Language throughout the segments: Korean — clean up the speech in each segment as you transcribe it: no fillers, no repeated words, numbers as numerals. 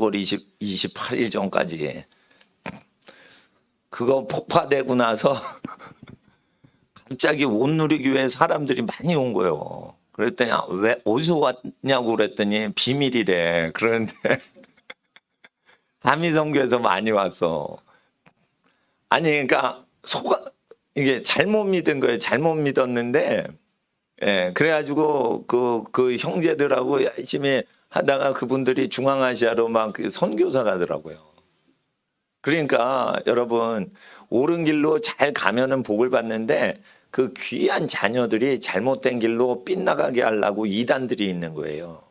20월 28일 전까지 그거 폭파되고 나서 갑자기 온누리교회 사람들이 많이 온 거예요. 그랬더니 왜 어디서 왔냐고 그랬더니 비밀이래. 그런데 다미성교에서 많이 왔어. 아니 그러니까 이게 잘못 믿은 거예요. 잘못 믿었는데 예, 그래가지고 그 형제들하고 열심히 하다가 그분들이 중앙아시아로 막 선교사 가더라고요. 그러니까 여러분 옳은 길로 잘 가면은 복을 받는데 그 귀한 자녀들이 잘못된 길로 빗나가게 하려고 이단들이 있는 거예요.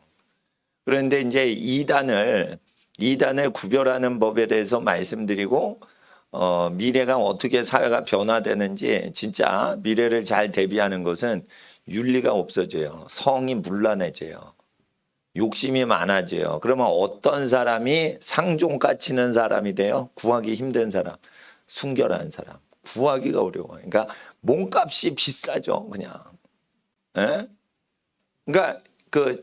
그런데 이제 이단을 구별하는 법에 대해서 말씀드리고 미래가 어떻게 사회가 변화되는지 진짜 미래를 잘 대비하는 것은 윤리가 없어져요. 성이 문란해져요. 욕심이 많아져요. 그러면 어떤 사람이 상종가 치는 사람이 돼요? 구하기 힘든 사람, 순결한 사람. 구하기가 어려워. 그러니까 몸값이 비싸죠, 그냥. 예? 그러니까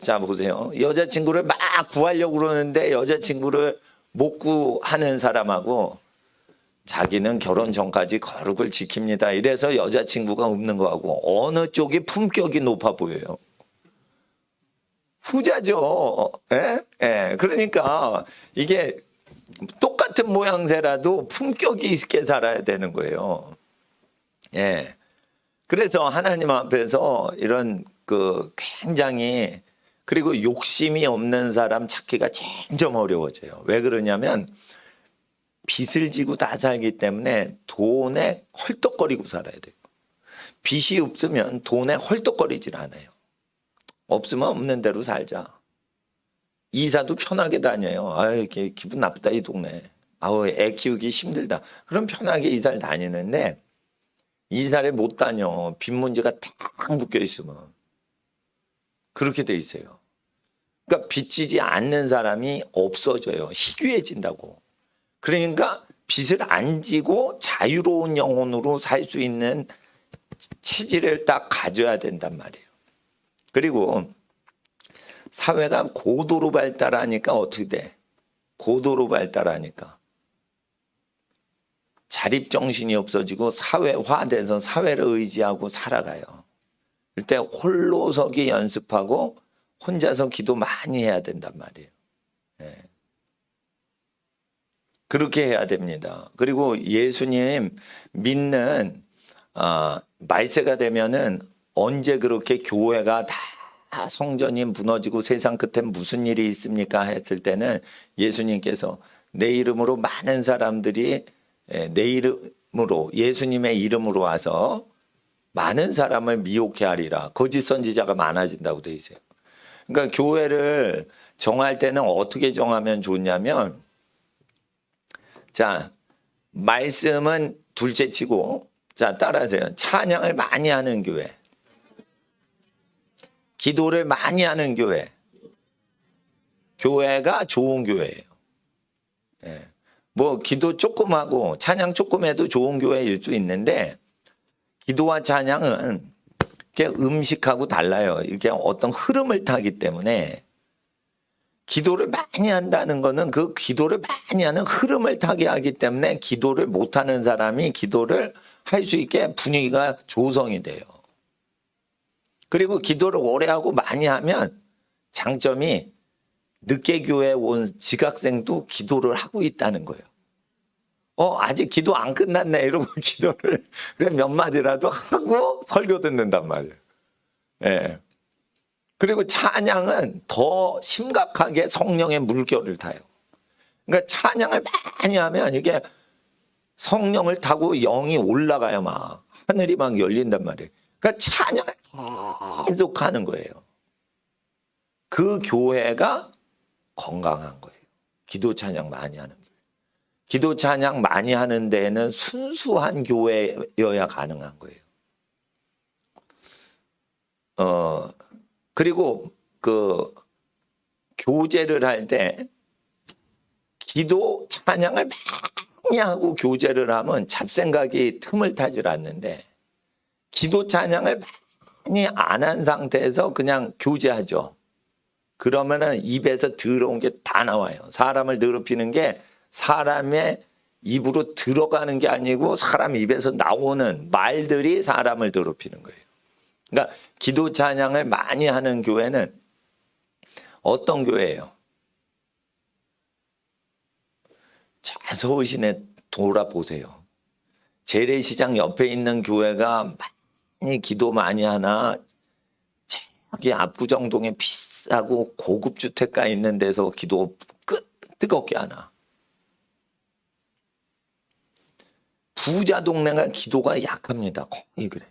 자 보세요. 여자친구를 막 구하려고 그러는데 여자친구를 못 구하는 사람하고 자기는 결혼 전까지 거룩을 지킵니다. 이래서 여자친구가 없는 거하고 어느 쪽이 품격이 높아 보여요? 후자죠. 예? 예. 그러니까 이게 똑같은 모양새라도 품격이 있게 살아야 되는 거예요. 예. 그래서 하나님 앞에서 이런 굉장히 그리고 욕심이 없는 사람 찾기가 점점 어려워져요. 왜 그러냐면 빚을 지고 다 살기 때문에 돈에 헐떡거리고 살아야 돼요. 빚이 없으면 돈에 헐떡거리질 않아요. 없으면 없는 대로 살자. 이사도 편하게 다녀요. 아유, 기분 나쁘다 이 동네. 아우, 애 키우기 힘들다. 그럼 편하게 이사를 다니는데 이사를 못 다녀. 빚 문제가 탁 묶여 있으면. 그렇게 돼 있어요. 그러니까 빚지지 않는 사람이 없어져요. 희귀해진다고. 그러니까 빚을 안 지고 자유로운 영혼으로 살 수 있는 체질을 딱 가져야 된단 말이에요. 그리고 사회가 고도로 발달하니까 어떻게 돼? 고도로 발달하니까 자립정신이 없어지고 사회화돼서 사회를 의지하고 살아가요. 그때 홀로서기 연습하고 혼자서 기도 많이 해야 된단 말이에요. 네. 그렇게 해야 됩니다. 그리고 예수님 믿는 말세가 되면은 언제 그렇게 교회가 다 성전이 무너지고 세상 끝에 무슨 일이 있습니까? 했을 때는 예수님께서 내 이름으로 많은 사람들이 내 이름으로 예수님의 이름으로 와서 많은 사람을 미혹해 하리라. 거짓 선지자가 많아진다고 돼 있어요. 그러니까 교회를 정할 때는 어떻게 정하면 좋냐면 자, 말씀은 둘째 치고 자, 따라하세요. 찬양을 많이 하는 교회. 기도를 많이 하는 교회. 교회가 좋은 교회예요. 예. 뭐 기도 조금 하고 찬양 조금 해도 좋은 교회일 수 있는데 기도와 찬양은 음식하고 달라요. 이게 어떤 흐름을 타기 때문에 기도를 많이 한다는 거는 그 기도를 많이 하는 흐름을 타게 하기 때문에 기도를 못하는 사람이 기도를 할 수 있게 분위기가 조성이 돼요. 그리고 기도를 오래 하고 많이 하면 장점이 늦게 교회에 온 지각생도 기도를 하고 있다는 거예요. 아직 기도 안 끝났네 이러고 기도를 그래 몇 마디라도 하고 설교 듣는단 말이에요. 예. 그리고 찬양은 더 심각하게 성령의 물결을 타요. 그러니까 찬양을 많이 하면 이게 성령을 타고 영이 올라가요. 막 하늘이 막 열린단 말이에요. 그러니까 찬양을 계속 하는 거예요. 그 교회가 건강한 거예요. 기도 찬양 많이 하는 교회. 기도 찬양 많이 하는 데에는 순수한 교회여야 가능한 거예요. 그리고 교제를 할 때 기도 찬양을 많이 하고 교제를 하면 잡생각이 틈을 타질 않는데 기도 찬양을 많이 안 한 상태에서 그냥 교제하죠. 그러면은 입에서 더러운 게 다 나와요. 사람을 더럽히는 게 사람의 입으로 들어가는 게 아니고 사람 입에서 나오는 말들이 사람을 더럽히는 거예요. 그러니까 기도 찬양을 많이 하는 교회는 어떤 교회예요? 자, 서울 시내 돌아보세요. 재래시장 옆에 있는 교회가 많이 기도 많이 하나? 저기 압구정동에 비싸고 고급 주택가 있는 데서 기도 뜨겁게 하나? 부자 동네가 기도가 약합니다. 거의 그래요.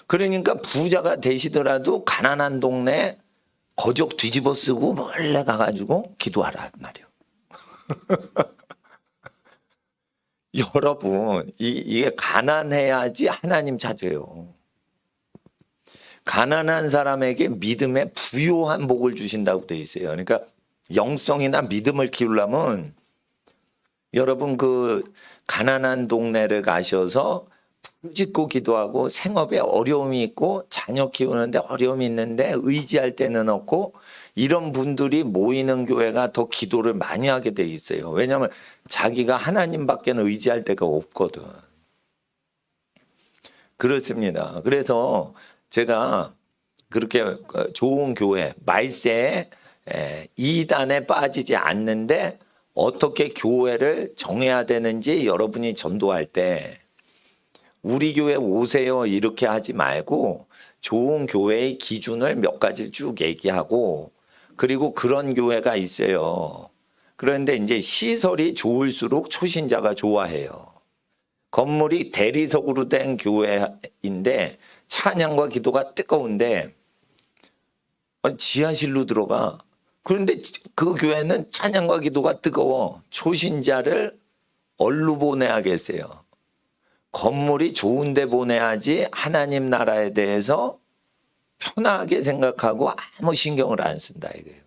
그러니까 부자가 되시더라도 가난한 동네 거적 뒤집어 쓰고 몰래 가가지고 기도하란 말이에요. 여러분, 이게 가난해야지 하나님 찾아요. 가난한 사람에게 믿음의 부요한 복을 주신다고 되어 있어요. 그러니까 영성이나 믿음을 키우려면 여러분 그 가난한 동네를 가셔서 부짓고 기도하고 생업에 어려움이 있고 자녀 키우는데 어려움이 있는데 의지할 데는 없고 이런 분들이 모이는 교회가 더 기도를 많이 하게 돼 있어요. 왜냐하면 자기가 하나님밖에는 의지할 데가 없거든. 그렇습니다. 그래서 제가 그렇게 좋은 교회 말세에 이단에 빠지지 않는데 어떻게 교회를 정해야 되는지 여러분이 전도할 때 우리 교회 오세요 이렇게 하지 말고 좋은 교회의 기준을 몇 가지를 쭉 얘기하고 그리고 그런 교회가 있어요. 그런데 이제 시설이 좋을수록 초신자가 좋아해요. 건물이 대리석으로 된 교회인데 찬양과 기도가 뜨거운데 지하실로 들어가. 그런데 그 교회는 찬양과 기도가 뜨거워. 초신자를 얼루 보내야겠어요. 건물이 좋은데 보내야지 하나님 나라에 대해서 편하게 생각하고 아무 신경을 안 쓴다 이거예요.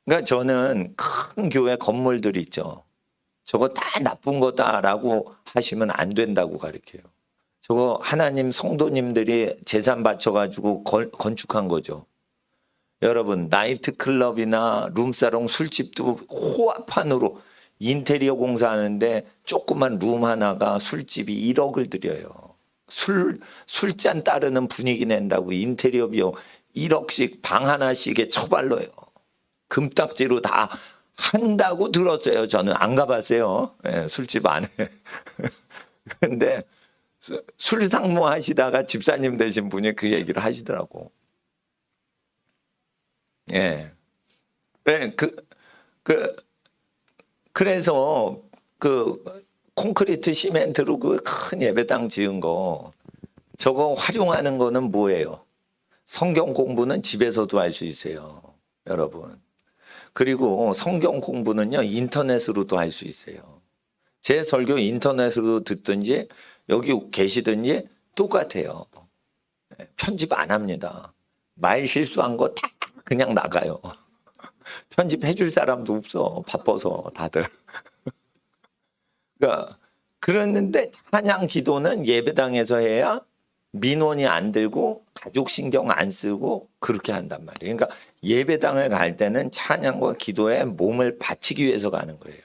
그러니까 저는 큰 교회 건물들 있죠. 저거 다 나쁜 거다라고 하시면 안 된다고 가르쳐요. 저거 하나님 성도님들이 재산 바쳐가지고 건축한 거죠. 여러분 나이트클럽이나 룸사롱 술집도 호화판으로 인테리어 공사하는데 조그만 룸 하나가 술집이 1억을 들여요. 술잔 따르는 분위기 낸다고 인테리어 비용 1억씩 방 하나씩에 처발로요. 금딱지로 다 한다고 들었어요. 저는 안 가봤어요. 네, 술집 안에. 근데 술 상무 하시다가 집사님 되신 분이 그 얘기를 하시더라고. 예. 네, 그래서 그 콘크리트 시멘트로 그 큰 예배당 지은 거 저거 활용하는 거는 뭐예요? 성경 공부는 집에서도 할 수 있어요. 여러분. 그리고 성경 공부는요 인터넷으로도 할 수 있어요. 제 설교 인터넷으로 듣든지 여기 계시든지 똑같아요. 편집 안 합니다. 말 실수한 거 다 그냥 나가요. 편집해 줄 사람도 없어. 바빠서 다들. 그러니까 그랬는데 찬양 기도는 예배당에서 해야 민원이 안 들고 가족 신경 안 쓰고 그렇게 한단 말이에요. 그러니까 예배당을 갈 때는 찬양과 기도에 몸을 바치기 위해서 가는 거예요.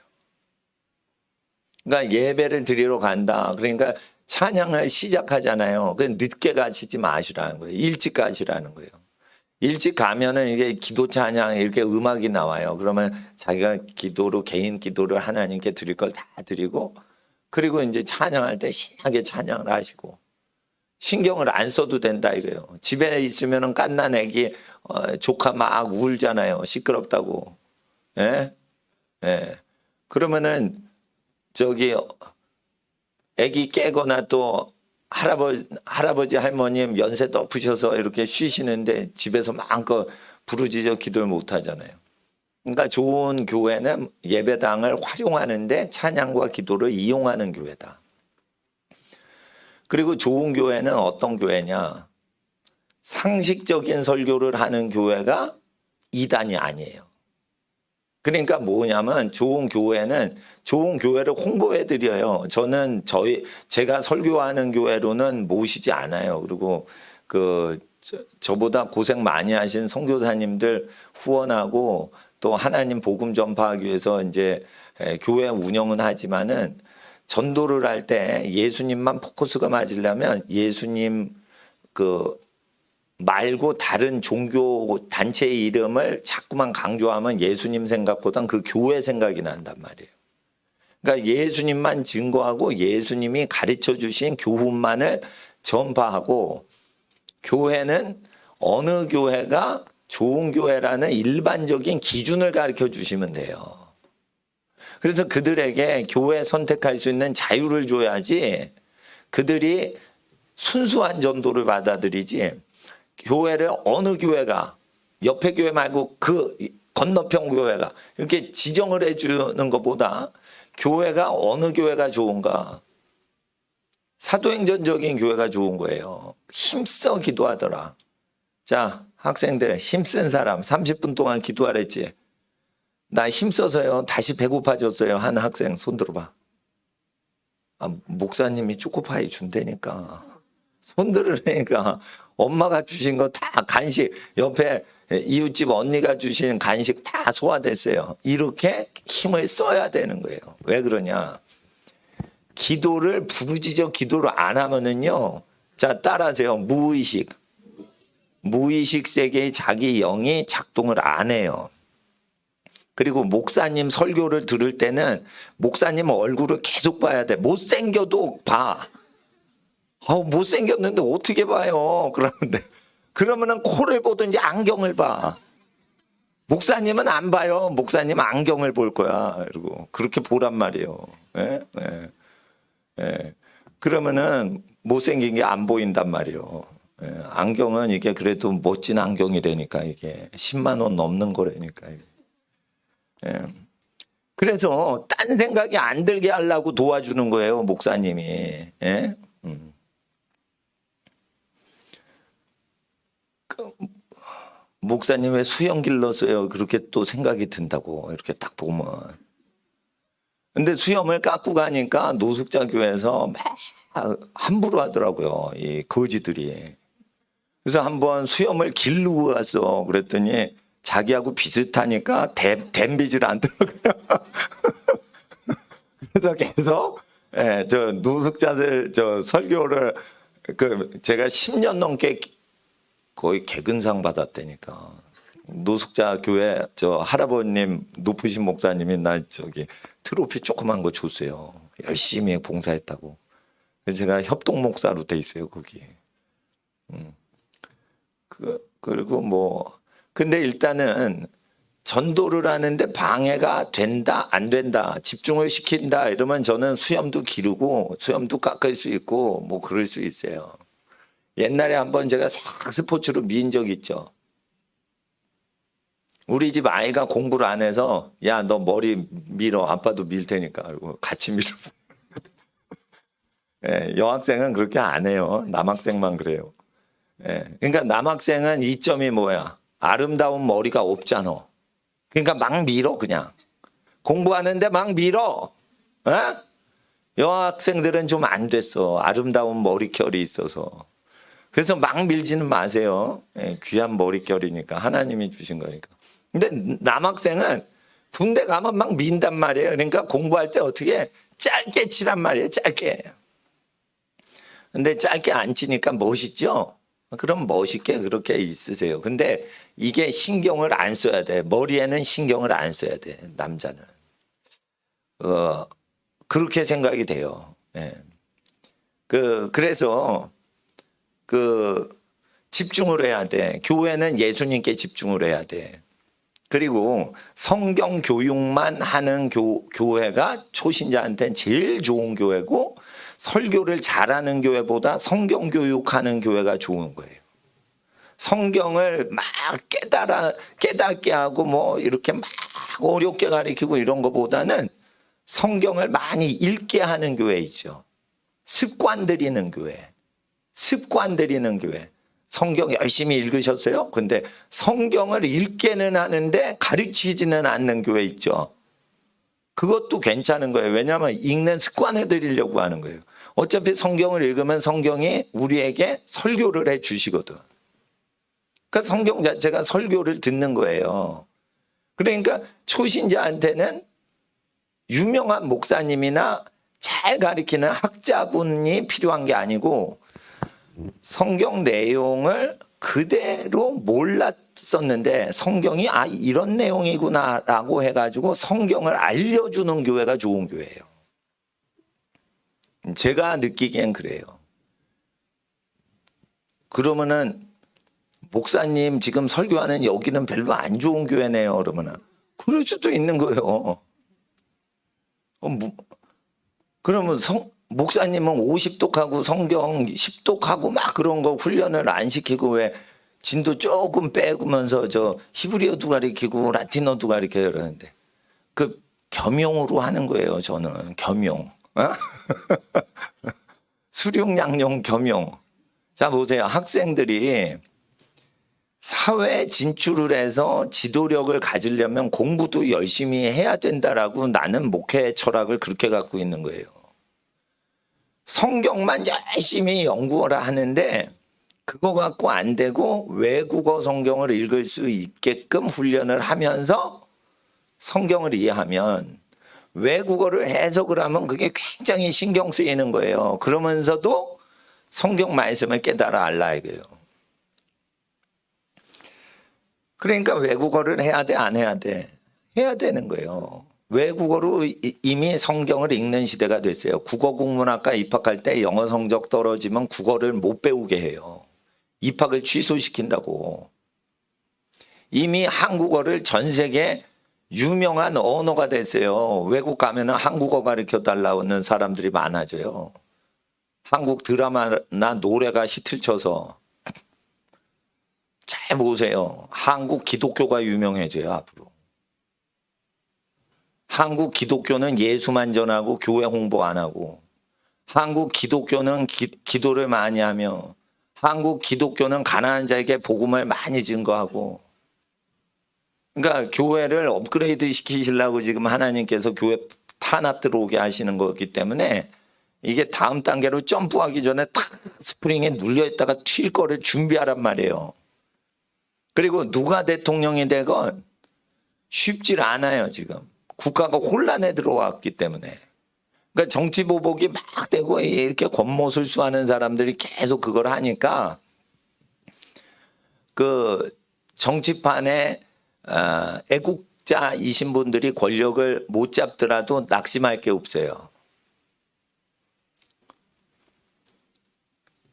그러니까 예배를 드리러 간다. 그러니까 찬양을 시작하잖아요. 그 늦게 가시지 마시라는 거예요. 일찍 가시라는 거예요. 일찍 가면은 이게 기도 찬양 이렇게 음악이 나와요. 그러면 자기가 기도로 개인 기도를 하나님께 드릴 걸 다 드리고 그리고 이제 찬양할 때 신나게 찬양을 하시고 신경을 안 써도 된다 이거예요. 집에 있으면은 갓난 애기 조카 막 울잖아요. 시끄럽다고. 예? 예. 그러면은 저기 애기 깨거나 또 할아버지 할머님 연세 높으셔서 이렇게 쉬시는데 집에서 마음껏 부르짖어 기도를 못 하잖아요. 그러니까 좋은 교회는 예배당을 활용하는데 찬양과 기도를 이용하는 교회다. 그리고 좋은 교회는 어떤 교회냐? 상식적인 설교를 하는 교회가 이단이 아니에요. 그러니까 뭐냐면 좋은 교회는 좋은 교회를 홍보해 드려요. 저는 제가 설교하는 교회로는 모시지 않아요. 그리고 그 저보다 고생 많이 하신 선교사님들 후원하고 또 하나님 복음 전파하기 위해서 이제 교회 운영은 하지만은 전도를 할 때 예수님만 포커스가 맞으려면 예수님 그 말고 다른 종교 단체의 이름을 자꾸만 강조하면 예수님 생각보단 그 교회 생각이 난단 말이에요. 그러니까 예수님만 증거하고 예수님이 가르쳐 주신 교훈만을 전파하고 교회는 어느 교회가 좋은 교회라는 일반적인 기준을 가르쳐 주시면 돼요. 그래서 그들에게 교회 선택할 수 있는 자유를 줘야지 그들이 순수한 전도를 받아들이지 교회를 어느 교회가 옆에 교회 말고 그 건너편 교회가 이렇게 지정을 해주는 것보다 교회가 어느 교회가 좋은가 사도행전적인 교회가 좋은 거예요. 힘써 기도하더라. 자 학생들 힘쓴 사람 30분 동안 기도하랬지. 나 힘써서요 다시 배고파졌어요. 한 학생 손 들어봐. 목사님이 초코파이 준다니까. 손 들으니까 엄마가 주신 거 다 간식 옆에 이웃집 언니가 주신 간식 다 소화됐어요. 이렇게 힘을 써야 되는 거예요. 왜 그러냐. 기도를 부르짖어 기도를 안 하면은요. 자 따라하세요. 무의식 세계의 자기 영이 작동을 안 해요. 그리고 목사님 설교를 들을 때는 목사님 얼굴을 계속 봐야 돼. 못생겨도 봐. 못생겼는데 어떻게 봐요? 그러면은 코를 보든지 안경을 봐. 목사님은 안 봐요. 목사님은 안경을 볼 거야. 그리고 그렇게 보란 말이에요. 예? 예. 예. 그러면은 못생긴 게 안 보인단 말이에요. 예. 안경은 이게 그래도 멋진 안경이라니까 이게 10만 원 넘는 거라니까. 예. 그래서 딴 생각이 안 들게 하려고 도와주는 거예요. 목사님이. 예? 목사님 왜 수염 길렀어요? 그렇게 또 생각이 든다고 이렇게 딱 보면. 근데 수염을 깎고 가니까 노숙자 교회에서 막 함부로 하더라고요. 이 거지들이. 그래서 한번 수염을 기르고 갔어. 그랬더니 자기하고 비슷하니까 댐비질 않더라고요. 그래서 계속 저 노숙자들 저 설교를 제가 10년 넘게 거의 개근상 받았다니까. 노숙자 교회 저 할아버님 높으신 목사님이 나 저기 트로피 조그만 거 줬어요. 열심히 봉사했다고. 그래서 제가 협동 목사로 돼 있어요 거기. 그리고 뭐 근데 일단은 전도를 하는데 방해가 된다 안 된다 집중을 시킨다 이러면 저는 수염도 기르고 수염도 깎을 수 있고 뭐 그럴 수 있어요. 옛날에 한번 제가 싹 스포츠로 미인 적 있죠. 우리 집 아이가 공부를 안 해서 야 너 머리 밀어 아빠도 밀 테니까 그리고 같이 밀었어요. 예, 여학생은 그렇게 안 해요. 남학생만 그래요. 예, 그러니까 남학생은 이점이 뭐야? 아름다운 머리가 없잖아. 그러니까 막 밀어 그냥. 공부하는데 막 밀어. 예? 여학생들은 좀 안 됐어. 아름다운 머릿결이 있어서. 그래서 막 밀지는 마세요. 예, 귀한 머릿결이니까 하나님이 주신 거니까. 근데 남학생은 군대 가면 막 민단 말이에요. 그러니까 공부할 때 어떻게 짧게 치란 말이에요. 짧게. 근데 짧게 안 치니까 멋있죠? 그럼 멋있게 그렇게 있으세요. 근데 이게 신경을 안 써야 돼. 머리에는 신경을 안 써야 돼. 남자는. 그렇게 생각이 돼요. 예. 그래서 집중을 해야 돼. 교회는 예수님께 집중을 해야 돼. 그리고 성경 교육만 하는 교회가 초신자한테는 제일 좋은 교회고 설교를 잘하는 교회보다 성경 교육하는 교회가 좋은 거예요. 성경을 막 깨닫게 하고 뭐 이렇게 막 어렵게 가르치고 이런 것보다는 성경을 많이 읽게 하는 교회 있죠. 습관 들이는 교회. 성경 열심히 읽으셨어요? 근데 성경을 읽게는 하는데 가르치지는 않는 교회 있죠. 그것도 괜찮은 거예요. 왜냐하면 읽는 습관을 들이려고 하는 거예요. 어차피 성경을 읽으면 성경이 우리에게 설교를 해 주시거든. 그러니까 성경 자체가 설교를 듣는 거예요. 그러니까 초신자한테는 유명한 목사님이나 잘 가르치는 학자분이 필요한 게 아니고 성경 내용을 그대로 몰랐었는데 성경이 이런 내용이구나라고 해가지고 성경을 알려주는 교회가 좋은 교회예요. 제가 느끼기엔 그래요. 그러면은 목사님 지금 설교하는 여기는 별로 안 좋은 교회네요. 그러면은 그럴 수도 있는 거예요. 그러면 목사님은 50독하고 성경 10독하고 막 그런 거 훈련을 안 시키고 왜 진도 조금 빼면서 저 히브리어도 가르치고 라틴어도 가르쳐요 그러는데 그 겸용으로 하는 거예요. 저는 겸용. 수룡양용 겸용. 자 보세요. 학생들이 사회 진출을 해서 지도력을 가지려면 공부도 열심히 해야 된다라고 나는 목회 철학을 그렇게 갖고 있는 거예요. 성경만 열심히 연구하라 하는데 그거 갖고 안 되고 외국어 성경을 읽을 수 있게끔 훈련을 하면서 성경을 이해하면 외국어를 해석을 하면 그게 굉장히 신경 쓰이는 거예요. 그러면서도 성경 말씀을 깨달아 알라 이거예요. 그러니까 외국어를 해야 돼, 안 해야 돼? 해야 되는 거예요. 외국어로 이미 성경을 읽는 시대가 됐어요. 국어국문학과 입학할 때 영어 성적 떨어지면 국어를 못 배우게 해요. 입학을 취소시킨다고. 이미 한국어를 전 세계 유명한 언어가 됐어요. 외국 가면 한국어 가르쳐 달라는 사람들이 많아져요. 한국 드라마나 노래가 히트를 쳐서 잘 보세요. 한국 기독교가 유명해져요 앞으로. 한국 기독교는 예수만 전하고 교회 홍보 안 하고, 한국 기독교는 기도를 많이 하며, 한국 기독교는 가난한 자에게 복음을 많이 증거하고. 그러니까 교회를 업그레이드 시키시려고 지금 하나님께서 교회 탄압 들어오게 하시는 거기 때문에 이게 다음 단계로 점프하기 전에 탁 스프링에 눌려있다가 튈 거를 준비하란 말이에요. 그리고 누가 대통령이 되건 쉽지 않아요 지금. 국가가 혼란에 들어왔기 때문에. 그러니까 정치 보복이 막 되고 이렇게 권모술수하는 사람들이 계속 그걸 하니까 그 정치판에 애국자이신 분들이 권력을 못 잡더라도 낙심할 게 없어요.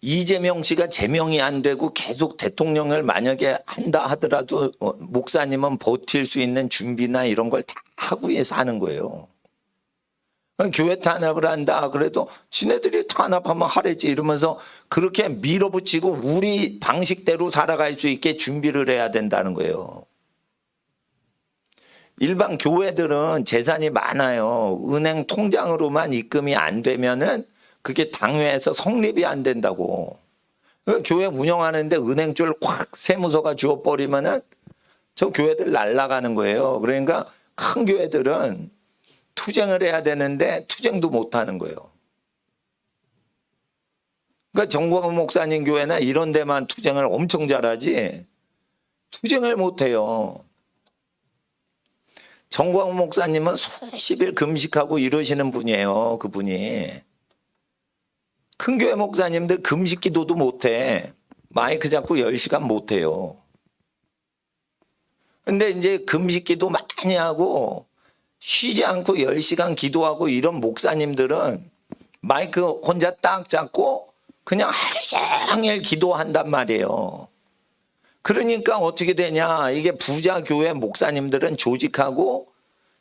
이재명 씨가 제명이 안 되고 계속 대통령을 만약에 한다 하더라도 목사님은 버틸 수 있는 준비나 이런 걸 다 하고 위해서 하는 거예요. 교회 탄압을 한다 그래도 지네들이 탄압하면 하래지 이러면서 그렇게 밀어붙이고 우리 방식대로 살아갈 수 있게 준비를 해야 된다는 거예요. 일반 교회들은 재산이 많아요. 은행 통장으로만 입금이 안 되면은 그게 당회에서 성립이 안 된다고. 교회 운영하는데 은행줄 확 세무서가 주어버리면은 저 교회들 날아가는 거예요. 그러니까 큰 교회들은 투쟁을 해야 되는데 투쟁도 못 하는 거예요. 그러니까 정광훈 목사님 교회나 이런 데만 투쟁을 엄청 잘하지 투쟁을 못 해요. 정광훈 목사님은 수십일 금식하고 이러시는 분이에요. 그분이. 큰 교회 목사님들 금식 기도도 못해. 마이크 잡고 10시간 못해요. 근데 이제 금식 기도 많이 하고 쉬지 않고 10시간 기도하고 이런 목사님들은 마이크 혼자 딱 잡고 그냥 하루 종일 기도한단 말이에요. 그러니까 어떻게 되냐. 이게 부자 교회 목사님들은 조직하고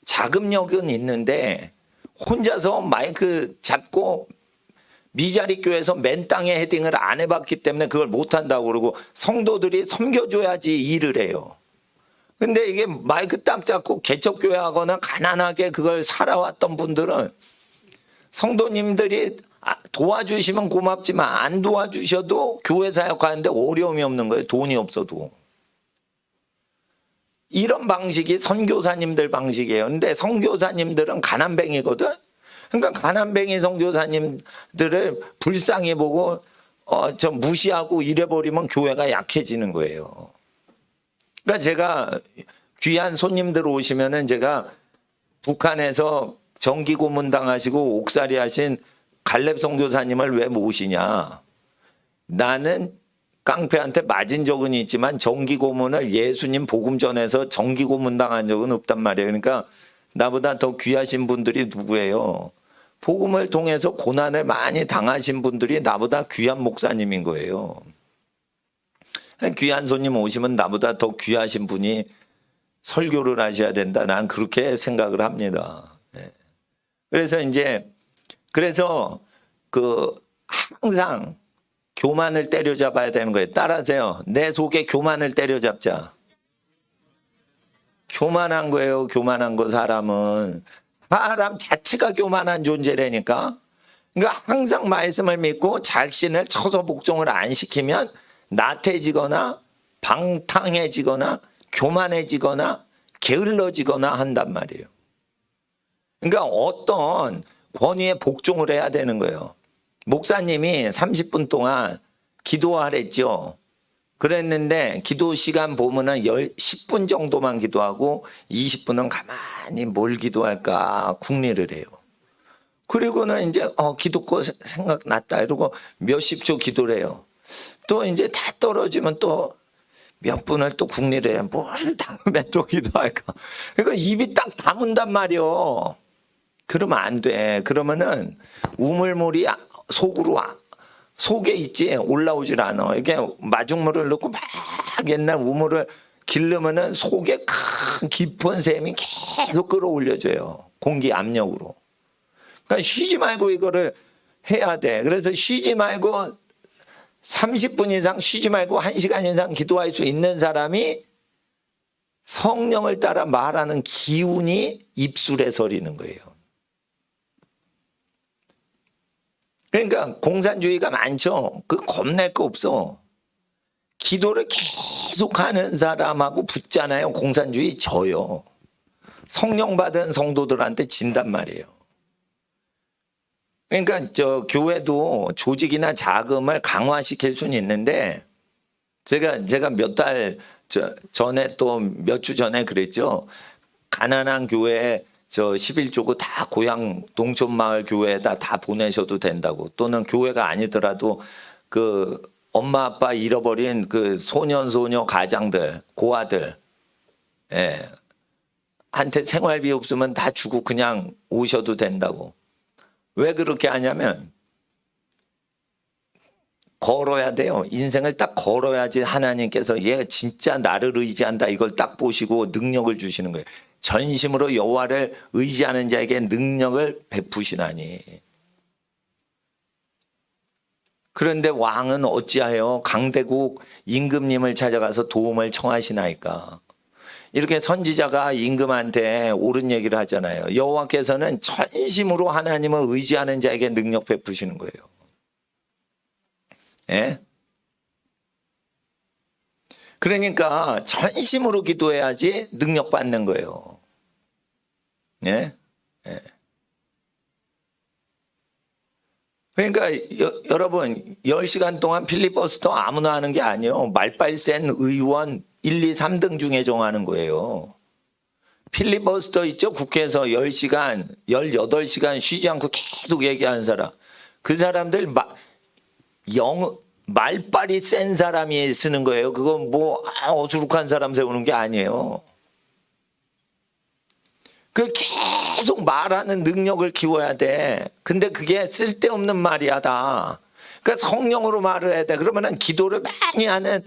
자금력은 있는데 혼자서 마이크 잡고 미자리 교회에서 맨 땅에 헤딩을 안 해봤기 때문에 그걸 못한다고 그러고 성도들이 섬겨줘야지 일을 해요. 근데 이게 마이크 딱 잡고 개척교회 하거나 가난하게 그걸 살아왔던 분들은 성도님들이 도와주시면 고맙지만 안 도와주셔도 교회 사역하는데 어려움이 없는 거예요. 돈이 없어도. 이런 방식이 선교사님들 방식이에요. 근데 선교사님들은 가난뱅이거든. 그러니까 가난뱅이 선교사님들을 불쌍히 보고 저 무시하고 이래버리면 교회가 약해지는 거예요. 그러니까 제가 귀한 손님들 오시면은 제가 북한에서 정기 고문 당하시고 옥살이 하신 갈렙 선교사님을 왜 모시냐. 나는 깡패한테 맞은 적은 있지만 정기 고문을 예수님 복음 전해서 정기 고문 당한 적은 없단 말이에요. 그러니까 나보다 더 귀하신 분들이 누구예요? 복음을 통해서 고난을 많이 당하신 분들이 나보다 귀한 목사님인 거예요. 귀한 손님 오시면 나보다 더 귀하신 분이 설교를 하셔야 된다. 난 그렇게 생각을 합니다. 그래서 항상 교만을 때려잡아야 되는 거예요. 따라하세요. 내 속에 교만을 때려잡자. 교만한 거예요. 교만한 거 사람은. 사람 자체가 교만한 존재라니까. 그러니까 항상 말씀을 믿고 자신을 처소 복종을 안 시키면 나태해지거나 방탕해지거나 교만해지거나 게을러지거나 한단 말이에요. 그러니까 어떤 권위에 복종을 해야 되는 거예요. 목사님이 30분 동안 기도하랬죠. 그랬는데 기도 시간 보면은 10분 정도만 기도하고 20분은 가만히 뭘 기도할까 궁리를 해요. 그리고는 이제 기도코 생각났다 이러고 몇십 초 기도를 해요. 또 이제 다 떨어지면 또 몇 분을 또 궁리를 해요. 뭘 다음에 또 기도할까. 그러니까 입이 딱 다문단 말이요. 그러면 안 돼. 그러면은 우물물이 속에 있지 올라오질 않아. 이게 마중물을 넣고 막 옛날 우물을 기르면은 속에 큰 깊은 샘이 계속 끌어올려줘요. 공기 압력으로. 그러니까 쉬지 말고 이거를 해야 돼. 그래서 쉬지 말고 30분 이상 쉬지 말고 1시간 이상 기도할 수 있는 사람이 성령을 따라 말하는 기운이 입술에 서리는 거예요. 그러니까 공산주의가 많죠. 겁낼 거 없어. 기도를 계속하는 사람하고 붙잖아요. 공산주의 져요. 성령 받은 성도들한테 진단 말이에요. 그러니까 교회도 조직이나 자금을 강화시킬 수는 있는데 제가 몇 달 전에 또 몇 주 전에 그랬죠. 가난한 교회에 11조고 다 고향 농촌마을 교회에다 다 보내셔도 된다고. 또는 교회가 아니더라도 엄마 아빠 잃어버린 소년 소녀 가장들 고아들 한테 생활비 없으면 다 주고 그냥 오셔도 된다고. 왜 그렇게 하냐면 걸어야 돼요. 인생을 딱 걸어야지 하나님께서 얘 진짜 나를 의지한다 이걸 딱 보시고 능력을 주시는 거예요. 전심으로 여호와를 의지하는 자에게 능력을 베푸시나니. 그런데 왕은 어찌하여 강대국 임금님을 찾아가서 도움을 청하시나이까. 이렇게 선지자가 임금한테 옳은 얘기를 하잖아요. 여호와께서는 전심으로 하나님을 의지하는 자에게 능력 베푸시는 거예요. 예? 그러니까 전심으로 기도해야지 능력 받는 거예요. 예? 예. 그러니까 여러분 10시간 동안 필리버스터 아무나 하는 게 아니에요. 말빨 센 의원 1, 2, 3등 중에 정하는 거예요. 필리버스터 있죠? 국회에서 10시간, 18시간 쉬지 않고 계속 얘기하는 사람. 그 사람들 말빨이 센 사람이 쓰는 거예요. 그건 어수룩한 사람 세우는 게 아니에요. 계속 말하는 능력을 키워야 돼. 근데 그게 쓸데없는 말이야 다. 그러니까 성령으로 말을 해야 돼. 그러면은 기도를 많이 하는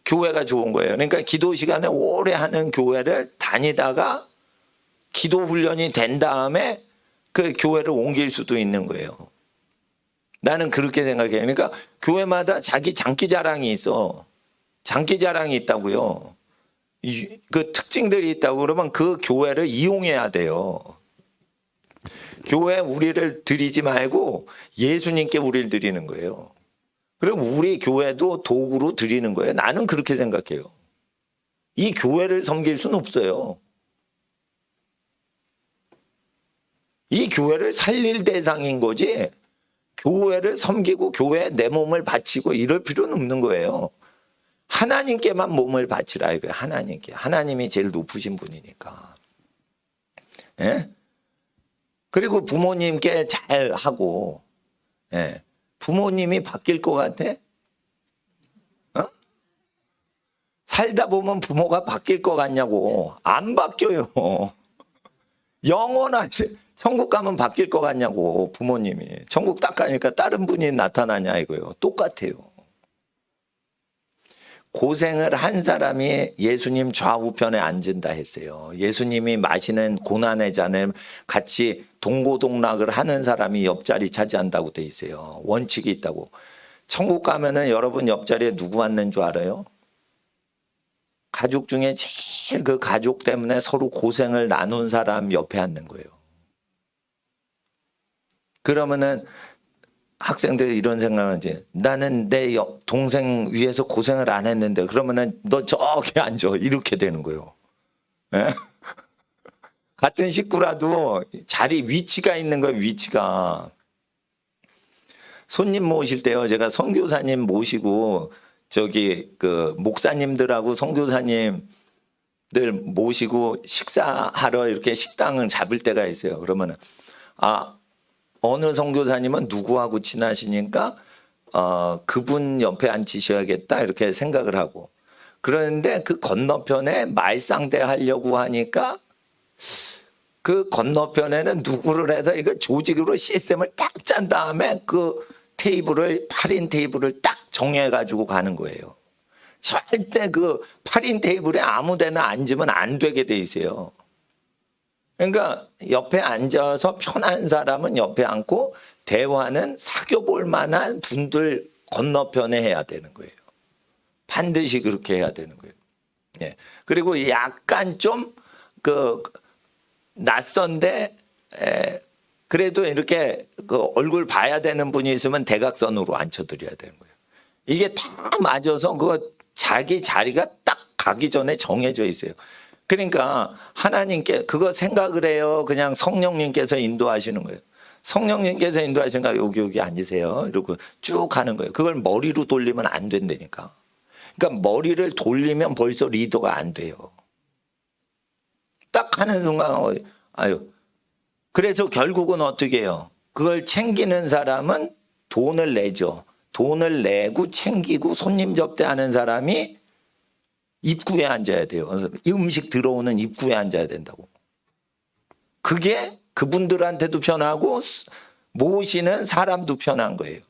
교회가 좋은 거예요. 그러니까 기도 시간에 오래 하는 교회를 다니다가 기도 훈련이 된 다음에 그 교회를 옮길 수도 있는 거예요. 나는 그렇게 생각해요. 그러니까 교회마다 자기 장기 자랑이 있어. 장기 자랑이 있다고요. 그 특징들이 있다고 그러면 그 교회를 이용해야 돼요. 교회 우리를 드리지 말고 예수님께 우리를 드리는 거예요. 그럼 우리 교회도 도구로 드리는 거예요. 나는 그렇게 생각해요. 이 교회를 섬길 수는 없어요. 이 교회를 살릴 대상인 거지 교회를 섬기고 교회에 내 몸을 바치고 이럴 필요는 없는 거예요. 하나님께만 몸을 바치라 이거예요. 하나님께. 하나님이 제일 높으신 분이니까. 예? 그리고 부모님께 잘 하고, 예. 부모님이 바뀔 것 같아? 어? 살다 보면 부모가 바뀔 것 같냐고. 안 바뀌어요. 영원하지. 천국 가면 바뀔 것 같냐고, 부모님이. 천국 딱 가니까 다른 분이 나타나냐 이거요. 똑같아요. 고생을 한 사람이 예수님 좌우편에 앉은다 했어요. 예수님이 마시는 고난의 잔을 같이 동고동락을 하는 사람이 옆자리 차지한다고 돼 있어요. 원칙이 있다고. 천국 가면은 여러분 옆자리에 누구 앉는 줄 알아요? 가족 중에 제일 그 가족 때문에 서로 고생을 나눈 사람 옆에 앉는 거예요. 그러면은 학생들이 이런 생각을 하지. 나는 내 동생 위해서 고생을 안 했는데 그러면은 너 저기 앉아. 이렇게 되는 거예요. 예? 같은 식구라도 자리 위치가 있는 거예요. 위치가. 손님 모실 때요. 제가 선교사님 모시고 저기 그 목사님들하고 선교사님들 모시고 식사하러 이렇게 식당을 잡을 때가 있어요. 그러면은 어느 선교사님은 누구하고 친하시니까 그분 옆에 앉히셔야겠다 이렇게 생각을 하고 그러는데 그 건너편에 말상대 하려고 하니까 그 건너편에는 누구를 해서 이걸 조직으로 시스템을 딱 짠 다음에 그 테이블을 8인 테이블을 딱 정해 가지고 가는 거예요. 절대 그 8인 테이블에 아무 데나 앉으면 안 되게 돼 있어요. 그러니까 옆에 앉아서 편한 사람은 옆에 앉고 대화는 사귀어볼 만한 분들 건너편에 해야 되는 거예요. 반드시 그렇게 해야 되는 거예요. 예. 그리고 약간 좀 그 낯선데 그래도 이렇게 그 얼굴 봐야 되는 분이 있으면 대각선으로 앉혀드려야 되는 거예요. 이게 다 맞아서 그 자기 자리가 딱 가기 전에 정해져 있어요. 그러니까 하나님께 그거 생각을 해요. 그냥 성령님께서 인도하시는 거예요. 성령님께서 인도하시니까 여기 앉으세요. 이러고 쭉 가는 거예요. 그걸 머리로 돌리면 안 된다니까. 그러니까 머리를 돌리면 벌써 리더가 안 돼요. 딱 하는 순간 그래서 결국은 어떻게 해요? 그걸 챙기는 사람은 돈을 내죠. 돈을 내고 챙기고 손님 접대하는 사람이 입구에 앉아야 돼요. 그래서 음식 들어오는 입구에 앉아야 된다고. 그게 그분들한테도 편하고 모시는 사람도 편한 거예요.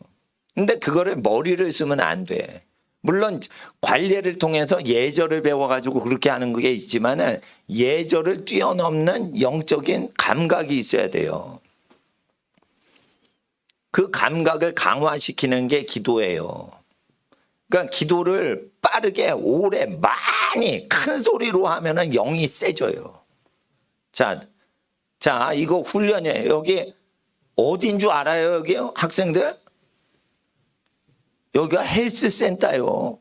근데 그거를 머리를 쓰면 안 돼. 물론 관례를 통해서 예절을 배워가지고 그렇게 하는 게 있지만 예절을 뛰어넘는 영적인 감각이 있어야 돼요. 그 감각을 강화시키는 게 기도예요. 그러니까 기도를 빠르게 오래 많이 큰 소리로 하면은 영이 세져요. 자, 이거 훈련이에요. 여기 어딘 줄 알아요? 여기요? 학생들? 여기가 헬스센터요.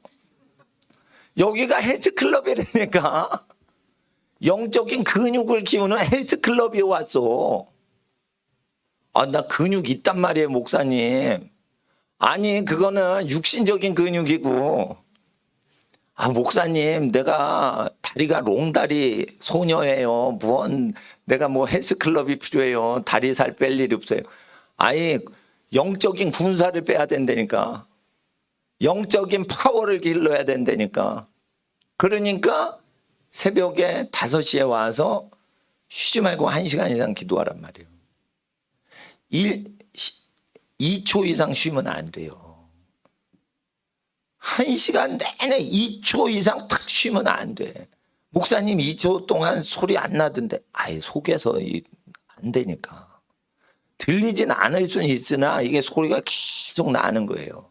여기가 헬스클럽이라니까. 영적인 근육을 키우는 헬스클럽이 왔어. 나 근육 있단 말이에요, 목사님. 아니, 그거는 육신적인 근육이고. 목사님, 내가 다리가 롱다리 소녀예요. 내가 헬스클럽이 필요해요. 다리 살 뺄 일이 없어요. 아니, 영적인 군사를 빼야 된다니까. 영적인 파워를 길러야 된다니까. 그러니까 새벽에 5시에 와서 쉬지 말고 1시간 이상 기도하란 말이에요. 2초 이상 쉬면 안 돼요. 1시간 내내 2초 이상 탁 쉬면 안 돼. 목사님 2초 동안 소리 안 나던데. 속에서 안 되니까. 들리진 않을 수는 있으나 이게 소리가 계속 나는 거예요.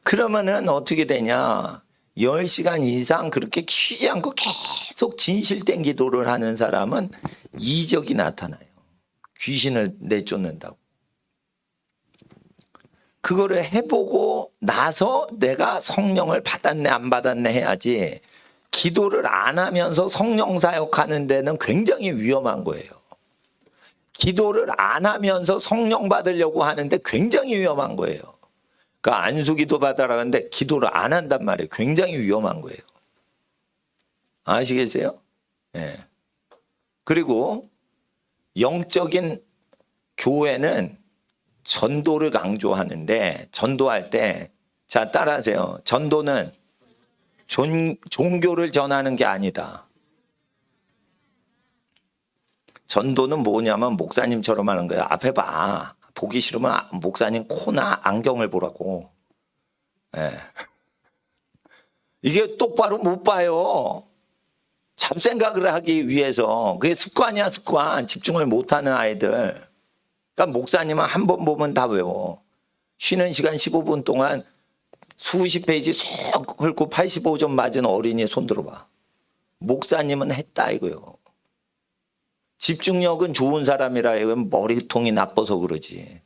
그러면은 어떻게 되냐. 10시간 이상 그렇게 쉬지 않고 계속 진실된 기도를 하는 사람은 이적이 나타나요. 귀신을 내쫓는다고. 그거를 해보고 나서 내가 성령을 받았네 안 받았네 해야지 기도를 안 하면서 성령 사역하는 데는 굉장히 위험한 거예요. 기도를 안 하면서 성령 받으려고 하는데 굉장히 위험한 거예요. 그 안수기도 받아라 하는데 기도를 안 한단 말이에요. 굉장히 위험한 거예요. 아시겠어요? 예. 그리고 영적인 교회는 전도를 강조하는데 전도할 때 자 따라하세요. 전도는 종교를 전하는 게 아니다. 전도는 뭐냐면 목사님처럼 하는 거예요. 앞에 봐. 보기 싫으면 목사님 코나 안경을 보라고. 예. 이게 똑바로 못 봐요. 잡생각을 하기 위해서. 그게 습관이야, 습관. 집중을 못하는 아이들. 그러니까 목사님은 한 번 보면 다 외워. 쉬는 시간 15분 동안 수십 페이지 쏙 긁고 85점 맞은 어린이 손 들어봐. 목사님은 했다 이거요. 집중력은 좋은 사람이라 이건 머리통이 나빠서 그러지.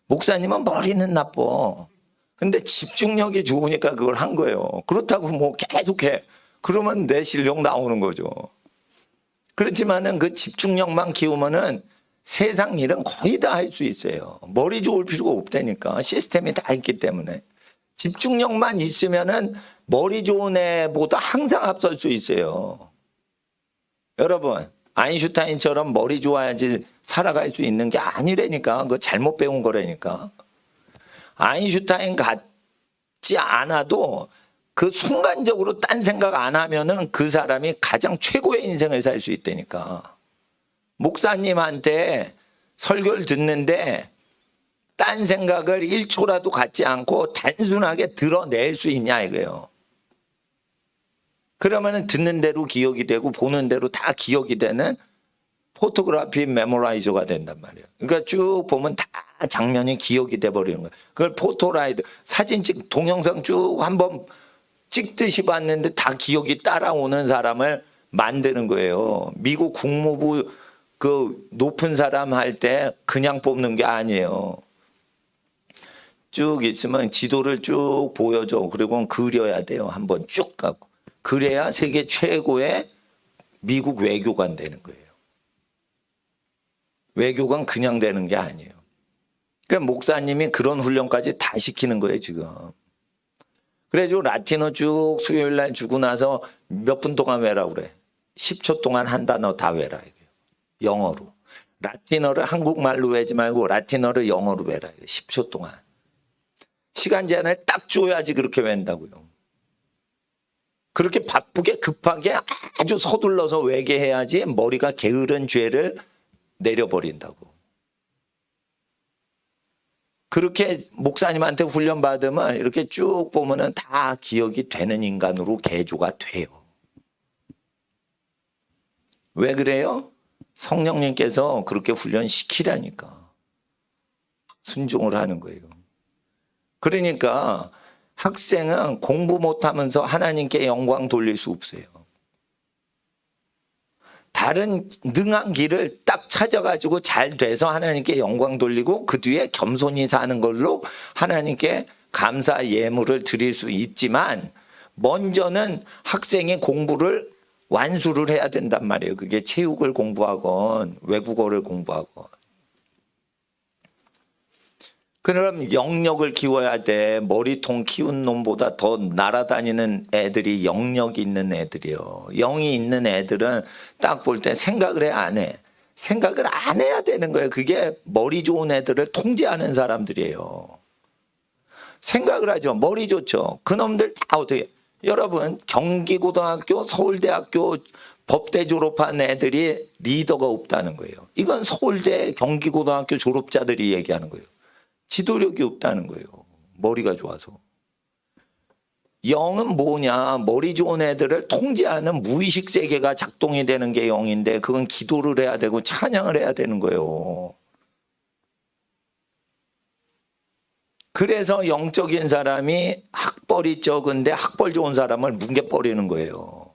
목사님은 머리는 나빠. 근데 집중력이 좋으니까 그걸 한 거예요. 그렇다고 뭐 계속해. 그러면 내 실력 나오는 거죠. 그렇지만은 그 집중력만 키우면은 세상 일은 거의 다 할 수 있어요. 머리 좋을 필요가 없다니까. 시스템이 다 있기 때문에. 집중력만 있으면은 머리 좋은 애보다 항상 앞설 수 있어요. 여러분, 아인슈타인처럼 머리 좋아야지 살아갈 수 있는 게 아니라니까. 그거 잘못 배운 거라니까. 아인슈타인 같지 않아도 그 순간적으로 딴 생각 안 하면은 그 사람이 가장 최고의 인생을 살 수 있다니까. 목사님한테 설교를 듣는데 딴 생각을 1초라도 갖지 않고 단순하게 드러낼 수 있냐 이거예요. 그러면은 듣는 대로 기억이 되고 보는 대로 다 기억이 되는 포토그래피 메모라이저가 된단 말이에요. 그러니까 쭉 보면 다 장면이 기억이 돼버리는 거예요. 그걸 포토라이드, 사진 동영상 쭉 한번 찍듯이 봤는데 다 기억이 따라오는 사람을 만드는 거예요. 미국 국무부 그 높은 사람 할 때 그냥 뽑는 게 아니에요. 쭉 있으면 지도를 쭉 보여줘. 그리고 그려야 돼요. 한번 쭉 가고. 그래야 세계 최고의 미국 외교관 되는 거예요. 외교관 그냥 되는 게 아니에요. 그러니까 목사님이 그런 훈련까지 다 시키는 거예요, 지금. 그래가지고 라틴어 쭉 수요일 날 주고 나서 몇 분 동안 외라고 그래. 10초 동안 한 단어 다 외라. 이거예요. 영어로. 라틴어를 한국말로 외지 말고 라틴어를 영어로 외라. 10초 동안. 시간 제한을 딱 줘야지 그렇게 외운다고요. 그렇게 바쁘게 급하게 아주 서둘러서 외게 해야지 머리가 게으른 죄를 내려버린다고. 그렇게 목사님한테 훈련받으면 이렇게 쭉 보면은 다 기억이 되는 인간으로 개조가 돼요. 왜 그래요? 성령님께서 그렇게 훈련시키라니까. 순종을 하는 거예요. 그러니까 학생은 공부 못하면서 하나님께 영광 돌릴 수 없어요. 다른 능한 길을 딱 찾아가지고 잘 돼서 하나님께 영광 돌리고 그 뒤에 겸손히 사는 걸로 하나님께 감사 예물을 드릴 수 있지만 먼저는 학생이 공부를 완수를 해야 된단 말이에요. 그게 체육을 공부하건 외국어를 공부하건. 그럼 영역을 키워야 돼. 머리통 키운 놈보다 더 날아다니는 애들이 영역이 있는 애들이요. 영이 있는 애들은 딱 볼 때 생각을 해, 안 해? 생각을 안 해야 되는 거예요. 그게 머리 좋은 애들을 통제하는 사람들이에요. 생각을 하죠. 머리 좋죠. 그놈들 다 어떻게. 여러분, 경기고등학교, 서울대학교 법대 졸업한 애들이 리더가 없다는 거예요. 이건 서울대, 경기고등학교 졸업자들이 얘기하는 거예요. 지도력이 없다는 거예요. 머리가 좋아서. 영은 뭐냐? 머리 좋은 애들을 통제하는 무의식 세계가 작동이 되는 게 영인데 그건 기도를 해야 되고 찬양을 해야 되는 거예요. 그래서 영적인 사람이 학벌이 적은데 학벌 좋은 사람을 뭉개버리는 거예요.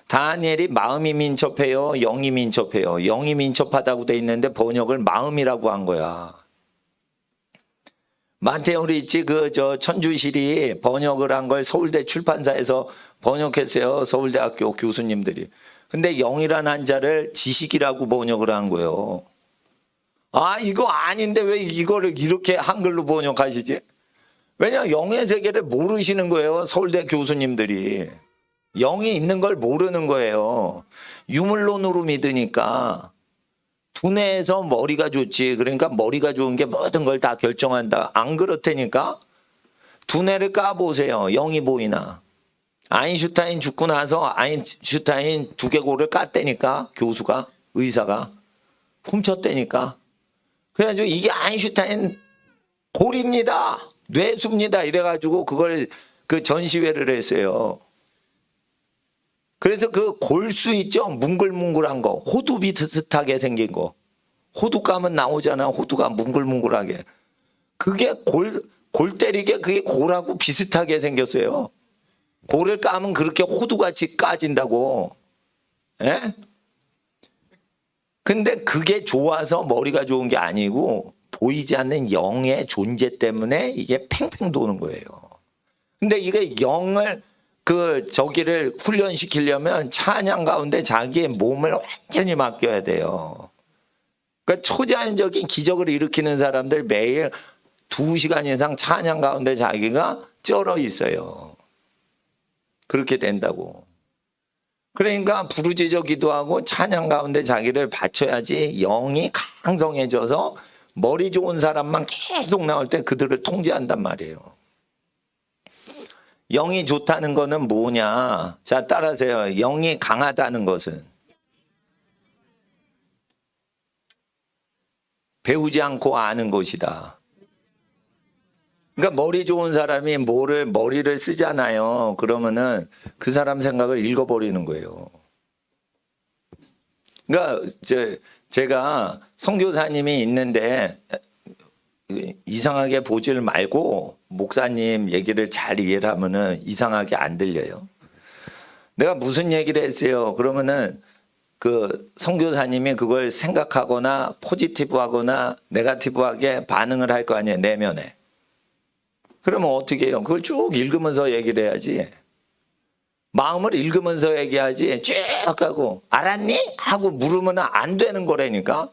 다니엘이 마음이 민첩해요? 영이 민첩해요? 영이 민첩하다고 돼 있는데 번역을 마음이라고 한 거야. 마테오 리치 천주실이 번역을 한 걸 서울대 출판사에서 번역했어요. 서울대학교 교수님들이. 근데 영이란 한자를 지식이라고 번역을 한 거예요. 아, 이거 아닌데 왜 이거를 이렇게 한글로 번역하시지? 왜냐, 영의 세계를 모르시는 거예요. 서울대 교수님들이. 영이 있는 걸 모르는 거예요. 유물론으로 믿으니까. 두뇌에서 머리가 좋지. 그러니까 머리가 좋은 게 모든 걸 다 결정한다. 안 그렇다니까? 두뇌를 까보세요. 영이 보이나? 아인슈타인 죽고 나서 아인슈타인 두개골을 깠다니까? 교수가, 의사가. 훔쳤다니까? 그래가지고 이게 아인슈타인 골입니다. 뇌수입니다. 이래가지고 그걸 그 전시회를 했어요. 그래서 그 골수 있죠? 뭉글뭉글한 거. 호두 비슷하게 생긴 거. 호두 까면 나오잖아. 호두가 뭉글뭉글하게. 그게 골 때리게 그게 골하고 비슷하게 생겼어요. 골을 까면 그렇게 호두같이 까진다고. 예? 근데 그게 좋아서 머리가 좋은 게 아니고 보이지 않는 영의 존재 때문에 이게 팽팽 도는 거예요. 근데 이게 영을 저기를 훈련시키려면 찬양 가운데 자기의 몸을 완전히 맡겨야 돼요. 그러니까 초자연적인 기적을 일으키는 사람들 매일 2시간 이상 찬양 가운데 자기가 쩔어 있어요. 그렇게 된다고. 그러니까 부르짖어 기도하고 찬양 가운데 자기를 바쳐야지 영이 강성해져서 머리 좋은 사람만 계속 나올 때 그들을 통제한단 말이에요. 영이 좋다는 거는 뭐냐? 자, 따라하세요. 영이 강하다는 것은 배우지 않고 아는 것이다. 그러니까 머리 좋은 사람이 머리를 쓰잖아요. 그러면은 그 사람 생각을 읽어버리는 거예요. 그러니까 제가 선교사님이 있는데 이상하게 보질 말고 목사님 얘기를 잘 이해를 하면은 이상하게 안 들려요. 내가 무슨 얘기를 했어요? 그러면은 그 선교사님이 그걸 생각하거나 포지티브하거나 네거티브하게 반응을 할 거 아니에요, 내면에. 그러면 어떻게 해요? 그걸 쭉 읽으면서 얘기를 해야지. 마음을 읽으면서 얘기하지 쭉 하고 알았니? 하고 물으면 안 되는 거라니까.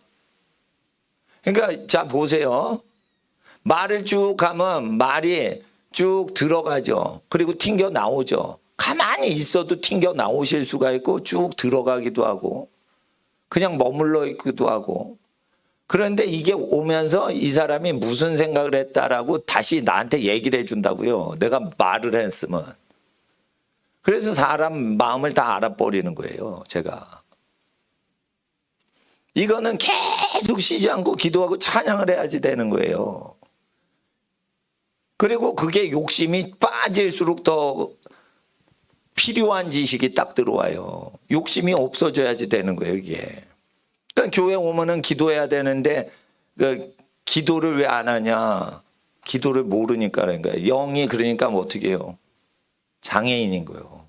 그러니까 자 보세요. 말을 쭉 하면 말이 쭉 들어가죠. 그리고 튕겨 나오죠. 가만히 있어도 튕겨 나오실 수가 있고 쭉 들어가기도 하고 그냥 머물러 있기도 하고. 그런데 이게 오면서 이 사람이 무슨 생각을 했다라고 다시 나한테 얘기를 해준다고요. 내가 말을 했으면. 그래서 사람 마음을 다 알아버리는 거예요. 제가. 이거는 계속 쉬지 않고 기도하고 찬양을 해야지 되는 거예요. 그리고 그게 욕심이 빠질수록 더 필요한 지식이 딱 들어와요. 욕심이 없어져야지 되는 거예요, 이게. 그러니까 교회 오면은 기도해야 되는데 그 기도를 왜 안 하냐? 기도를 모르니까 그러니까 영이 그러니까 뭐 어떻게 해요? 장애인인 거예요.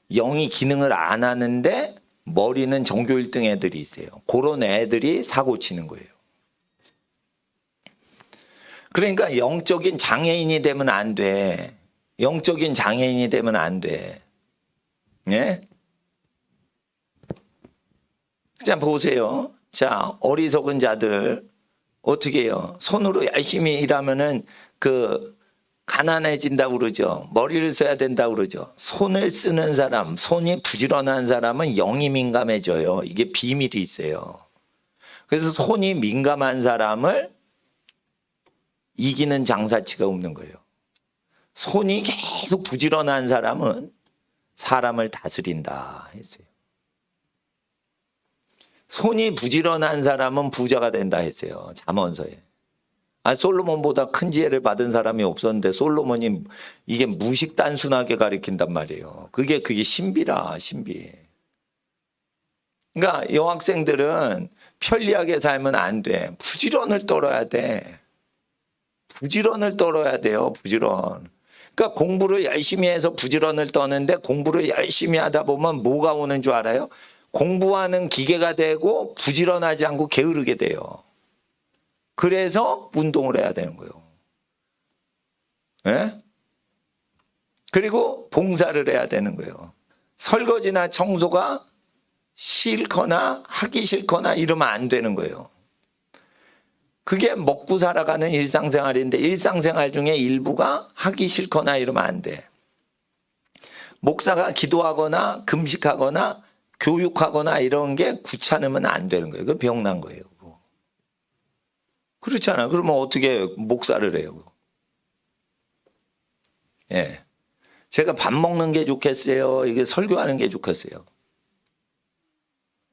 영이 기능을 안 하는데 머리는 전교 1등 애들이 있어요. 그런 애들이 사고 치는 거예요. 그러니까 영적인 장애인이 되면 안 돼. 영적인 장애인이 되면 안 돼. 예? 자, 보세요. 자, 어리석은 자들 어떻게 해요? 손으로 열심히 일하면은 가난해진다고 그러죠. 머리를 써야 된다고 그러죠. 손을 쓰는 사람, 손이 부지런한 사람은 영이 민감해져요. 이게 비밀이 있어요. 그래서 손이 민감한 사람을 이기는 장사치가 없는 거예요. 손이 계속 부지런한 사람은 사람을 다스린다 했어요. 손이 부지런한 사람은 부자가 된다 했어요. 잠언서에. 솔로몬보다 큰 지혜를 받은 사람이 없었는데 솔로몬이 이게 무식 단순하게 가리킨단 말이에요. 그게 신비라, 신비. 그러니까 여학생들은 편리하게 살면 안 돼. 부지런을 떨어야 돼. 부지런을 떨어야 돼요. 부지런. 그러니까 공부를 열심히 해서 부지런을 떠는데 공부를 열심히 하다 보면 뭐가 오는 줄 알아요? 공부하는 기계가 되고 부지런하지 않고 게으르게 돼요. 그래서 운동을 해야 되는 거예요. 네? 그리고 봉사를 해야 되는 거예요. 설거지나 청소가 싫거나 하기 싫거나 이러면 안 되는 거예요. 그게 먹고 살아가는 일상생활인데 일상생활 중에 일부가 하기 싫거나 이러면 안 돼. 목사가 기도하거나 금식하거나 교육하거나 이런 게 귀찮으면 안 되는 거예요. 그거 병난 거예요. 그거. 그렇잖아. 그러면 어떻게 목사를 해요? 예. 제가 밥 먹는 게 좋겠어요? 이게 설교하는 게 좋겠어요?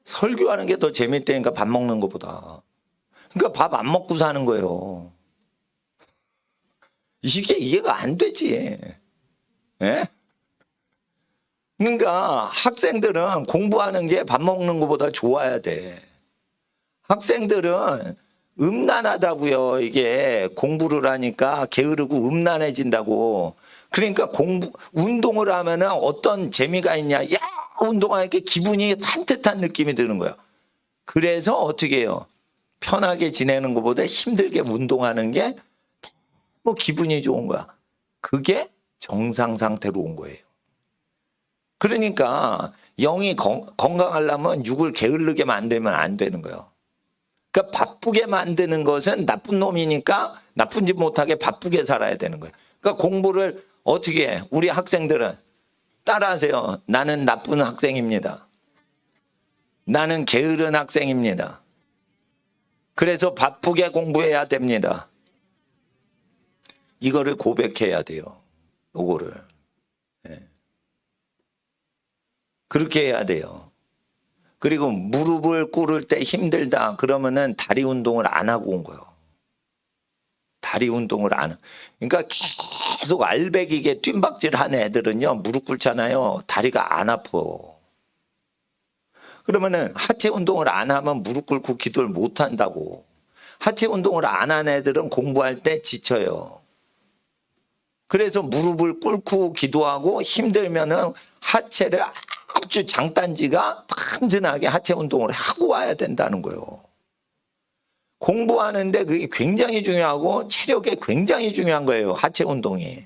설교하는 게 더 재밌다니까 밥 먹는 것보다. 그러니까 밥 안 먹고 사는 거예요. 이게 이해가 안 되지. 예? 그러니까 학생들은 공부하는 게 밥 먹는 것보다 좋아야 돼. 학생들은 음란하다고요. 이게 공부를 하니까 게으르고 음란해진다고. 그러니까 운동을 하면은 어떤 재미가 있냐. 야, 운동하니까 기분이 산뜻한 느낌이 드는 거야. 그래서 어떻게 해요? 편하게 지내는 것보다 힘들게 운동하는 게 뭐 기분이 좋은 거야. 그게 정상 상태로 온 거예요. 그러니까 영이 건강하려면 육을 게으르게 만들면 안 되는 거예요. 그러니까 바쁘게 만드는 것은 나쁜 놈이니까 나쁜 짓 못하게 바쁘게 살아야 되는 거예요. 그러니까 공부를 어떻게 해? 우리 학생들은 따라하세요. 나는 나쁜 학생입니다. 나는 게으른 학생입니다. 그래서 바쁘게 공부해야 됩니다. 이거를 고백해야 돼요. 요거를. 네. 그렇게 해야 돼요. 그리고 무릎을 꿇을 때 힘들다 그러면은 다리 운동을 안 하고 온 거예요. 다리 운동을 안. 그러니까 계속 알배기게 뜀박질 하는 애들은요, 무릎 꿇잖아요. 다리가 안 아파요. 그러면은 하체 운동을 안 하면 무릎 꿇고 기도를 못 한다고. 하체 운동을 안 한 애들은 공부할 때 지쳐요. 그래서 무릎을 꿇고 기도하고 힘들면은 하체를 아주 장단지가 튼튼하게 하체 운동을 하고 와야 된다는 거예요. 공부하는데 그게 굉장히 중요하고 체력에 굉장히 중요한 거예요. 하체 운동이.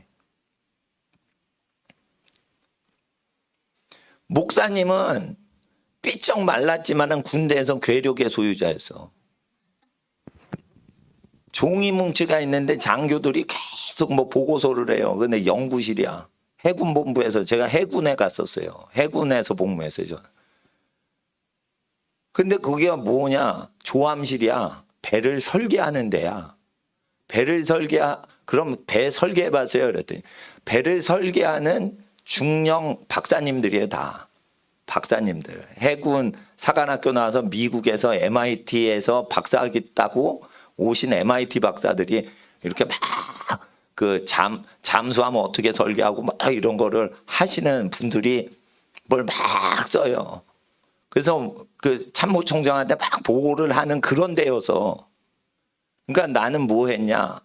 목사님은 삐쩍 말랐지만은 군대에서 괴력의 소유자였어. 종이 뭉치가 있는데 장교들이 계속 뭐 보고서를 해요. 근데 연구실이야. 해군본부에서 제가 해군에 갔었어요. 해군에서 복무했어요. 저는. 근데 거기가 뭐냐? 조함실이야. 배를 설계하는 데야. 그럼 배 설계해 봤어요? 그랬더니 배를 설계하는 중령 박사님들이에요. 다. 박사님들. 해군 사관학교 나와서 미국에서 MIT에서 박사학위 따고 오신 MIT 박사들이 이렇게 막 그 잠수하면 어떻게 설계하고 막 이런 거를 하시는 분들이 뭘 막 써요. 그래서 그 참모총장한테 막 보고를 하는 그런 데여서. 그러니까 나는 뭐 했냐?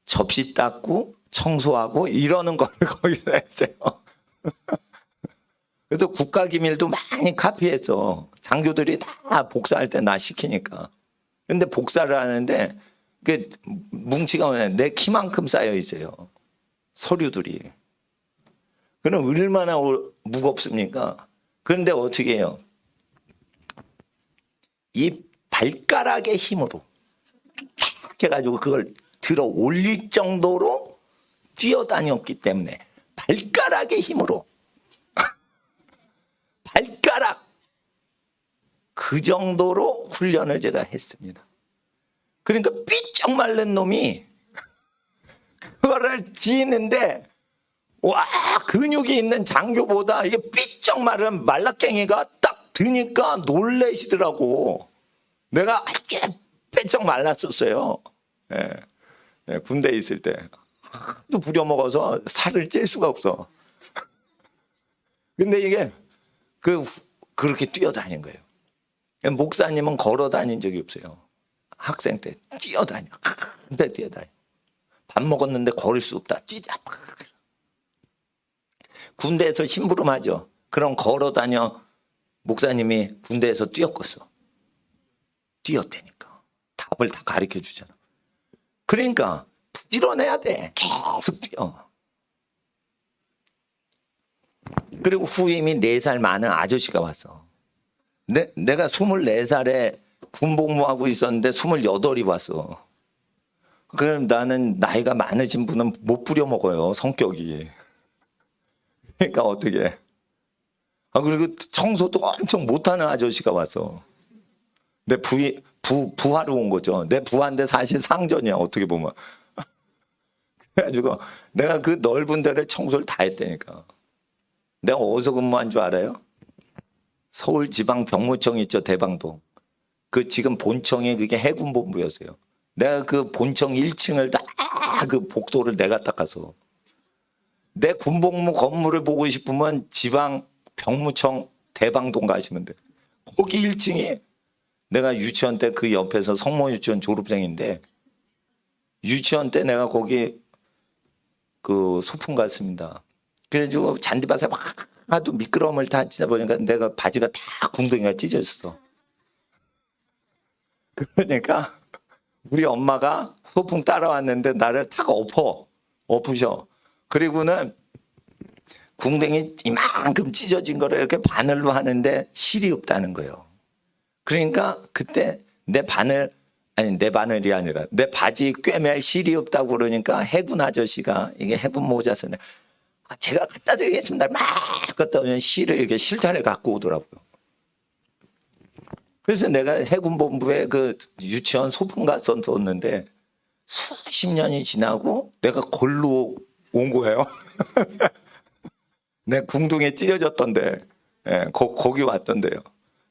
접시 닦고 청소하고 이러는 걸 거기서 했어요. 그래서 국가기밀도 많이 카피해서 장교들이 다 복사할 때 나 시키니까. 근데 복사를 하는데 그 뭉치가 내 키만큼 쌓여 있어요. 서류들이. 그럼 얼마나 무겁습니까? 그런데 어떻게 해요? 이 발가락의 힘으로 탁 해가지고 그걸 들어 올릴 정도로 뛰어다녔기 때문에 발가락의 힘으로 발가락 그 정도로 훈련을 제가 했습니다. 그러니까 삐쩍 마른 놈이 그거를 지는데 와 근육이 있는 장교보다 이게 삐쩍 마른 말라깽이가 딱 드니까 놀래시더라고. 내가 아주 삐쩍 말랐었어요. 예. 예, 군대에 있을 때 또 부려먹어서 살을 찔 수가 없어. 근데 이게 그렇게 뛰어다닌 거예요. 목사님은 걸어 다닌 적이 없어요. 학생 때 뛰어다녀. 근데 뛰어다녀. 밥 먹었는데 걸을 수 없다. 찌자. 군대에서 심부름하죠. 그럼 걸어 다녀. 목사님이 군대에서 뛰었겠어. 뛰었다니까. 답을 다 가르쳐 주잖아. 그러니까 부지런해야 돼. 계속 뛰어. 그리고 후임이 4살 많은 아저씨가 왔어. 내가 24살에 군복무하고 있었는데 28이 왔어. 그럼 나는 나이가 많으신 분은 못 부려먹어요, 성격이. 그러니까 어떻게. 그리고 청소도 엄청 못하는 아저씨가 왔어. 내 부하로 온 거죠. 내 부하인데 사실 상전이야, 어떻게 보면. 그래가지고 내가 그 넓은 데를 청소를 다 했다니까. 내가 어디서 근무한 줄 알아요? 서울지방병무청 있죠, 대방동. 그 지금 본청이 그게 해군본부였어요. 내가 그 본청 1층을 다 그 복도를 내가 닦아서. 내 군복무 건물을 보고 싶으면 지방병무청 대방동 가시면 돼. 거기 1층이 내가 유치원 때 그 옆에서 성모 유치원 졸업생인데 유치원 때 내가 거기 그 소풍 갔습니다. 그래가지고 잔디밭에 막 하도 미끄럼을 다 치다 보니까 내가 바지가 다 궁둥이가 찢어졌어. 그러니까 우리 엄마가 소풍 따라왔는데 나를 탁 엎으셔. 그리고는 궁둥이 이만큼 찢어진 거를 이렇게 바늘로 하는데 실이 없다는 거예요. 그러니까 그때 내 바늘이 아니라 내 바지 꿰맬 실이 없다고 그러니까 해군 아저씨가 이게 해군 모자 쓰네. 제가 갖다 드리겠습니다. 막 갖다 오면 실을 이렇게 실타래 갖고 오더라고요. 그래서 내가 해군본부에 그 유치원 소풍 갔었는데 수십 년이 지나고 내가 골로 온 거예요. 내 궁둥이에 찢어졌던데, 거기 왔던데요.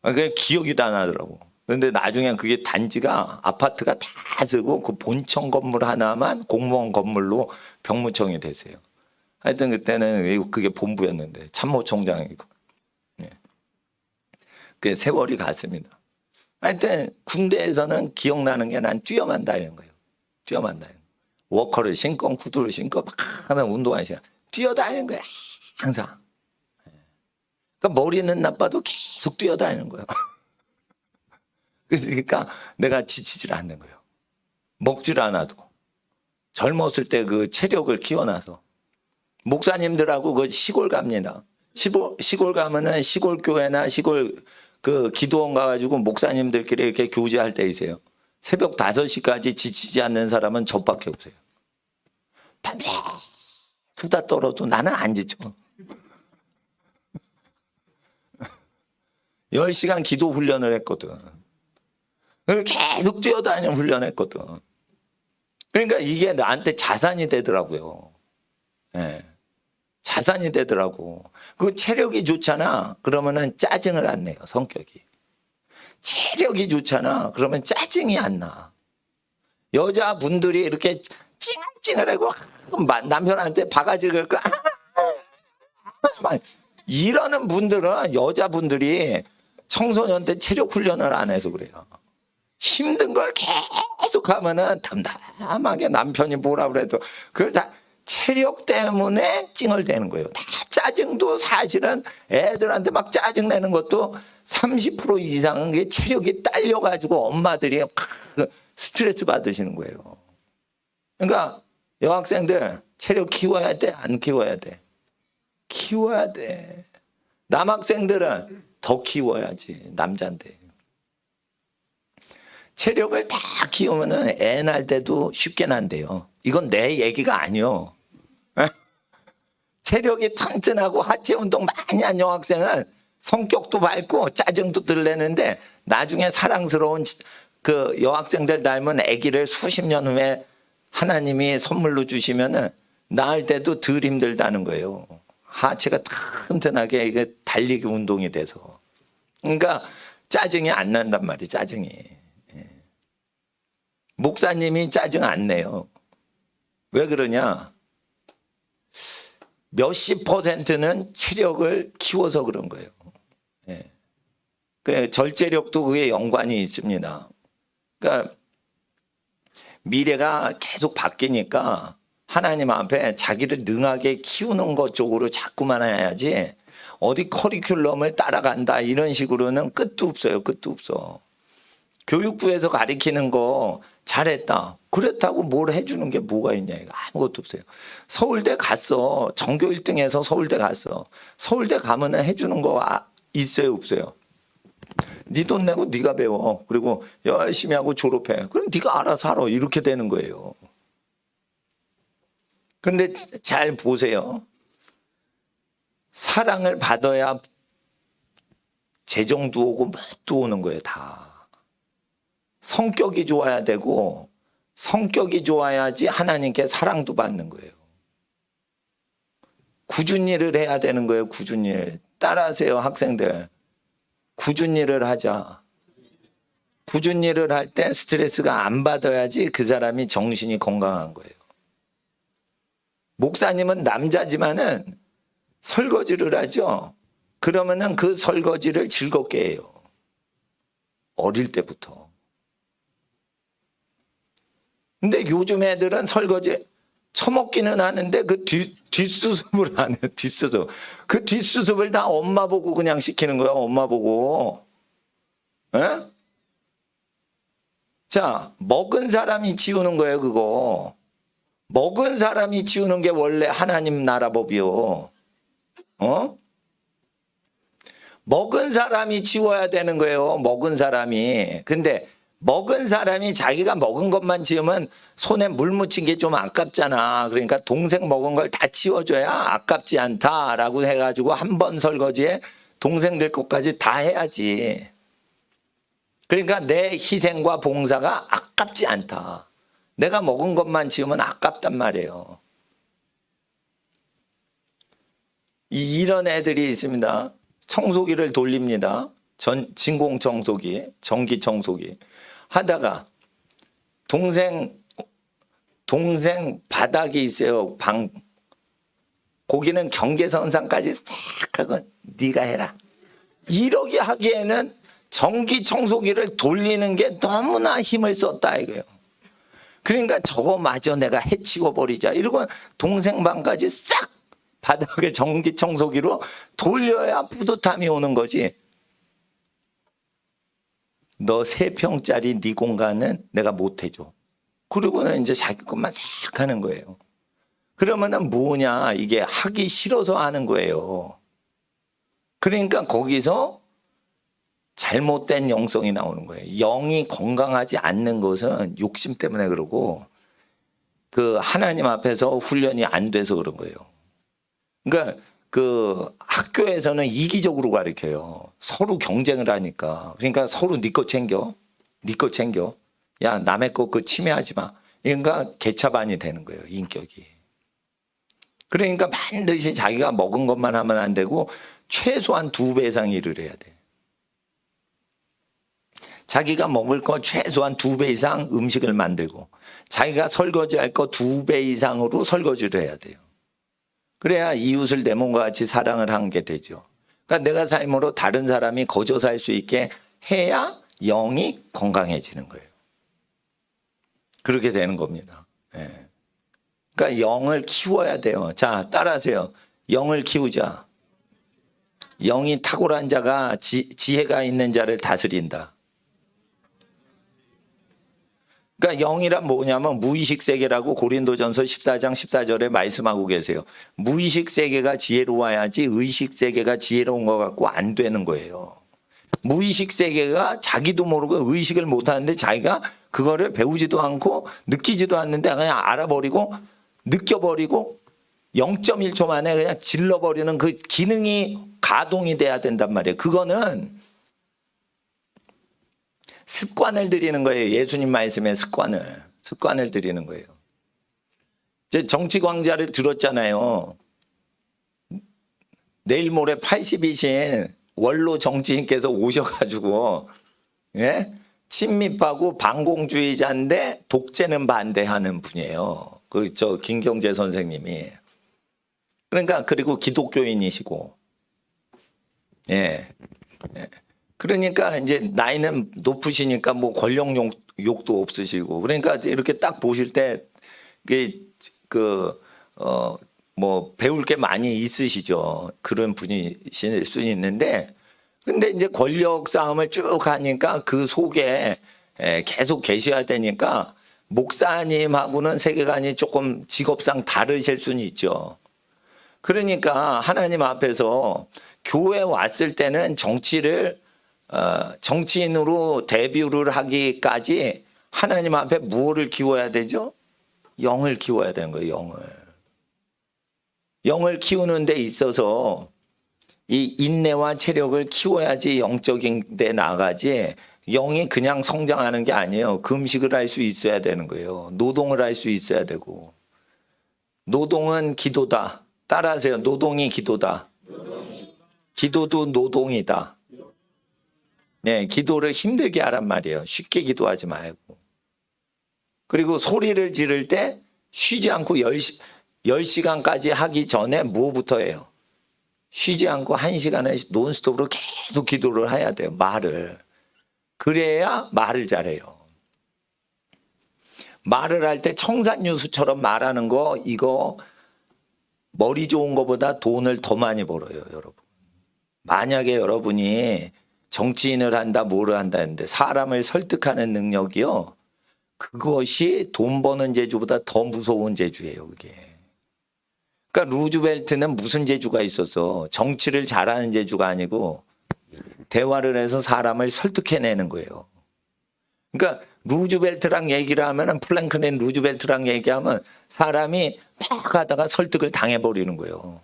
그게 기억이 다 나더라고. 근데 나중에 그게 단지가 아파트가 다 쓰고 그 본청 건물 하나만 공무원 건물로 병무청이 됐어요. 하여튼 그때는 그게 본부였는데 참모총장이고. 그 세월이 갔습니다. 하여튼 군대에서는 기억나는 게 난 뛰어만 다니는 거예요. 뛰어만 다니는 거예요. 워커를 신고 구두를 신고 막 하면 운동하는 시간 뛰어다니는 거예요. 항상. 그러니까 머리는 나빠도 계속 뛰어다니는 거예요. 그러니까 내가 지치질 않는 거예요. 먹질 않아도. 젊었을 때 그 체력을 키워놔서. 목사님들하고 그 시골 갑니다. 시골 가면은 시골 교회나 시골 그 기도원 가가지고 목사님들끼리 이렇게 교제할 때 있어요. 새벽 5시까지 지치지 않는 사람은 저밖에 없어요. 밤에 수다 떨어도 나는 안 지쳐. 10시간 기도 훈련을 했거든. 계속 뛰어다니는 훈련을 했거든. 그러니까 이게 나한테 자산이 되더라고요. 자산이 되더라고. 그 체력이 좋잖아. 그러면은 짜증을 안 내요, 성격이. 체력이 좋잖아. 그러면 짜증이 안 나. 여자분들이 이렇게 찡찡하고 남편한테 바가지를 긁고 이러는 분들은 여자분들이 청소년 때 체력 훈련을 안 해서 그래요. 힘든 걸 계속 하면은 담담하게 남편이 뭐라 그래도 그걸 다 체력 때문에 찡얼대는 거예요. 다 짜증도 사실은 애들한테 막 짜증내는 것도 30% 이상은 게 체력이 딸려가지고 엄마들이 스트레스 받으시는 거예요. 그러니까 여학생들 체력 키워야 돼? 안 키워야 돼? 키워야 돼. 남학생들은 더 키워야지. 남자인데. 체력을 다 키우면은 애 낳을 때도 쉽게 난대요. 이건 내 얘기가 아니요. 체력이 튼튼하고 하체 운동 많이 한 여학생은 성격도 밝고 짜증도 덜 내는데 나중에 사랑스러운 그 여학생들 닮은 아기를 수십 년 후에 하나님이 선물로 주시면은 낳을 때도 덜 힘들다는 거예요. 하체가 튼튼하게 이게 달리기 운동이 돼서. 그러니까 짜증이 안 난단 말이에요. 짜증이. 목사님이 짜증 안 내요. 왜 그러냐? 몇십 %는 체력을 키워서 그런 거예요. 그 절제력도 그에 연관이 있습니다. 그러니까 미래가 계속 바뀌니까 하나님 앞에 자기를 능하게 키우는 것 쪽으로 자꾸만 해야지 어디 커리큘럼을 따라간다 이런 식으로는 끝도 없어요. 끝도 없어. 교육부에서 가르치는 거 잘했다. 그렇다고 뭘 해주는 게 뭐가 있냐. 이거 아무것도 없어요. 서울대 갔어. 전교 1등해서 서울대 갔어. 서울대 가면 해주는 거 있어요? 없어요? 네 돈 내고 네가 배워. 그리고 열심히 하고 졸업해. 그럼 네가 알아서 알아. 이렇게 되는 거예요. 근데 잘 보세요. 사랑을 받아야 재정도 오고 뭣도 오는 거예요. 다. 성격이 좋아야 되고 성격이 좋아야지 하나님께 사랑도 받는 거예요. 굳은 일을 해야 되는 거예요. 굳은 일. 따라하세요, 학생들. 굳은 일을 하자. 굳은 일을 할 때 스트레스가 안 받아야지 그 사람이 정신이 건강한 거예요. 목사님은 남자지만은 설거지를 하죠. 그러면은 그 설거지를 즐겁게 해요. 어릴 때부터. 근데 요즘 애들은 설거지 처먹기는 하는데 그 뒷수습을 안 해요. 뒷수습. 그 뒷수습을 다 엄마 보고 그냥 시키는 거야. 엄마 보고. 에? 자, 먹은 사람이 치우는 거예요, 그거. 먹은 사람이 치우는 게 원래 하나님 나라 법이요. 어? 먹은 사람이 치워야 되는 거예요. 먹은 사람이. 근데 먹은 사람이 자기가 먹은 것만 치우면 손에 물 묻힌 게 좀 아깝잖아. 그러니까 동생 먹은 걸 다 치워줘야 아깝지 않다라고 해가지고 한 번 설거지에 동생들 것까지 다 해야지. 그러니까 내 희생과 봉사가 아깝지 않다. 내가 먹은 것만 치우면 아깝단 말이에요. 이런 애들이 있습니다. 청소기를 돌립니다. 진공 청소기, 전기 청소기 하다가 동생 바닥이 있어요. 방 거기는 경계선상까지 싹 하고 네가 해라. 이러게 하기에는 전기 청소기를 돌리는 게 너무나 힘을 썼다 이거예요. 그러니까 저거마저 내가 해치워 버리자. 이러고 동생 방까지 싹 바닥에 전기 청소기로 돌려야 뿌듯함이 오는 거지. 너 3평짜리 네 공간은 내가 못 해줘. 그리고는 이제 자기 것만 싹 하는 거예요. 그러면은 뭐냐, 이게 하기 싫어서 하는 거예요. 그러니까 거기서 잘못된 영성이 나오는 거예요. 영이 건강하지 않는 것은 욕심 때문에 그러고 그 하나님 앞에서 훈련이 안 돼서 그런 거예요. 그러니까 그 학교에서는 이기적으로 가르쳐요. 서로 경쟁을 하니까. 그러니까 서로 네 거 챙겨. 네 거 챙겨. 야, 남의 거 그 침해하지 마. 그러니까 개차반이 되는 거예요. 인격이. 그러니까 반드시 자기가 먹은 것만 하면 안 되고 최소한 2배 이상 일을 해야 돼. 자기가 먹을 거 최소한 2배 이상 음식을 만들고 자기가 설거지할 거 2배 이상으로 설거지를 해야 돼요. 그래야 이웃을 내 몸과 같이 사랑을 한 게 되죠. 그러니까 내가 삶으로 다른 사람이 거저 살 수 있게 해야 영이 건강해지는 거예요. 그렇게 되는 겁니다. 예. 그러니까 영을 키워야 돼요. 자, 따라하세요. 영을 키우자. 영이 탁월한 자가 지혜가 있는 자를 다스린다. 그러니까 영이란 뭐냐면 무의식 세계라고 고린도전서 14장 14절에 말씀하고 계세요. 무의식 세계가 지혜로워야지 의식 세계가 지혜로운 것 같고 안 되는 거예요. 무의식 세계가 자기도 모르고 의식을 못하는데 자기가 그거를 배우지도 않고 느끼지도 않는데 그냥 알아버리고 느껴버리고 0.1초 만에 그냥 질러버리는 그 기능이 가동이 돼야 된단 말이에요. 그거는 습관을 들이는 거예요. 예수님 말씀의 습관을 들이는 거예요. 이제 정치 광자를 들었잖아요. 내일 모레 80이신 원로 정치인께서 오셔가지고 예? 친미파고 반공주의자인데 독재는 반대하는 분이에요. 그 김경재 선생님이. 그러니까 그리고 기독교인이시고 예. 예. 그러니까 이제 나이는 높으시니까 뭐 권력 욕도 없으시고 그러니까 이렇게 딱 보실 때 뭐 배울 게 많이 있으시죠. 그런 분이실 수 있는데 근데 이제 권력 싸움을 쭉 하니까 그 속에 계속 계셔야 되니까 목사님하고는 세계관이 조금 직업상 다르실 수는 있죠. 그러니까 하나님 앞에서 교회 왔을 때는 정치를 정치인으로 데뷔를 하기까지 하나님 앞에 무엇을 키워야 되죠? 영을 키워야 되는 거예요. 영을 키우는 데 있어서 이 인내와 체력을 키워야지 영적인 데 나가지, 영이 그냥 성장하는 게 아니에요. 금식을 할 수 있어야 되는 거예요. 노동을 할 수 있어야 되고. 노동은 기도다. 따라하세요. 노동이 기도다. 기도도 노동이다. 네, 기도를 힘들게 하란 말이에요. 쉽게 기도하지 말고. 그리고 소리를 지를 때 쉬지 않고 10시간까지 하기 전에 뭐부터 해요? 쉬지 않고 1시간을 논스톱으로 계속 기도를 해야 돼요. 말을. 그래야 말을 잘해요. 말을 할 때 청산유수처럼 말하는 거, 이거 머리 좋은 거보다 돈을 더 많이 벌어요, 여러분. 만약에 여러분이 정치인을 한다, 뭐를 한다 했는데 사람을 설득하는 능력이요, 그것이 돈 버는 재주보다 더 무서운 재주예요, 그게. 그러니까 루즈벨트는 무슨 재주가 있어서 정치를 잘하는 재주가 아니고 대화를 해서 사람을 설득해내는 거예요. 그러니까 루즈벨트랑 얘기를 하면, 플랭클린 루즈벨트랑 얘기하면 사람이 막 하다가 설득을 당해버리는 거예요.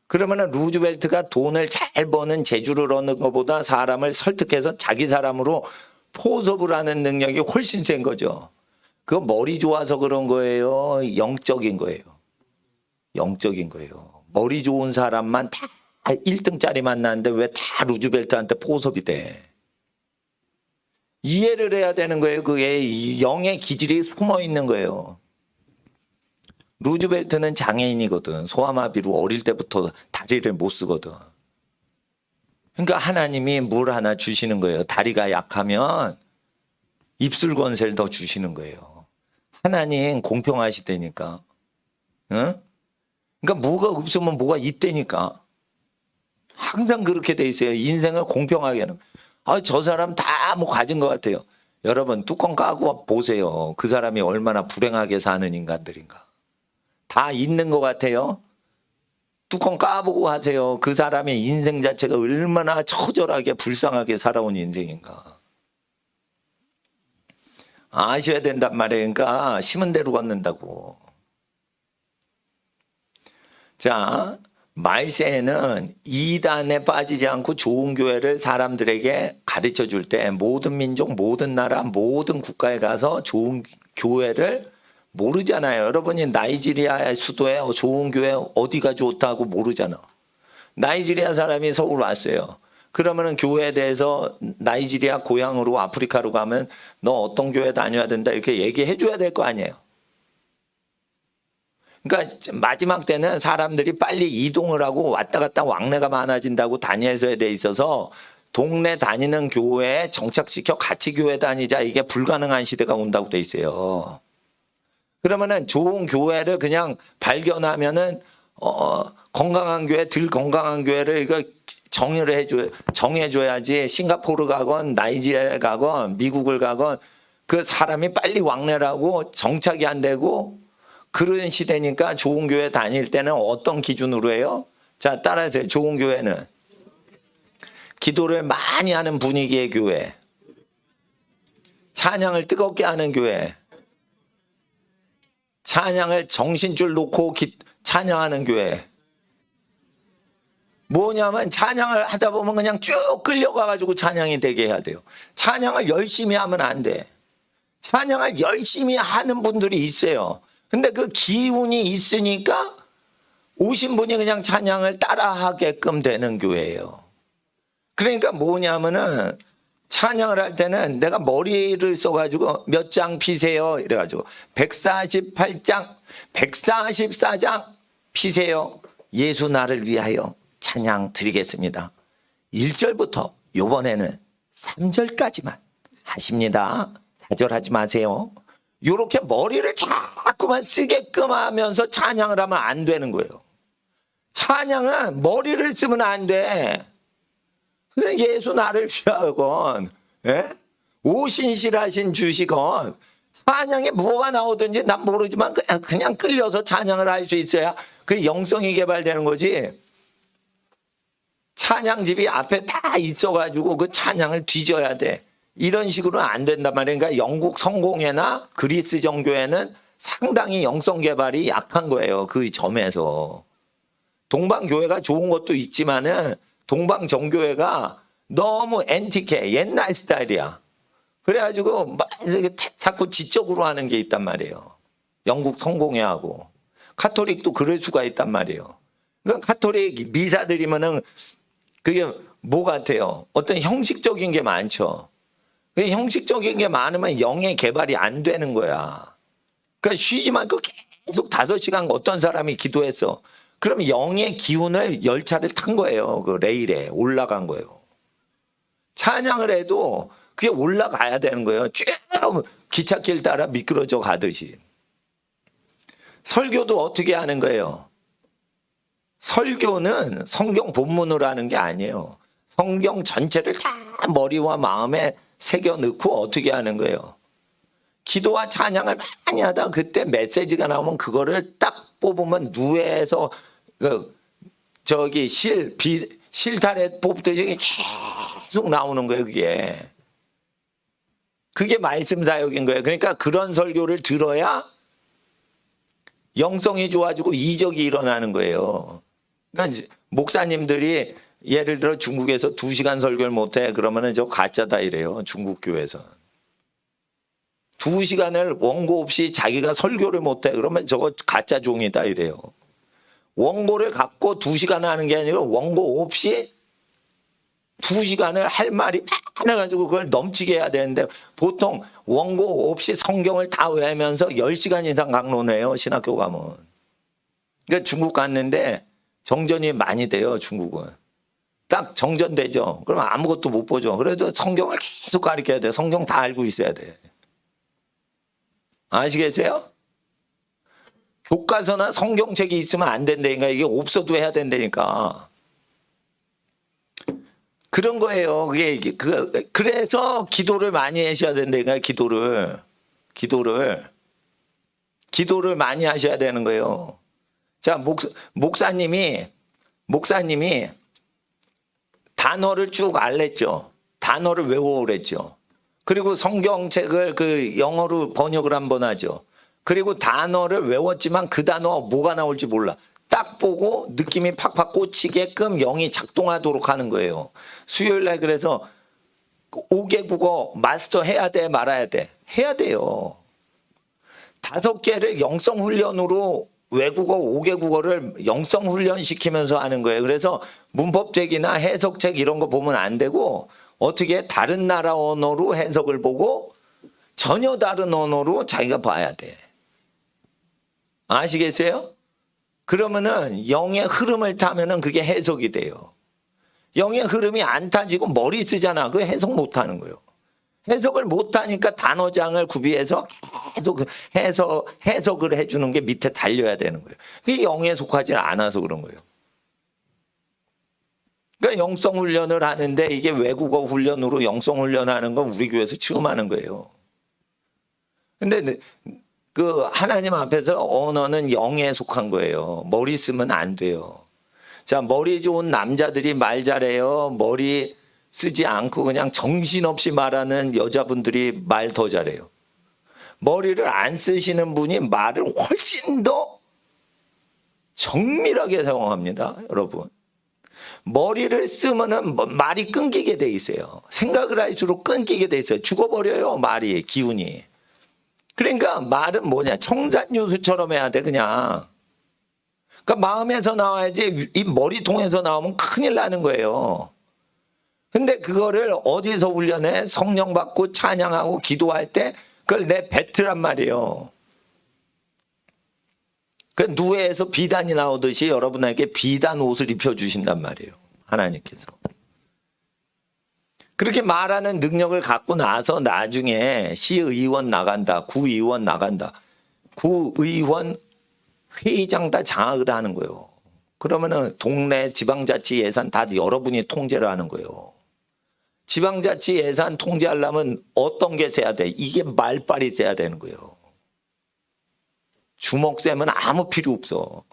그러면 루즈벨트가 돈을 잘 버는 재주를 얻는 것보다 사람을 설득해서 자기 사람으로 포섭을 하는 능력이 훨씬 센 거죠. 그거 머리 좋아서 그런 거예요? 영적인 거예요? 영적인 거예요. 머리 좋은 사람만 다 1등짜리 만나는데 왜 다 루즈벨트한테 포섭이 돼? 이해를 해야 되는 거예요. 그게 영의 기질이 숨어 있는 거예요. 루즈벨트는 장애인이거든. 소아마비로 어릴 때부터 다리를 못 쓰거든. 그러니까 하나님이 물 하나 주시는 거예요. 다리가 약하면 입술 권세를 더 주시는 거예요. 하나님 공평하시다니까. 응? 그러니까 뭐가 없으면 뭐가 있다니까. 항상 그렇게 돼 있어요. 인생을 공평하게 하는. 저 사람 다 뭐 가진 것 같아요. 여러분 뚜껑 까고 보세요. 그 사람이 얼마나 불행하게 사는 인간들인가. 다 있는 것 같아요. 뚜껑 까보고 하세요. 그 사람의 인생 자체가 얼마나 처절하게 불쌍하게 살아온 인생인가. 아셔야 된단 말이에요. 그러니까 심은 대로 걷는다고. 자, 말세에는 이단에 빠지지 않고 좋은 교회를 사람들에게 가르쳐 줄 때 모든 민족, 모든 나라, 모든 국가에 가서 좋은 교회를 모르잖아요. 여러분이 나이지리아의 수도에 좋은 교회 어디가 좋다고 모르잖아. 나이지리아 사람이 서울 왔어요. 그러면은 교회에 대해서 나이지리아 고향으로 아프리카로 가면 너 어떤 교회 다녀야 된다 이렇게 얘기해 줘야 될 거 아니에요. 그러니까 마지막 때는 사람들이 빨리 이동을 하고 왔다 갔다 왕래가 많아진다고 다니엘서에 돼 있어서 동네 다니는 교회에 정착시켜 같이 교회 다니자, 이게 불가능한 시대가 온다고 돼 있어요. 그러면은 좋은 교회를 그냥 발견하면은 건강한 교회, 덜 건강한 교회를 이거 정해줘야지. 싱가포르 가건 나이지리아 가건 미국을 가건 그 사람이 빨리 왕래를 하고 정착이 안 되고 그런 시대니까 좋은 교회 다닐 때는 어떤 기준으로 해요? 자, 따라하세요. 좋은 교회는 기도를 많이 하는 분위기의 교회, 찬양을 뜨겁게 하는 교회, 찬양을 정신줄 놓고 찬양하는 교회. 뭐냐면 찬양을 하다 보면 그냥 쭉 끌려가가지고 찬양이 되게 해야 돼요. 찬양을 열심히 하면 안 돼. 찬양을 열심히 하는 분들이 있어요. 근데 그 기운이 있으니까 오신 분이 그냥 찬양을 따라하게끔 되는 교회예요. 그러니까 뭐냐면은 찬양을 할 때는 내가 머리를 써가지고 몇 장 피세요 이래가지고 148장 144장 피세요. 예수 나를 위하여 찬양 드리겠습니다. 1절부터 요번에는 3절까지만 하십니다. 4절 하지 마세요. 이렇게 머리를 자꾸만 쓰게끔 하면서 찬양을 하면 안 되는 거예요. 찬양은 머리를 쓰면 안 돼. 그래서 예수 나를 위하건, 오신실하신 주시건, 찬양에 뭐가 나오든지 난 모르지만 그냥 끌려서 찬양을 할 수 있어야 그 영성이 개발되는 거지. 찬양집이 앞에 다 있어가지고 그 찬양을 뒤져야 돼. 이런 식으로는 안 된단 말이에요. 그러니까 영국 성공회나 그리스 정교회는 상당히 영성 개발이 약한 거예요. 그 점에서. 동방교회가 좋은 것도 있지만은 동방정교회가 너무 앤티케, 옛날 스타일이야. 그래가지고 막 이렇게 자꾸 지적으로 하는 게 있단 말이에요. 영국 성공회하고. 카톨릭도 그럴 수가 있단 말이에요. 그러니까 카톨릭 미사 드리면은 그게 뭐 같아요? 어떤 형식적인 게 많죠. 그 형식적인 게 많으면 영의 개발이 안 되는 거야. 그러니까 쉬지 말고 계속 5시간 어떤 사람이 기도했어. 그럼 영의 기운을 열차를 탄 거예요. 그 레일에 올라간 거예요. 찬양을 해도 그게 올라가야 되는 거예요. 쭉 기찻길 따라 미끄러져 가듯이. 설교도 어떻게 하는 거예요? 설교는 성경 본문으로 하는 게 아니에요. 성경 전체를 다 머리와 마음에 새겨 넣고 어떻게 하는 거예요? 기도와 찬양을 많이 하다 그때 메시지가 나오면 그거를 딱 뽑으면 누에서 실타래 뽑듯이 계속 나오는 거예요. 그게 말씀 사역인 거예요. 그러니까 그런 설교를 들어야 영성이 좋아지고 이적이 일어나는 거예요. 그러니까 목사님들이 예를 들어 중국에서 2시간 설교를 못해 그러면은 저 가짜다 이래요. 중국 교회에서 2시간을 원고 없이 자기가 설교를 못해 그러면 저거 가짜 종이다 이래요. 원고를 갖고 2시간 하는 게 아니라 원고 없이 2시간을 할 말이 많아가지고 그걸 넘치게 해야 되는데 보통 원고 없이 성경을 다 외우면서 10시간 이상 강론해요. 신학교 가면. 그러니까 중국 갔는데 정전이 많이 돼요. 중국은. 딱 정전되죠. 그러면 아무것도 못 보죠. 그래도 성경을 계속 가르쳐야 돼. 성경 다 알고 있어야 돼. 아시겠어요? 교과서나 성경책이 있으면 안 된다니까. 이게 없어도 해야 된다니까. 그런 거예요. 그래서 기도를 많이 하셔야 된다니까. 기도를 많이 하셔야 되는 거예요. 자, 목사님이 단어를 쭉 알랬죠. 단어를 외워오랬죠. 그리고 성경책을 그 영어로 번역을 한번 하죠. 그리고 단어를 외웠지만 그 단어 뭐가 나올지 몰라. 딱 보고 느낌이 팍팍 꽂히게끔 영이 작동하도록 하는 거예요. 수요일 날 그래서 5개 국어 마스터 해야 돼 말아야 돼? 해야 돼요. 5개를 영성 훈련으로 외국어 5개 국어를 영성 훈련 시키면서 하는 거예요. 그래서 문법책이나 해석책 이런 거 보면 안 되고 어떻게 다른 나라 언어로 해석을 보고 전혀 다른 언어로 자기가 봐야 돼. 아시겠어요? 그러면은 영의 흐름을 타면은 그게 해석이 돼요. 영의 흐름이 안 타지고 머리 쓰잖아. 그 해석 못 하는 거예요. 해석을 못 하니까 단어장을 구비해서 계속 해석을 해주는 게 밑에 달려야 되는 거예요. 그게 영에 속하지 않아서 그런 거예요. 그러니까 영성 훈련을 하는데 이게 외국어 훈련으로 영성 훈련하는 건 우리 교회에서 처음 하는 거예요. 근데 그 하나님 앞에서 언어는 영에 속한 거예요. 머리 쓰면 안 돼요. 자, 머리 좋은 남자들이 말 잘해요. 머리 쓰지 않고 그냥 정신없이 말하는 여자분들이 말 더 잘해요. 머리를 안 쓰시는 분이 말을 훨씬 더 정밀하게 사용합니다. 여러분. 머리를 쓰면은 말이 끊기게 돼 있어요. 생각을 할수록 끊기게 돼 있어요. 죽어버려요. 말이 기운이. 그러니까 말은 뭐냐 청산유수처럼 해야 돼 그냥. 그러니까 마음에서 나와야지 이 머리통에서 나오면 큰일 나는 거예요. 근데 그거를 어디서 훈련해? 성령 받고 찬양하고 기도할 때 그걸 내 뱉으란 말이에요. 그 누에에서 비단이 나오듯이 여러분에게 비단 옷을 입혀주신단 말이에요. 하나님께서. 그렇게 말하는 능력을 갖고 나서 나중에 시의원 나간다. 구의원 나간다. 구의원 회의장 다 장악을 하는 거예요. 그러면은 동네 지방자치 예산 다 여러분이 통제를 하는 거예요. 지방자치 예산 통제하려면 어떤 게 세야 돼? 이게 말빨이 세야 되는 거예요. 주먹 세면 아무 필요 없어.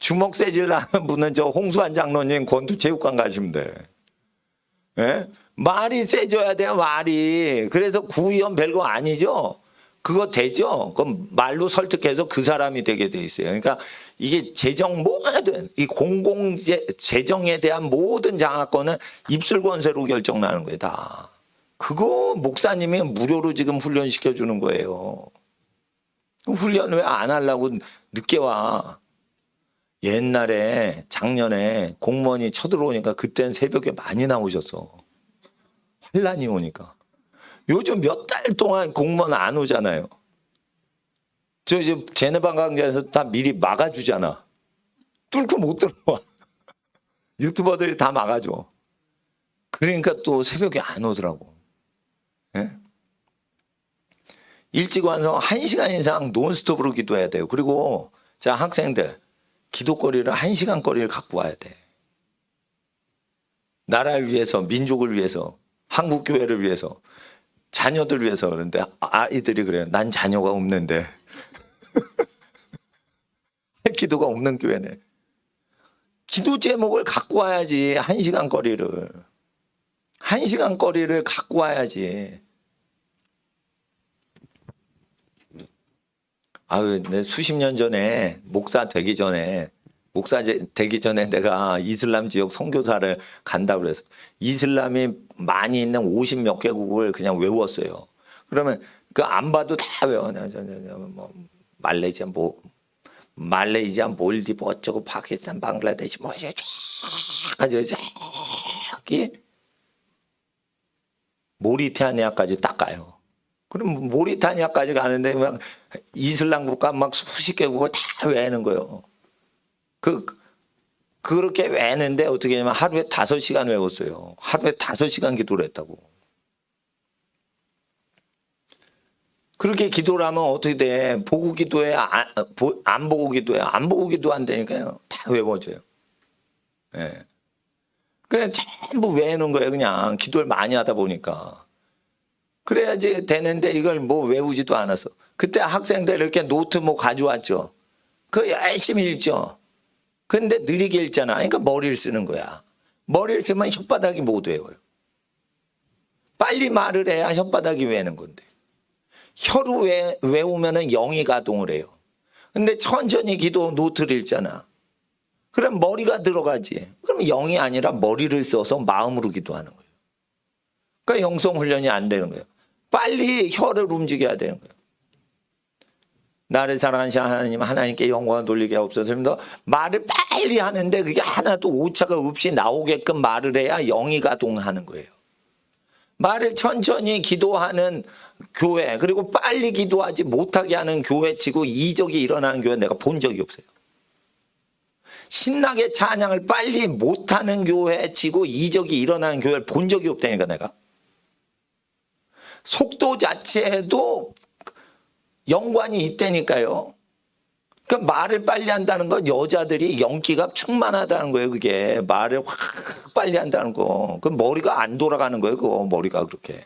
주먹 세질라는 분은 저 홍수환 장로님 권투체육관 가시면 돼. 예? 말이 세져야 돼요, 말이. 그래서 구의원 별거 아니죠? 그거 되죠? 그럼 말로 설득해서 그 사람이 되게 돼 있어요. 그러니까 이게 재정 모든, 이 재정에 대한 모든 장악권은 입술 권세로 결정나는 거예요, 다. 그거 목사님이 무료로 지금 훈련시켜 주는 거예요. 훈련 왜 안 하려고 늦게 와? 옛날에 작년에 공무원이 쳐들어오니까 그때는 새벽에 많이 나오셨어. 환란이 오니까. 요즘 몇 달 동안 공무원 안 오잖아요. 저 이제 제네바 강좌에서 다 미리 막아주잖아. 뚫고 못 들어와. 유튜버들이 다 막아줘. 그러니까 또 새벽에 안 오더라고. 예? 일찍 완성 1시간 이상 논스톱으로 기도해야 돼요. 그리고 자, 학생들 기도거리를 1시간 거리를 갖고 와야 돼. 나라를 위해서, 민족을 위해서, 한국교회를 위해서, 자녀들 위해서. 그런데 아이들이 그래요. 난 자녀가 없는데. 할 기도가 없는 교회네. 기도 제목을 갖고 와야지. 1시간 거리를. 1시간 거리를 갖고 와야지. 아유, 내 수십 년 전에 목사 되기 전에 내가 이슬람 지역 선교사를 간다고 그래서 이슬람이 많이 있는 50몇 개국을 그냥 외웠어요. 그러면 그 안 봐도 다 외워. 뭐 말레이시아, 몰디브 어쩌고 파키스탄, 방글라데시 뭐 이제 쫙 저기 모리타니아까지 딱 가요. 그럼 모리타니아까지 가는데 막 이슬람 국가 막 수십 개국을 다 외우는 거예요. 그렇게 외우는데 어떻게 하냐면 하루에 5시간 외웠어요. 하루에 5시간 기도를 했다고. 그렇게 기도를 하면 어떻게 돼? 보고 기도해? 안 보고 기도해? 안 보고 기도한다니까요. 다 외워져요. 예. 그냥 전부 외우는 거예요. 그냥 기도를 많이 하다 보니까. 그래야지 되는데 이걸 뭐 외우지도 않았어. 그때 학생들 이렇게 노트 뭐 가져왔죠. 그거 열심히 읽죠. 근데 느리게 읽잖아. 그러니까 머리를 쓰는 거야. 머리를 쓰면 혓바닥이 못 외워요. 빨리 말을 해야 혓바닥이 외우는 건데. 혀로 외우면은 영이 가동을 해요. 근데 천천히 기도 노트를 읽잖아. 그럼 머리가 들어가지. 그럼 영이 아니라 머리를 써서 마음으로 기도하는 거예요. 그러니까 영성 훈련이 안 되는 거예요. 빨리 혀를 움직여야 되는 거예요. 나를 사랑하시는 하나님, 하나님께 영광을 돌리게 하옵소서. 말을 빨리 하는데 그게 하나도 오차가 없이 나오게끔 말을 해야 영이 가동하는 거예요. 말을 천천히 기도하는 교회, 그리고 빨리 기도하지 못하게 하는 교회 치고 이적이 일어나는 교회 내가 본 적이 없어요. 신나게 찬양을 빨리 못하는 교회 치고 이적이 일어나는 교회를 본 적이 없다니까 내가. 속도 자체에도 연관이 있다니까요. 그러니까 말을 빨리 한다는 건 여자들이 연기가 충만하다는 거예요. 그게 말을 확 빨리 한다는 거. 그 머리가 안 돌아가는 거예요. 그거 머리가 그렇게.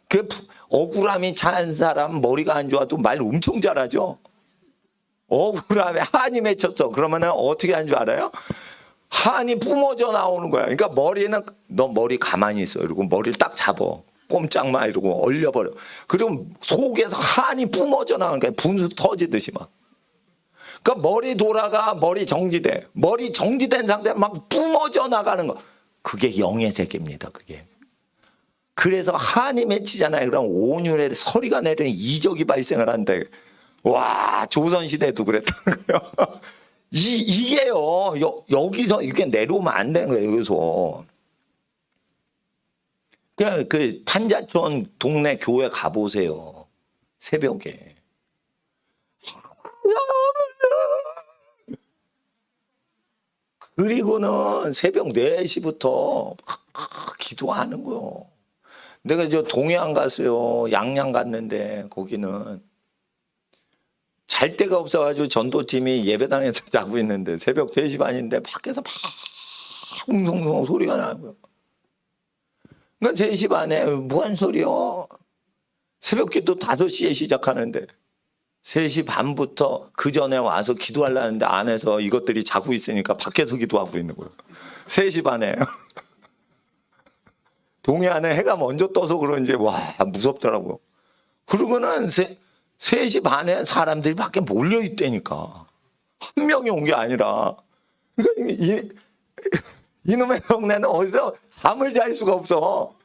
그 억울함이 찬 사람 머리가 안 좋아도 말 엄청 잘하죠. 억울함에 한이 맺혔어. 그러면은 어떻게 한 줄 알아요? 한이 뿜어져 나오는 거야. 그러니까 머리는 너 머리 가만히 있어. 이러고 머리를 딱 잡어. 꼼짝 마 이러고 얼려버려. 그리고 속에서 한이 뿜어져 나오는 거야. 분수 터지듯이 막. 그러니까 머리 돌아가, 머리 정지돼. 머리 정지된 상태에 막 뿜어져 나가는 거. 그게 영의 세계입니다. 그게. 그래서 한이 맺히잖아요. 그럼 온율에 서리가 내리는 이적이 발생을 한대. 와, 조선시대도 그랬다는 거예요. 이게요. 여기서 이렇게 내려오면 안 되는 거예요. 여기서. 그 판자촌 동네 교회 가보세요. 새벽에. 그리고는 새벽 4시부터 기도하는 거요. 내가 저 동해안 갔어요. 양양 갔는데 거기는 잘 데가 없어가지고 전도팀이 예배당에서 자고 있는데 새벽 3시 반인데 밖에서 막 웅성웅성 소리가 나고요. 그러니까 3시 반에 뭔 소리요? 새벽 기도 5시에 시작하는데 3시 반부터 그 전에 와서 기도하려는데 안에서 이것들이 자고 있으니까 밖에서 기도하고 있는 거예요. 3시 반에. 동해안에 해가 먼저 떠서 그런지 와 무섭더라고요. 그러고는 3시 반에 사람들이 밖에 몰려 있다니까. 한 명이 온 게 아니라. 그러니까 이놈의 동네는 어디서 잠을 잘 수가 없어.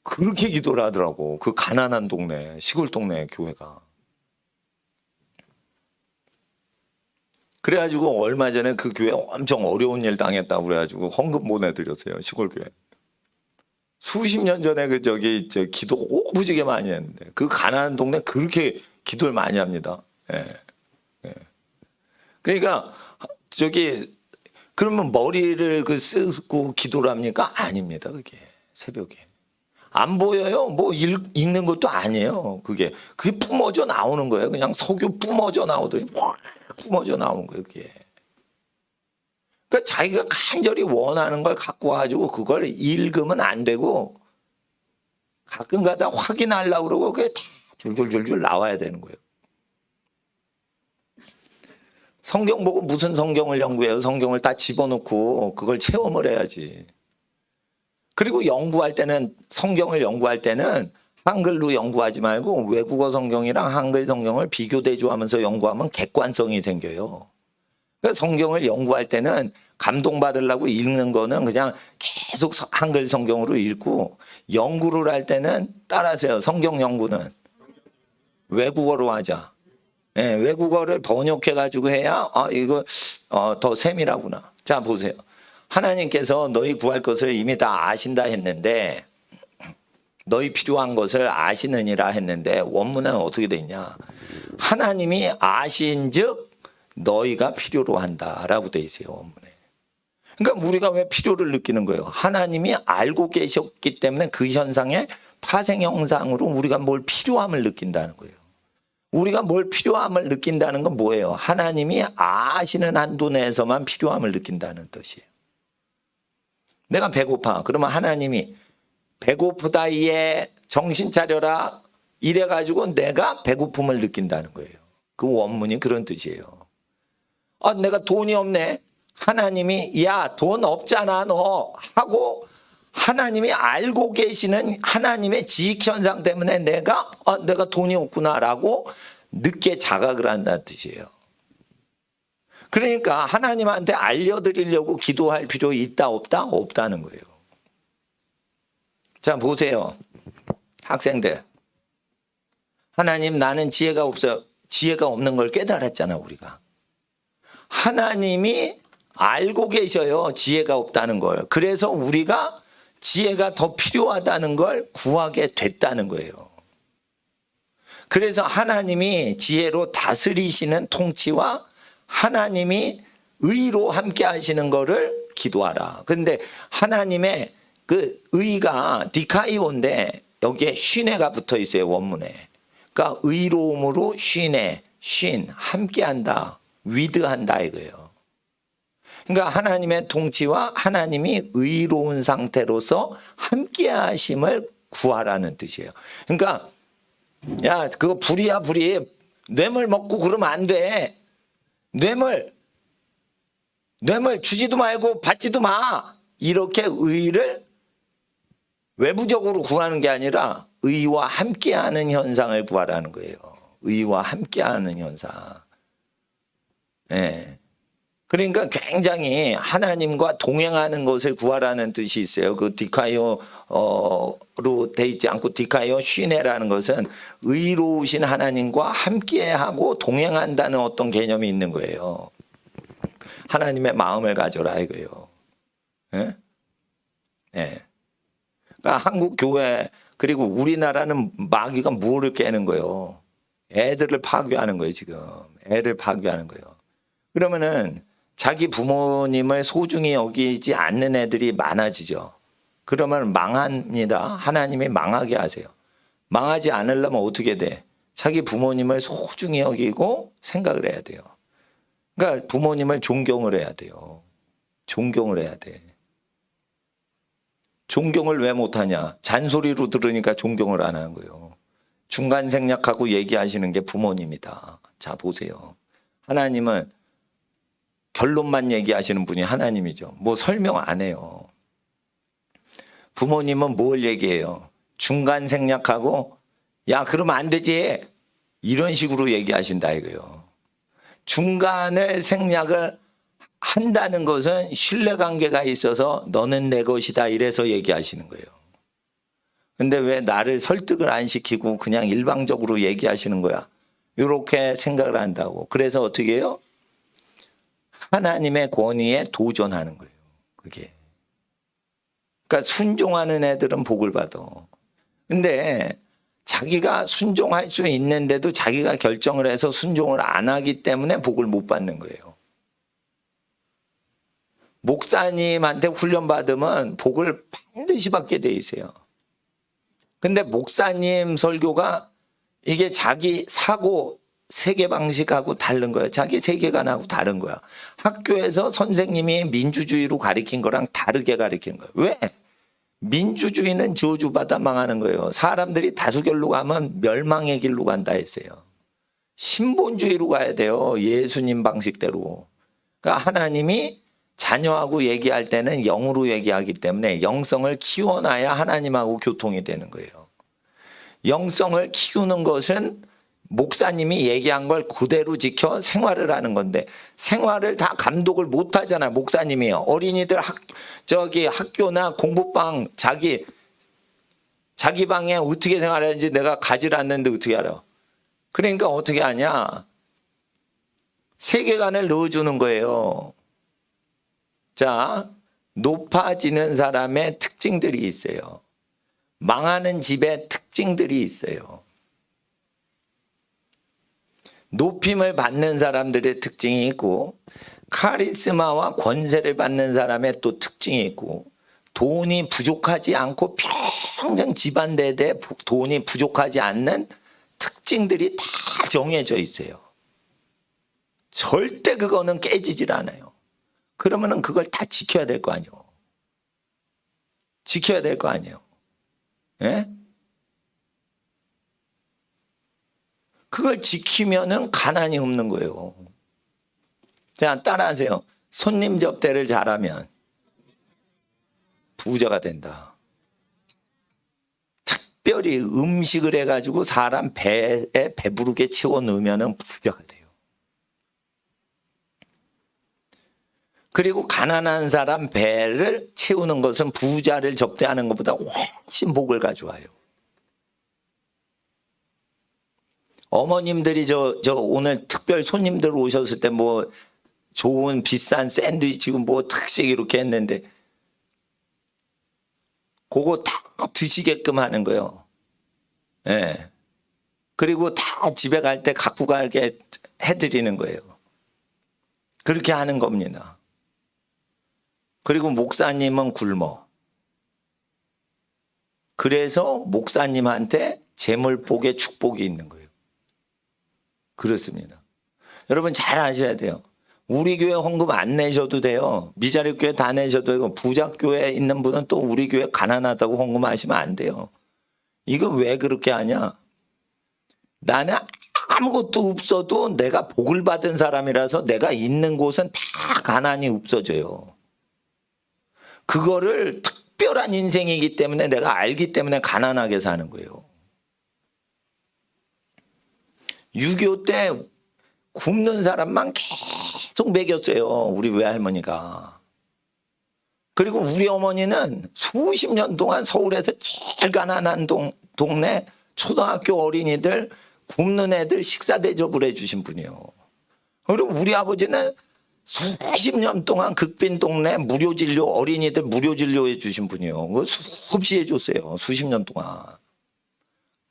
그렇게 기도를 하더라고. 그 가난한 동네, 시골 동네 교회가. 그래가지고 얼마 전에 그 교회 엄청 어려운 일 당했다고 그래가지고 헌금 보내드렸어요. 시골 교회. 수십 년 전에 기도 오부지게 많이 했는데 그 가난한 동네 그렇게 기도를 많이 합니다. 예. 예. 그러니까 그러면 머리를 쓰고 기도를 합니까? 아닙니다. 그게 새벽에 안 보여요. 뭐 읽는 것도 아니에요. 그게 뿜어져 나오는 거예요. 그냥 석유 뿜어져 나오더니 확 뿜어져 나오는 거예요. 그게. 그러니까 자기가 간절히 원하는 걸 갖고 와가지고 그걸 읽으면 안 되고 가끔가다 확인하려고 그러고 그게 다 줄줄줄줄 나와야 되는 거예요. 성경 보고 무슨 성경을 연구해요? 성경을 다 집어넣고 그걸 체험을 해야지. 그리고 연구할 때는 성경을 연구할 때는 한글로 연구하지 말고 외국어 성경이랑 한글 성경을 비교대조하면서 연구하면 객관성이 생겨요. 그러니까 성경을 연구할 때는 감동받으려고 읽는 거는 그냥 계속 한글 성경으로 읽고 연구를 할 때는 따라하세요. 성경 연구는 외국어로 하자. 네, 외국어를 번역해가지고 해야 이거 더 세밀하구나. 자 보세요. 하나님께서 너희 구할 것을 이미 다 아신다 했는데 너희 필요한 것을 아시느니라 했는데 원문은 어떻게 돼 있냐. 하나님이 아신즉 너희가 필요로 한다라고 돼 있어요. 원문에. 그러니까 우리가 왜 필요를 느끼는 거예요. 하나님이 알고 계셨기 때문에 그 현상의 파생 형상으로 우리가 뭘 필요함을 느낀다는 거예요. 우리가 뭘 필요함을 느낀다는 건 뭐예요? 하나님이 아시는 한도 내에서만 필요함을 느낀다는 뜻이에요. 내가 배고파. 그러면 하나님이 배고프다 얘 정신 차려라 이래가지고 내가 배고픔을 느낀다는 거예요. 그 원문이 그런 뜻이에요. 내가 돈이 없네. 하나님이 야 돈 없잖아 너 하고 하나님이 알고 계시는 하나님의 지식현상 때문에 내가 돈이 없구나라고 늦게 자각을 한다는 뜻이에요. 그러니까 하나님한테 알려드리려고 기도할 필요 있다 없다? 없다는 거예요. 자 보세요. 학생들. 하나님 나는 지혜가 없어요. 지혜가 없는 걸 깨달았잖아 우리가. 하나님이 알고 계셔요. 지혜가 없다는 걸. 그래서 우리가 지혜가 더 필요하다는 걸 구하게 됐다는 거예요. 그래서 하나님이 지혜로 다스리시는 통치와 하나님이 의로 함께 하시는 거를 기도하라. 그런데 하나님의 그 의가 디카이오인데 여기에 쉰해가 붙어 있어요. 원문에. 그러니까 의로움으로 쉰해, 함께한다, 위드한다 이거예요. 그러니까 하나님의 통치와 하나님이 의로운 상태로서 함께 하심을 구하라는 뜻이에요. 그러니까 야 그거 불이야 불이. 뇌물 먹고 그러면 안 돼. 뇌물 주지도 말고 받지도 마. 이렇게 의를 외부적으로 구하는 게 아니라 의와 함께하는 현상을 구하라는 거예요. 의와 함께하는 현상. 네. 그러니까 굉장히 하나님과 동행하는 것을 구하라는 뜻이 있어요. 그 디카이오로 돼 있지 않고 디카이오 쉰해라는 것은 의로우신 하나님과 함께하고 동행한다는 어떤 개념이 있는 거예요. 하나님의 마음을 가져라 이거예요. 네? 네. 그러니까 한국 교회 그리고 우리나라는 마귀가 뭐를 깨는 거예요? 애들을 파괴하는 거예요 지금. 애를 파괴하는 거예요. 그러면은 자기 부모님을 소중히 여기지 않는 애들이 많아지죠. 그러면 망합니다. 하나님이 망하게 하세요. 망하지 않으려면 어떻게 돼? 자기 부모님을 소중히 여기고 생각을 해야 돼요. 그러니까 부모님을 존경을 해야 돼요. 존경을 해야 돼. 존경을 왜 못하냐? 잔소리로 들으니까 존경을 안 하는 거예요. 중간 생략하고 얘기하시는 게 부모님이다. 자, 보세요. 하나님은 결론만 얘기하시는 분이 하나님이죠. 뭐 설명 안 해요. 부모님은 뭘 얘기해요? 중간 생략하고 야, 그러면 안 되지. 이런 식으로 얘기하신다 이거예요. 중간을 생략을 한다는 것은 신뢰관계가 있어서 너는 내 것이다 이래서 얘기하시는 거예요. 근데 왜 나를 설득을 안 시키고 그냥 일방적으로 얘기하시는 거야? 이렇게 생각을 한다고. 그래서 어떻게 해요? 하나님의 권위에 도전하는 거예요. 그게. 그러니까 순종하는 애들은 복을 받아. 근데 자기가 순종할 수 있는데도 자기가 결정을 해서 순종을 안 하기 때문에 복을 못 받는 거예요. 목사님한테 훈련받으면 복을 반드시 받게 돼 있어요. 근데 목사님 설교가 이게 자기 사고 세계 방식하고 다른 거야. 자기 세계관하고 다른 거야. 학교에서 선생님이 민주주의로 가르친 거랑 다르게 가르치는 거야. 왜? 민주주의는 저주받아 망하는 거예요. 사람들이 다수결로 가면 멸망의 길로 간다 했어요. 신본주의로 가야 돼요. 예수님 방식대로. 그러니까 하나님이 자녀하고 얘기할 때는 영으로 얘기하기 때문에 영성을 키워놔야 하나님하고 교통이 되는 거예요. 영성을 키우는 것은 목사님이 얘기한 걸 그대로 지켜 생활을 하는 건데 생활을 다 감독을 못 하잖아요. 목사님이요. 어린이들 학교나 공부방 자기 방에 어떻게 생활하는지 내가 가지를 않는데 어떻게 알아? 그러니까 어떻게 하냐? 세계관을 넣어주는 거예요. 자, 높아지는 사람의 특징들이 있어요. 망하는 집의 특징들이 있어요. 높임을 받는 사람들의 특징이 있고 카리스마와 권세를 받는 사람의 또 특징이 있고 돈이 부족하지 않고 평생 집안 대대 돈이 부족하지 않는 특징들이 다 정해져 있어요. 절대 그거는 깨지질 않아요. 그러면은 그걸 다 지켜야 될 거 아니에요. 지켜야 될 거 아니에요. 예? 그걸 지키면은 가난이 없는 거예요. 자, 따라하세요. 손님 접대를 잘하면 부자가 된다. 특별히 음식을 해가지고 사람 배에 배부르게 채워 넣으면은 부자가 돼요. 그리고 가난한 사람 배를 채우는 것은 부자를 접대하는 것보다 훨씬 복을 가져와요. 어머님들이 저 오늘 특별 손님들 오셨을 때 뭐 좋은 비싼 샌드위치 뭐 특식 이렇게 했는데 그거 다 드시게끔 하는 거예요. 예. 그리고 다 집에 갈 때 갖고 가게 해드리는 거예요. 그렇게 하는 겁니다. 그리고 목사님은 굶어. 그래서 목사님한테 재물복의 축복이 있는 거예요. 그렇습니다. 여러분 잘 아셔야 돼요. 우리 교회 헌금 안 내셔도 돼요. 미자립 교회 다 내셔도 되고 부자 교회에 있는 분은 또 우리 교회 가난하다고 헌금하시면 안 돼요. 이거 왜 그렇게 하냐? 나는 아무것도 없어도 내가 복을 받은 사람이라서 내가 있는 곳은 다 가난이 없어져요. 그거를 특별한 인생이기 때문에 내가 알기 때문에 가난하게 사는 거예요. 6.25 때 굶는 사람만 계속 먹였어요. 우리 외할머니가. 그리고 우리 어머니는 수십 년 동안 서울에서 제일 가난한 동네 초등학교 어린이들 굶는 애들 식사 대접을 해주신 분이에요. 그리고 우리 아버지는 수십 년 동안 극빈 동네 무료 진료 어린이들 무료 진료해 주신 분이에요. 그거 수없이 해줬어요. 수십 년 동안.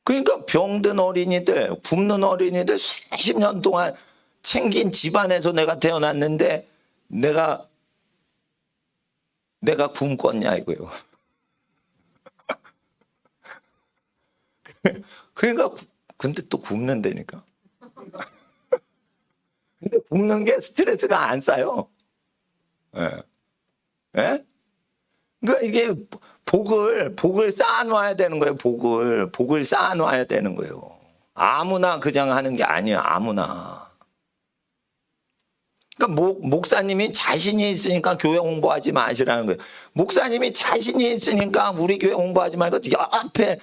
그러니까 병든 어린이들, 굶는 어린이들 수십 년 동안 챙긴 집안에서 내가 태어났는데 내가 굶겠냐 이거예요. 그러니까 근데 또 굶는다니까. 근데 굶는 게 스트레스가 안 쌓여. 예. 예? 그러니까 이게 복을 쌓아놔야 되는 거예요. 복을 쌓아놔야 되는 거예요. 아무나 그냥 하는 게 아니에요. 아무나. 그러니까 목사님이 자신이 있으니까 교회 홍보하지 마시라는 거예요. 목사님이 자신이 있으니까 우리 교회 홍보하지 말고 옆에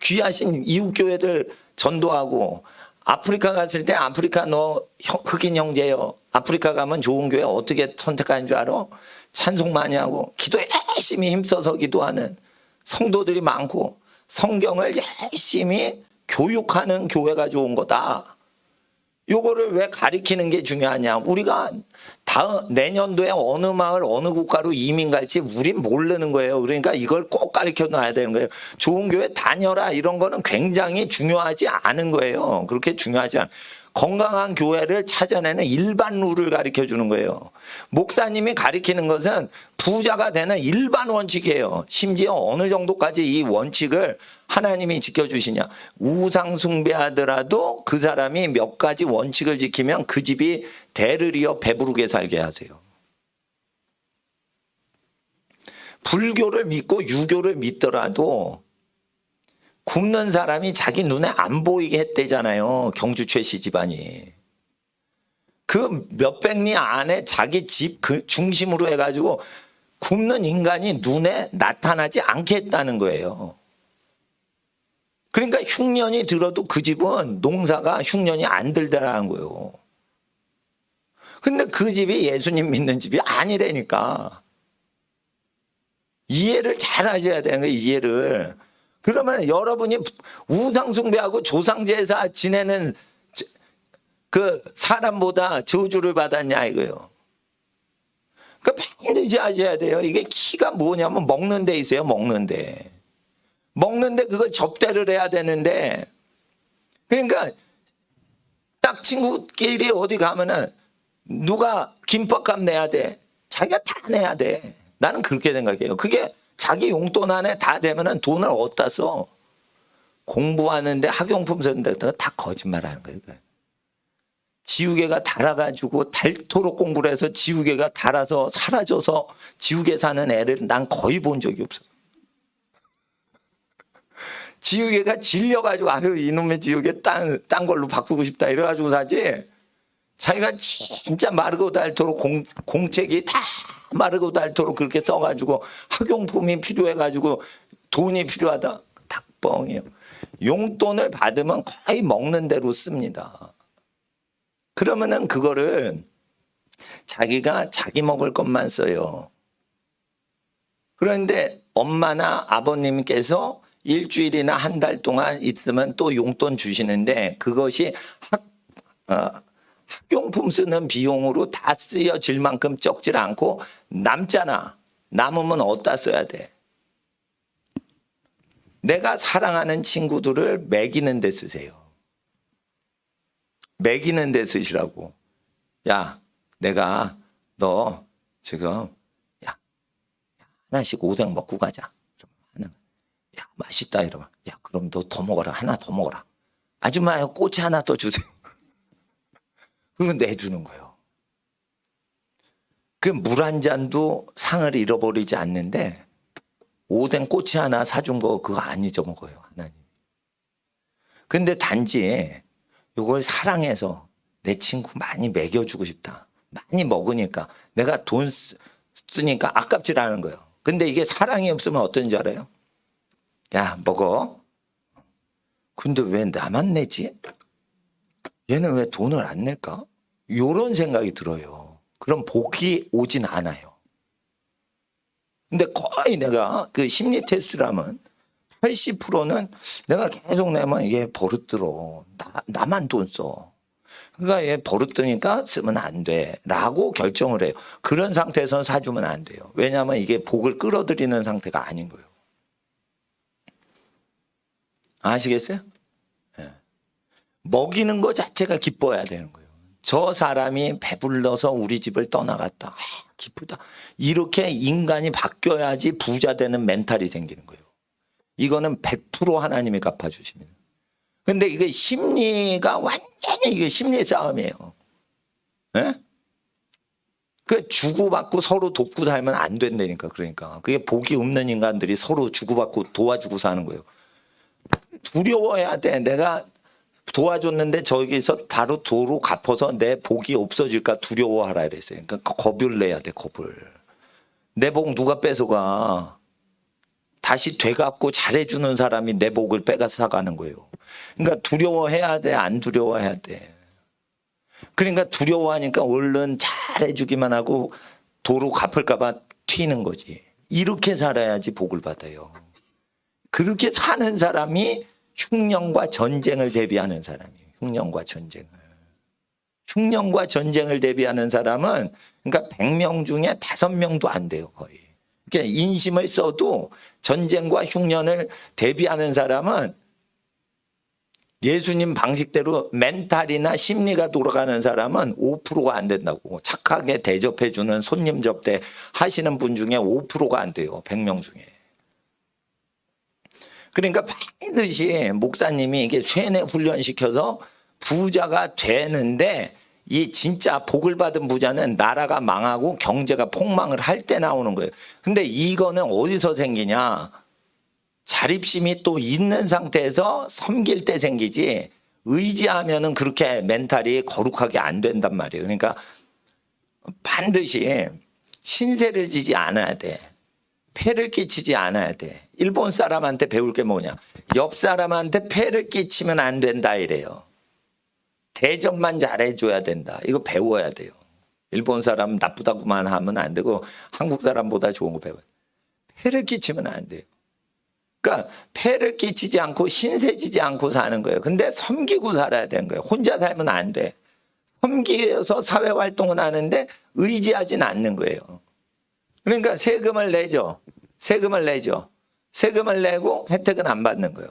귀하신 이웃 교회들 전도하고, 아프리카 갔을 때 아프리카 너 흑인 형제요. 아프리카 가면 좋은 교회 어떻게 선택하는 줄 알아? 찬송 많이 하고 기도에 열심히 힘써서 기도하는 성도들이 많고 성경을 열심히 교육하는 교회가 좋은 거다. 요거를 왜 가리키는 게 중요하냐? 우리가 내년도에 어느 마을 어느 국가로 이민 갈지 우린 모르는 거예요. 그러니까 이걸 꼭 가르쳐 놔야 되는 거예요. 좋은 교회 다녀라 이런 거는 굉장히 중요하지 않은 거예요. 그렇게 중요하지 않아요. 건강한 교회를 찾아내는 일반 룰을 가르쳐 주는 거예요. 목사님이 가르치는 것은 부자가 되는 일반 원칙이에요. 심지어 어느 정도까지 이 원칙을 하나님이 지켜주시냐. 우상 숭배하더라도 그 사람이 몇 가지 원칙을 지키면 그 집이 대를 이어 배부르게 살게 하세요. 불교를 믿고 유교를 믿더라도 굶는 사람이 자기 눈에 안 보이게 했대잖아요. 경주 최씨 집안이. 그 몇백 리 안에 자기 집 그 중심으로 해가지고 굶는 인간이 눈에 나타나지 않게 했다는 거예요. 그러니까 흉년이 들어도 그 집은 농사가 흉년이 안 들더라는 거예요. 근데 그 집이 예수님 믿는 집이 아니라니까. 이해를 잘 하셔야 되는 거예요. 이해를. 그러면 여러분이 우상숭배하고 조상제사 지내는 그 사람보다 저주를 받았냐 이거요. 그 반드시 하셔야 돼요. 이게 키가 뭐냐면 먹는 데 있어요. 먹는데 그걸 접대를 해야 되는데, 그러니까 딱 친구끼리 어디 가면은 누가 김밥값 내야 돼. 자기가 다 내야 돼. 나는 그렇게 생각해요. 그게 자기 용돈 안에 다 되면은 돈을 어디다 써? 공부하는데 학용품 쓰는데 다 거짓말하는 거예요. 지우개가 닳아가지고 닳도록 공부를 해서 지우개가 닳아서 사라져서 지우개 사는 애를 난 거의 본 적이 없어. 지우개가 질려가지고 아유 이놈의 지우개 딴 걸로 바꾸고 싶다 이래가지고 사지. 자기가 진짜 마르고 닳도록 공책이 다 마르고 닳도록 그렇게 써가지고 학용품이 필요해가지고 돈이 필요하다. 닭뻥이에요. 용돈을 받으면 거의 먹는 대로 씁니다. 그러면은 그거를 자기가 자기 먹을 것만 써요. 그런데 엄마나 아버님께서 일주일이나 한 달 동안 있으면 또 용돈 주시는데 그것이 학용품 쓰는 비용으로 다 쓰여질 만큼 적질 않고 남잖아. 남으면 어디다 써야 돼? 내가 사랑하는 친구들을 먹이는 데 쓰세요. 먹이는 데 쓰시라고. 야, 내가 너 지금 야 하나씩 오뎅 먹고 가자. 하나, 야 맛있다 이러면 야 그럼 너 더 먹어라. 하나 더 먹어라. 아줌마 꼬치 하나 더 주세요. 그리고 내주는 거예요. 그 물 한 잔도 상을 잃어버리지 않는데 오뎅 꼬치 하나 사준 거 그거 안 잊어먹어요. 하나님. 근데 단지 이걸 사랑해서 내 친구 많이 먹여주고 싶다. 많이 먹으니까 내가 돈 쓰니까 아깝질 않은 거예요. 근데 이게 사랑이 없으면 어떤지 알아요? 야 먹어. 근데 왜 나만 내지? 얘는 왜 돈을 안 낼까? 이런 생각이 들어요. 그럼 복이 오진 않아요. 근데 거의 내가 그 심리 테스트를 하면 80%는 내가 계속 내면 얘 버릇들어. 나만 돈 써. 그러니까 얘 버릇드니까 쓰면 안 돼. 라고 결정을 해요. 그런 상태에서는 사주면 안 돼요. 왜냐하면 이게 복을 끌어들이는 상태가 아닌 거예요. 아시겠어요? 네. 먹이는 것 자체가 기뻐야 되는 거예요. 저 사람이 배불러서 우리 집을 떠나갔다. 기쁘다. 이렇게 인간이 바뀌어야지 부자 되는 멘탈이 생기는 거예요. 이거는 100% 하나님이 갚아주십니다. 근데 이게 심리가 완전히 이게 심리 싸움이에요. 예? 그 주고받고 서로 돕고 살면 안 된다니까. 그러니까 그게 복이 없는 인간들이 서로 주고받고 도와주고 사는 거예요. 두려워해야 돼. 내가 도와줬는데 저기서 바로 도로 갚아서 내 복이 없어질까 두려워하라 이랬어요. 그러니까 겁을 내야 돼, 겁을. 내 복 누가 뺏어가. 다시 되갚고 잘해주는 사람이 내 복을 빼앗아가는 거예요. 그러니까 두려워해야 돼, 안 두려워해야 돼. 그러니까 두려워하니까 얼른 잘해주기만 하고 도로 갚을까 봐 튀는 거지. 이렇게 살아야지 복을 받아요. 그렇게 사는 사람이 흉년과 전쟁을 대비하는 사람이에요. 흉년과 전쟁을. 흉년과 전쟁을 대비하는 사람은 그러니까 100명 중에 5명도 안 돼요, 거의. 그러니까 인심을 써도 전쟁과 흉년을 대비하는 사람은 예수님 방식대로 멘탈이나 심리가 돌아가는 사람은 5%가 안 된다고. 착하게 대접해주는 손님 접대 하시는 분 중에 5%가 안 돼요. 100명 중에. 그러니까 반드시 목사님이 이게 쇠뇌 훈련시켜서 부자가 되는데 이 진짜 복을 받은 부자는 나라가 망하고 경제가 폭망을 할 때 나오는 거예요. 근데 이거는 어디서 생기냐? 자립심이 또 있는 상태에서 섬길 때 생기지 의지하면은 그렇게 멘탈이 거룩하게 안 된단 말이에요. 그러니까 반드시 신세를 지지 않아야 돼. 폐를 끼치지 않아야 돼. 일본 사람한테 배울 게 뭐냐? 옆 사람한테 폐를 끼치면 안 된다 이래요. 대접만 잘해줘야 된다. 이거 배워야 돼요. 일본 사람 나쁘다고만 하면 안 되고 한국 사람보다 좋은 거 배워야 돼. 폐를 끼치면 안 돼요. 그러니까 폐를 끼치지 않고 신세지지 않고 사는 거예요. 근데 섬기고 살아야 되는 거예요. 혼자 살면 안 돼. 섬기어서 사회활동은 하는데 의지하진 않는 거예요. 그러니까 세금을 내죠. 세금을 내죠. 세금을 내고 혜택은 안 받는 거예요.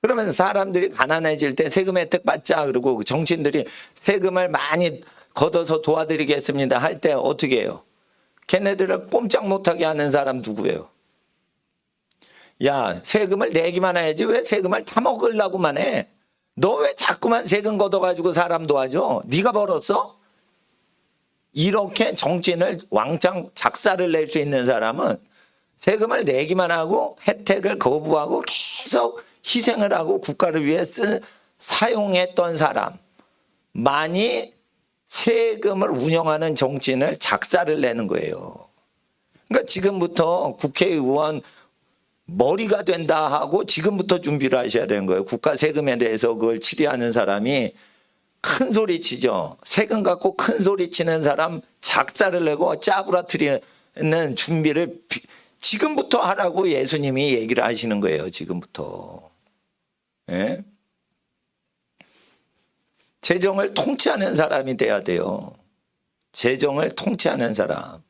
그러면 사람들이 가난해질 때 세금 혜택 받자 그러고 정치인들이 세금을 많이 걷어서 도와드리겠습니다 할 때 어떻게 해요? 걔네들을 꼼짝 못하게 하는 사람 누구예요? 야, 세금을 내기만 해야지 왜 세금을 타먹으려고만 해? 너 왜 자꾸만 세금 걷어가지고 사람 도와줘? 네가 벌었어? 이렇게 정치인을 왕창 작사를 낼 수 있는 사람은 세금을 내기만 하고 혜택을 거부하고 계속 희생을 하고 국가를 위해 사용했던 사람만이 세금을 운영하는 정치인을 작사를 내는 거예요. 그러니까 지금부터 국회의원 머리가 된다 하고 지금부터 준비를 하셔야 되는 거예요. 국가 세금에 대해서 그걸 치리하는 사람이 큰 소리 치죠. 세금 갖고 큰 소리 치는 사람 작사를 내고 짜부라뜨리는 준비를 지금부터 하라고 예수님이 얘기를 하시는 거예요. 지금부터. 예? 재정을 통치하는 사람이 돼야 돼요. 재정을 통치하는 사람.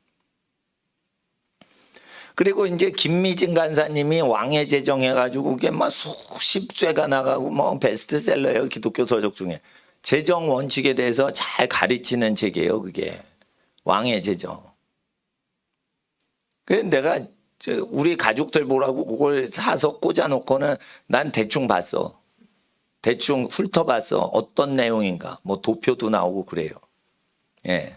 그리고 이제 김미진 간사님이 왕의 재정 해가지고 그게 막 수십 쇄가 나가고 뭐 베스트셀러예요. 기독교 서적 중에. 재정 원칙에 대해서 잘 가르치는 책이에요. 그게. 왕의 재정. 그래서 내가 우리 가족들 보라고 그걸 사서 꽂아놓고는 난 대충 봤어. 대충 훑어봤어. 어떤 내용인가. 뭐 도표도 나오고 그래요. 예.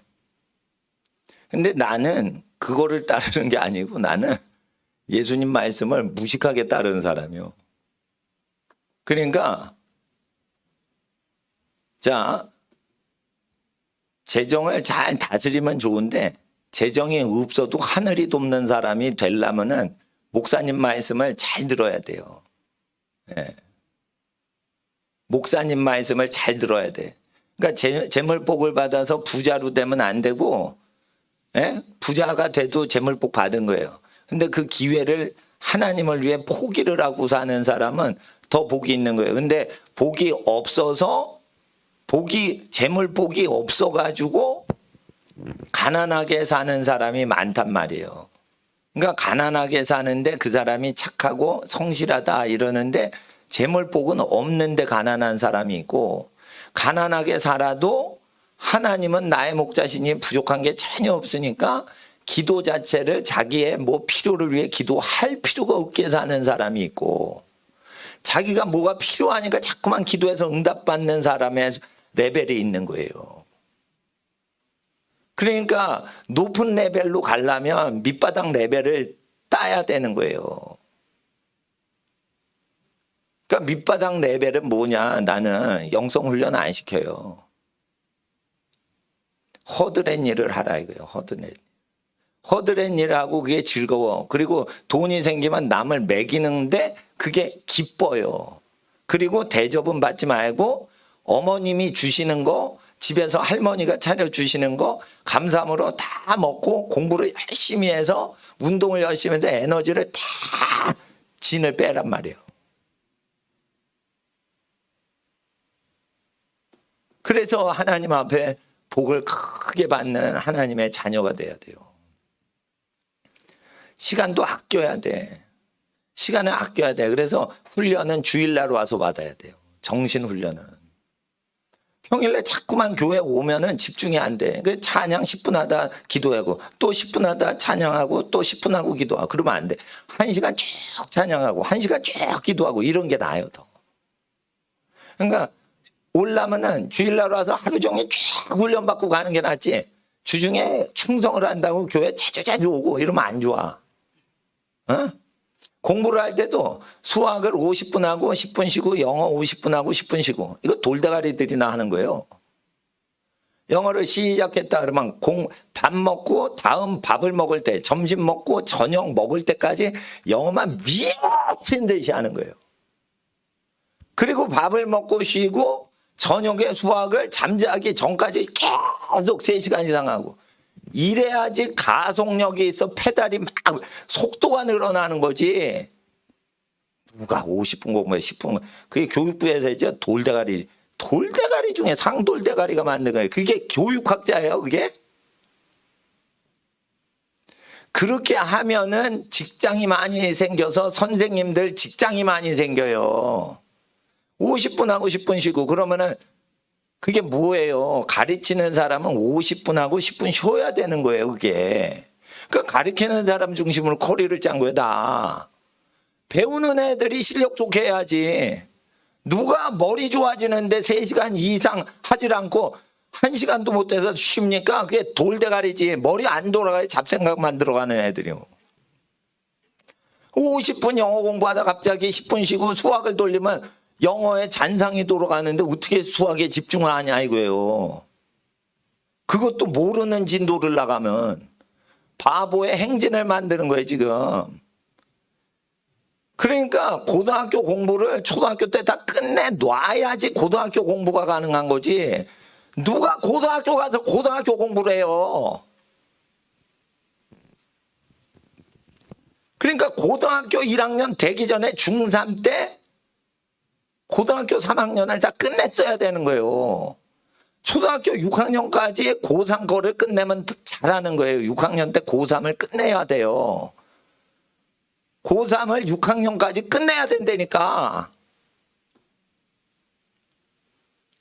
근데 나는 그거를 따르는 게 아니고 나는 예수님 말씀을 무식하게 따르는 사람이요. 그러니까 자, 재정을 잘 다스리면 좋은데 재정이 없어도 하늘이 돕는 사람이 되려면은 목사님 말씀을 잘 들어야 돼요. 예. 목사님 말씀을 잘 들어야 돼. 그러니까 재물복을 받아서 부자로 되면 안 되고, 예? 부자가 돼도 재물복 받은 거예요. 근데 그 기회를 하나님을 위해 포기를 하고 사는 사람은 더 복이 있는 거예요. 근데 복이 없어서 재물복이 없어가지고 가난하게 사는 사람이 많단 말이에요. 그러니까 가난하게 사는데 그 사람이 착하고 성실하다 이러는데 재물복은 없는데 가난한 사람이 있고, 가난하게 살아도 하나님은 나의 목자시니 부족한 게 전혀 없으니까 기도 자체를 자기의 뭐 필요를 위해 기도할 필요가 없게 사는 사람이 있고, 자기가 뭐가 필요하니까 자꾸만 기도해서 응답받는 사람의 레벨이 있는 거예요. 그러니까 높은 레벨로 가려면 밑바닥 레벨을 따야 되는 거예요. 그러니까 밑바닥 레벨은 뭐냐? 나는 영성 훈련 안 시켜요. 허드렛 일을 하라 이거예요. 허드렛 일을 하고 그게 즐거워. 그리고 돈이 생기면 남을 먹이는데 그게 기뻐요. 그리고 대접은 받지 말고 어머님이 주시는 거, 집에서 할머니가 차려주시는 거 감사함으로 다 먹고 공부를 열심히 해서 운동을 열심히 해서 에너지를 다 진을 빼란 말이에요. 그래서 하나님 앞에 복을 크게 받는 하나님의 자녀가 돼야 돼요. 시간도 아껴야 돼. 시간을 아껴야 돼. 그래서 훈련은 주일날 와서 받아야 돼요. 정신훈련은. 평일에 자꾸만 교회 오면은 집중이 안 돼. 그 찬양 10분 하다 기도하고 또 10분 하다 찬양하고 또 10분 하고 기도하고 그러면 안 돼. 1시간 쭉 찬양하고 1시간 쭉 기도하고 이런 게 나아요. 더. 그러니까 올라면은 주일날 와서 하루 종일 쭉 훈련받고 가는 게 낫지. 주중에 충성을 한다고 교회 자주 오고 이러면 안 좋아. 어? 공부를 할 때도 수학을 50분 하고 10분 쉬고 영어 50분 하고 10분 쉬고 이거 돌대가리들이나 하는 거예요. 영어를 시작했다 그러면 밥 먹고 다음 밥을 먹을 때 점심 먹고 저녁 먹을 때까지 영어만 미친 듯이 하는 거예요. 그리고 밥을 먹고 쉬고 저녁에 수학을 잠자기 전까지 계속 3시간 이상 하고 이래야지 가속력이 있어. 페달이 막 속도가 늘어나는 거지. 누가 50분 공부해 10분 그게 교육부에서 이제 돌대가리 중에 상돌대가리가 만든 거예요. 그게 교육학자예요. 그게 그렇게 하면은 직장이 많이 생겨서 선생님들 직장이 많이 생겨요. 50분 하고 10분 쉬고 그러면은 그게 뭐예요? 가르치는 사람은 50분 하고 10분 쉬어야 되는 거예요, 그게. 그러니까 가르치는 사람 중심으로 커리를 짠 거야, 다. 배우는 애들이 실력 좋게 해야지. 누가 머리 좋아지는데 3시간 이상 하질 않고 1시간도 못 돼서 쉽니까? 그게 돌대가리지. 머리 안 돌아가요, 잡생각만 들어가는 애들이요. 50분 영어 공부하다 갑자기 10분 쉬고 수학을 돌리면 영어에 잔상이 돌아가는데 어떻게 수학에 집중을 하냐 이거예요. 그것도 모르는 진도를 나가면 바보의 행진을 만드는 거예요 지금. 그러니까 고등학교 공부를 초등학교 때 다 끝내놔야지 고등학교 공부가 가능한 거지. 누가 고등학교 가서 고등학교 공부를 해요. 그러니까 고등학교 1학년 되기 전에 중3 때 고등학교 3학년을 다 끝냈어야 되는 거예요. 초등학교 6학년까지 고3 거를 끝내면 잘하는 거예요. 6학년 때 고3을 끝내야 돼요. 고3을 6학년까지 끝내야 된다니까.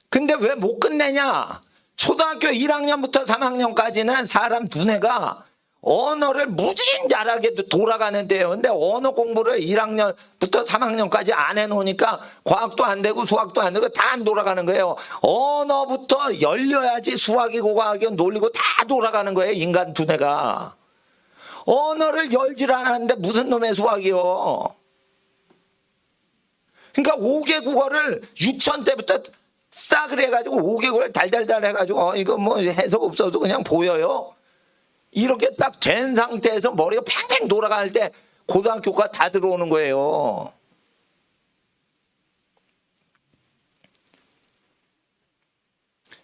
근데 왜 못 끝내냐? 초등학교 1학년부터 3학년까지는 사람 두뇌가 언어를 무진 잘하게 돌아가는데요. 근데 언어 공부를 1학년부터 3학년까지 안 해놓으니까 과학도 안 되고 수학도 안 되고 다 안 돌아가는 거예요. 언어부터 열려야지 수학이고 과학이고 논리고 다 돌아가는 거예요. 인간 두뇌가. 언어를 열질 않았는데 무슨 놈의 수학이요. 그러니까 5개 국어를 유치원 때부터 싹을 해가지고 5개 국어를 달달달 해가지고 이거 뭐 해석 없어도 그냥 보여요. 이렇게 딱 된 상태에서 머리가 팽팽 돌아갈 때 고등학교가 다 들어오는 거예요.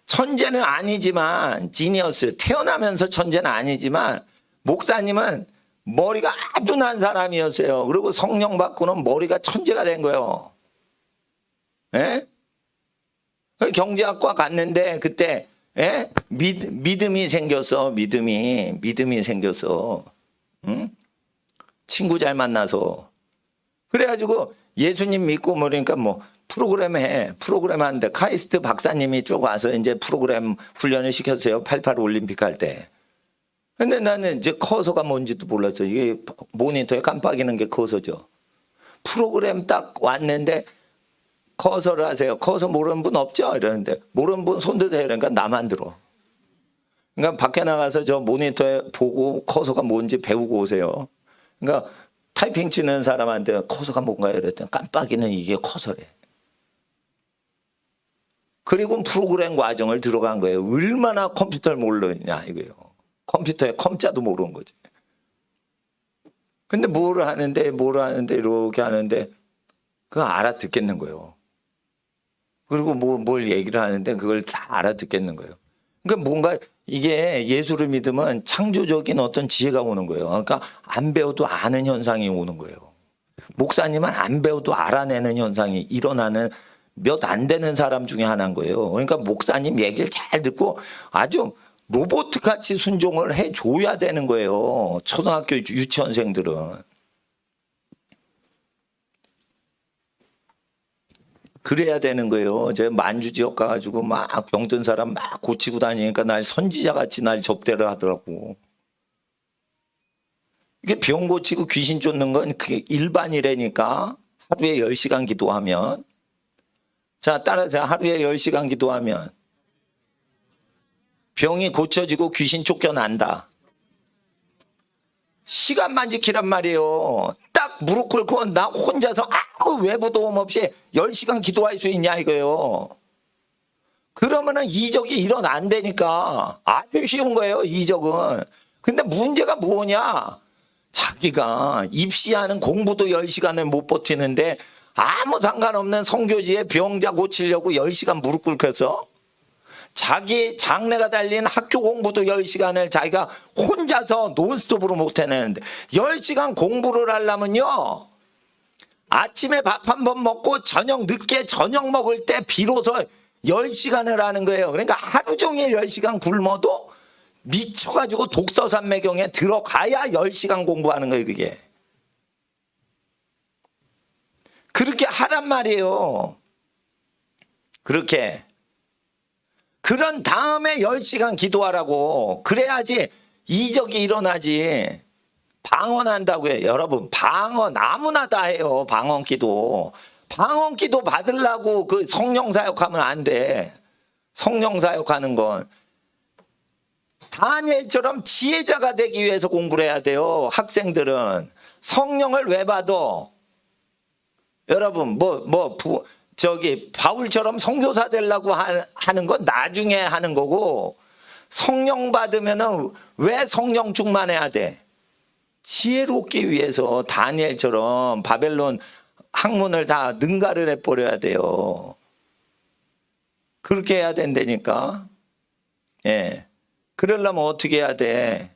천재는 아니지만 지니어스 태어나면서 천재는 아니지만 목사님은 머리가 아주 난 사람이었어요. 그리고 성령 받고는 머리가 천재가 된 거예요. 예? 경제학과 갔는데 그때 예? 믿음이 생겼어. 믿음이 생겼어. 응? 친구 잘 만나서. 그래가지고 예수님 믿고 그러니까 뭐 프로그램 하는데 카이스트 박사님이 쭉 와서 이제 프로그램 훈련을 시켰어요. 88 올림픽 할 때. 근데 나는 이제 커서가 뭔지도 몰랐어. 이게 모니터에 깜빡이는 게 커서죠. 프로그램 딱 왔는데 커서를 하세요. 커서 모르는 분 없죠? 이러는데 모르는 분 손 드세요. 그러니까 나만 들어. 그러니까 밖에 나가서 저 모니터에 보고 커서가 뭔지 배우고 오세요. 그러니까 타이핑 치는 사람한테 커서가 뭔가요? 이랬더니 깜빡이는 이게 커서래. 그리고 프로그램 과정을 들어간 거예요. 얼마나 컴퓨터를 모르냐 이거예요. 컴퓨터에 컴자도 모르는 거지. 근데 뭘 하는데 이렇게 하는데 그거 알아듣겠는 거예요. 그리고 뭘 얘기를 하는데 그걸 다 알아듣겠는 거예요. 그러니까 뭔가 이게 예수를 믿으면 창조적인 어떤 지혜가 오는 거예요. 그러니까 안 배워도 아는 현상이 오는 거예요. 목사님은 안 배워도 알아내는 현상이 일어나는 몇 안 되는 사람 중에 하나인 거예요. 그러니까 목사님 얘기를 잘 듣고 아주 로봇같이 순종을 해줘야 되는 거예요. 초등학교 유치원생들은. 그래야 되는 거예요. 제가 만주 지역 가가지고 막 병든 사람 막 고치고 다니니까 날 선지자같이 날 접대를 하더라고. 이게 병 고치고 귀신 쫓는 건 그게 일반이라니까. 하루에 10시간 기도하면. 자, 따라서 하루에 10시간 기도하면 병이 고쳐지고 귀신 쫓겨난다. 시간만 지키란 말이에요. 딱 무릎 꿇고 나 혼자서 아무 외부 도움 없이 10시간 기도할 수 있냐 이거예요. 그러면은 이적이 일어난다니까. 아주 쉬운 거예요, 이적은. 근데 문제가 뭐냐? 자기가 입시하는 공부도 10시간을 못 버티는데 아무 상관없는 선교지에 병자 고치려고 10시간 무릎 꿇겠어? 자기 장래가 달린 학교 공부도 10시간을 자기가 혼자서 논스톱으로 못 해내는데 10시간 공부를 하려면요. 아침에 밥 한 번 먹고 늦게 저녁 먹을 때 비로소 10시간을 하는 거예요. 그러니까 하루 종일 10시간 굶어도 미쳐가지고 독서산매경에 들어가야 10시간 공부하는 거예요, 그게. 그렇게 하란 말이에요. 그렇게. 그런 다음에 10시간 기도하라고. 그래야지 이적이 일어나지. 방언한다고요. 여러분, 방언 아무나 다 해요. 방언 기도. 방언 기도 받으려고 그 성령 사역하면 안 돼. 성령 사역하는 건. 다니엘처럼 지혜자가 되기 위해서 공부를 해야 돼요. 학생들은. 성령을 왜 받아? 여러분, 바울처럼 선교사 되려고 하는 건 나중에 하는 거고, 성령 받으면은 왜 성령 충만해야 돼? 지혜롭기 위해서 다니엘처럼 바벨론 학문을 다 능가를 해버려야 돼요. 그렇게 해야 된다니까. 예. 그러려면 어떻게 해야 돼?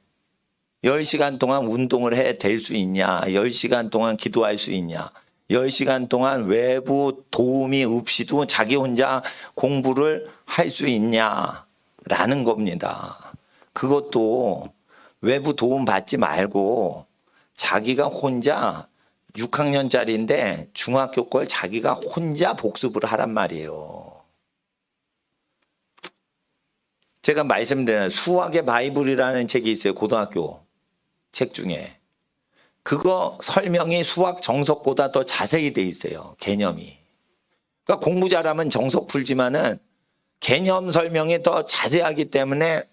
10시간 동안 운동을 해 될 수 있냐? 10시간 동안 기도할 수 있냐? 10시간 동안 외부 도움이 없이도 자기 혼자 공부를 할 수 있냐라는 겁니다. 그것도 외부 도움 받지 말고 자기가 혼자 6학년짜리인데 중학교 걸 자기가 혼자 복습을 하란 말이에요. 제가 말씀드린 수학의 바이블이라는 책이 있어요. 고등학교 책 중에. 그거 설명이 수학 정석보다 더 자세히 돼 있어요. 개념이. 그러니까 공부 잘하면 정석 풀지만은 개념 설명이 더 자세하기 때문에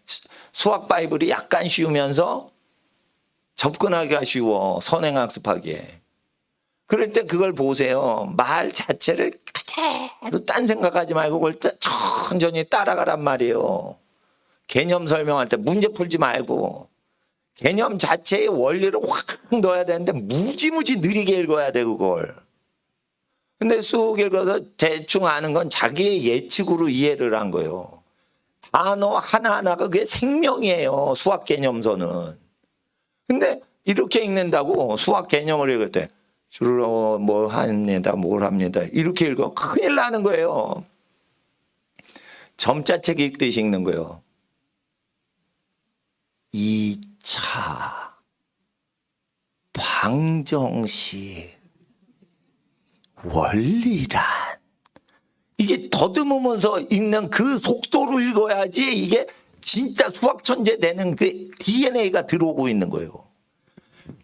수학 바이블이 약간 쉬우면서 접근하기가 쉬워. 선행학습하기에. 그럴 때 그걸 보세요. 말 자체를 그대로 딴 생각하지 말고 그걸 천천히 따라가란 말이에요. 개념 설명할 때 문제 풀지 말고 개념 자체의 원리를 확 넣어야 되는데 무지무지 느리게 읽어야 돼 그걸. 근데 쑥 읽어서 대충 아는 건 자기의 예측으로 이해를 한 거예요. 단어 하나하나가 그게 생명이에요. 수학 개념서는. 근데 이렇게 읽는다고 수학 개념을 읽을 때 주로 뭐 합니다. 뭘 합니다. 이렇게 읽어. 큰일 나는 거예요. 점자책 읽듯이 읽는 거예요. 2차 방정식 원리란 이게 더듬으면서 읽는 그 속도로 읽어야지 이게 진짜 수학 천재 되는 그 DNA가 들어오고 있는 거예요.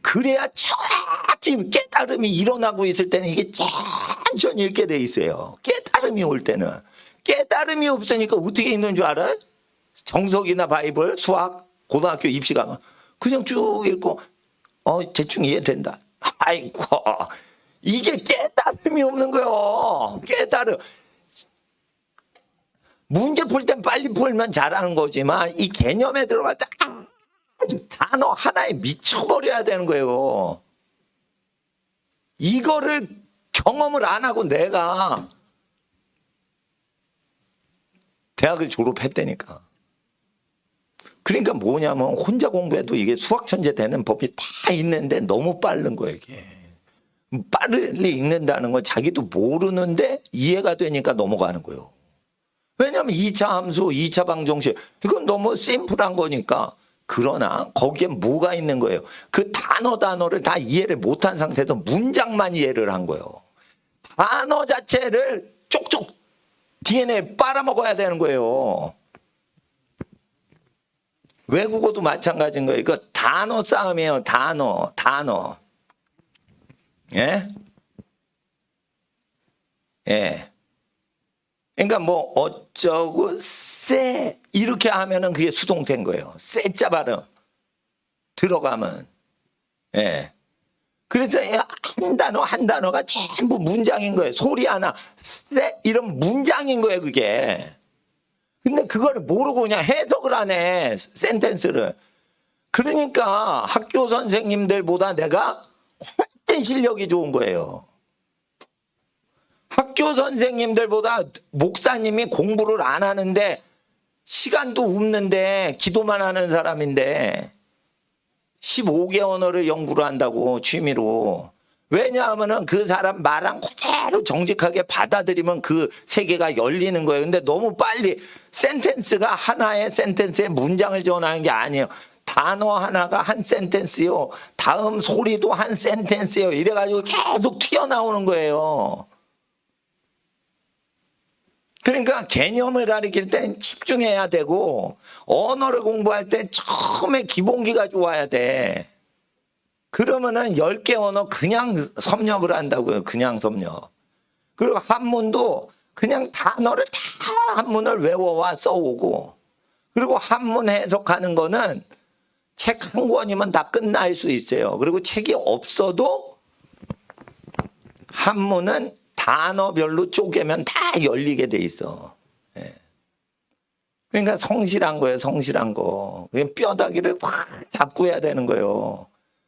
그래야 정확히 깨달음이 일어나고 있을 때는 이게 천천히 읽게 돼 있어요. 깨달음이 올 때는. 깨달음이 없으니까 어떻게 읽는 줄 알아요? 정석이나 바이블, 수학, 고등학교 입시 가면 그냥 쭉 읽고 대충 이해된다. 아이고, 이게 깨달음이 없는 거예요. 깨달음. 문제 풀 땐 빨리 풀면 잘하는 거지만 이 개념에 들어갈 때 아주 단어 하나에 미쳐버려야 되는 거예요. 이거를 경험을 안 하고 내가 대학을 졸업했다니까. 그러니까 뭐냐면 혼자 공부해도 이게 수학 천재 되는 법이 다 있는데 너무 빠른 거예요, 이게. 빨리 읽는다는 건 자기도 모르는데 이해가 되니까 넘어가는 거예요. 왜냐하면 2차 함수, 2차 방정식 이건 너무 심플한 거니까. 그러나 거기에 뭐가 있는 거예요? 그 단어를 다 이해를 못한 상태에서 문장만 이해를 한 거예요. 단어 자체를 쪽쪽 DNA에 빨아먹어야 되는 거예요. 외국어도 마찬가지인 거예요. 이거 단어 싸움이에요. 단어. 예? 예. 그러니까 뭐 어쩌고 쎄 이렇게 하면은 그게 수동태인 거예요. 쎄자 발음 들어가면. 예. 그래서 한 단어가 전부 문장인 거예요. 소리 하나 쎄 이런 문장인 거예요, 그게. 근데 그걸 모르고 그냥 해석을 하네, 센텐스를. 그러니까 학교 선생님들보다 내가 훨씬 실력이 좋은 거예요. 학교 선생님들보다 목사님이 공부를 안 하는데 시간도 없는데 기도만 하는 사람인데 15개 언어를 연구를 한다고 취미로. 왜냐하면 그 사람 말한 그대로 정직하게 받아들이면 그 세계가 열리는 거예요. 근데 너무 빨리 센텐스가 하나의 센텐스에 문장을 전하는 게 아니에요. 단어 하나가 한 센텐스요. 다음 소리도 한 센텐스요. 이래가지고 계속 튀어나오는 거예요. 그러니까 개념을 가리킬 때는 집중해야 되고 언어를 공부할 때 처음에 기본기가 좋아야 돼. 그러면은 10개 언어 그냥 섭렵을 한다고요. 그냥 섭렵. 그리고 한문도 그냥 단어를 다 한문을 외워와 써오고, 그리고 한문 해석하는 거는 책 한 권이면 다 끝날 수 있어요. 그리고 책이 없어도 한문은 단어별로 쪼개면 다 열리게 돼 있어. 예. 그러니까 성실한 거예요, 성실한 거. 뼈다귀를 확 잡고 해야 되는 거예요.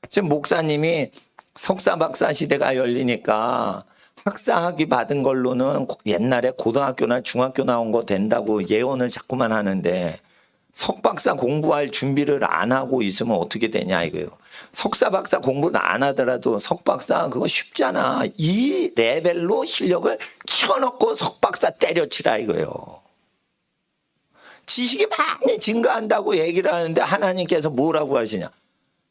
지금 목사님이 석사 박사 시대가 열리니까 학사학위 받은 걸로는 옛날에 고등학교나 중학교 나온 거 된다고 예언을 자꾸만 하는데 석박사 공부할 준비를 안 하고 있으면 어떻게 되냐 이거예요. 석사 박사 공부는 안 하더라도 석박사 그거 쉽잖아. 이 레벨로 실력을 키워놓고 석박사 때려치라 이거예요. 지식이 많이 증가한다고 얘기를 하는데 하나님께서 뭐라고 하시냐.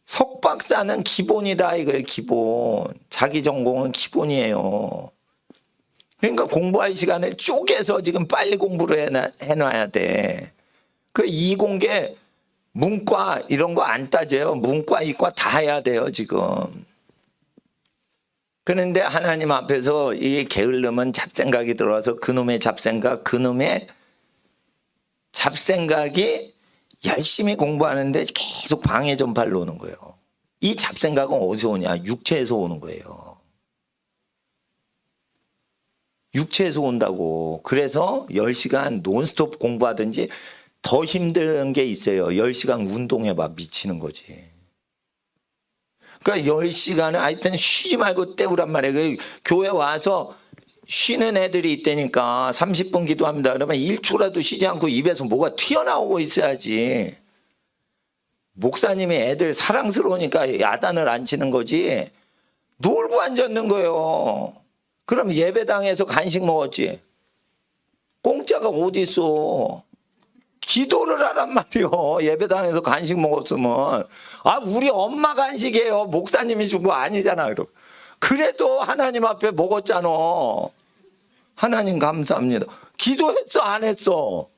석박사는 기본이다 이거예요. 기본. 자기 전공은 기본이에요. 그러니까 공부할 시간을 쪼개서 지금 빨리 공부를 해놔야 돼. 그 이공계 문과 이런 거 안 따져요. 문과 이과 다 해야 돼요 지금. 그런데 하나님 앞에서 이 게을름은 잡생각이 들어와서 그놈의 잡생각이 열심히 공부하는데 계속 방해 전파를 오는 거예요. 이 잡생각은 어디서 오냐? 육체에서 오는 거예요. 육체에서 온다고. 그래서 10시간 논스톱 공부하든지 더 힘든 게 있어요. 10시간 운동해봐. 미치는 거지. 그러니까 10시간을 하여튼 쉬지 말고 때우란 말이에요. 교회 와서 쉬는 애들이 있다니까 30분 기도합니다. 그러면 1초라도 쉬지 않고 입에서 뭐가 튀어나오고 있어야지. 목사님이 애들 사랑스러우니까 야단을 안 치는 거지. 놀고 앉았는 거예요. 그럼 예배당에서 간식 먹었지. 공짜가 어디 있어. 기도를 하란 말이요. 예배당에서 간식 먹었으면. 아, 우리 엄마 간식이에요. 목사님이 준 거 아니잖아. 그래도 하나님 앞에 먹었잖아. 하나님 감사합니다. 기도했어 안 했어?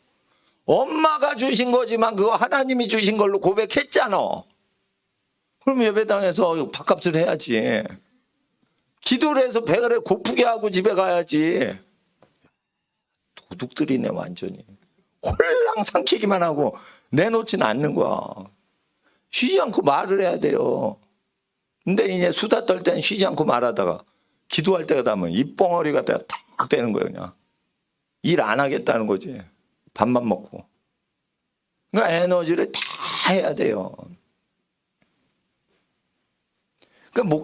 엄마가 주신 거지만 그거 하나님이 주신 걸로 고백했잖아. 그럼 예배당에서 밥값을 해야지. 기도를 해서 배를 고프게 하고 집에 가야지. 도둑들이네 완전히. 홀랑 삼키기만 하고 내놓지는 않는 거야. 쉬지 않고 말을 해야 돼요. 근데 이제 수다 떨 때는 쉬지 않고 말하다가 기도할 때가 되면 입벙어리가 딱 되는 거예요. 그냥 일 안 하겠다는 거지. 밥만 먹고. 그러니까 에너지를 다 해야 돼요. 그러니까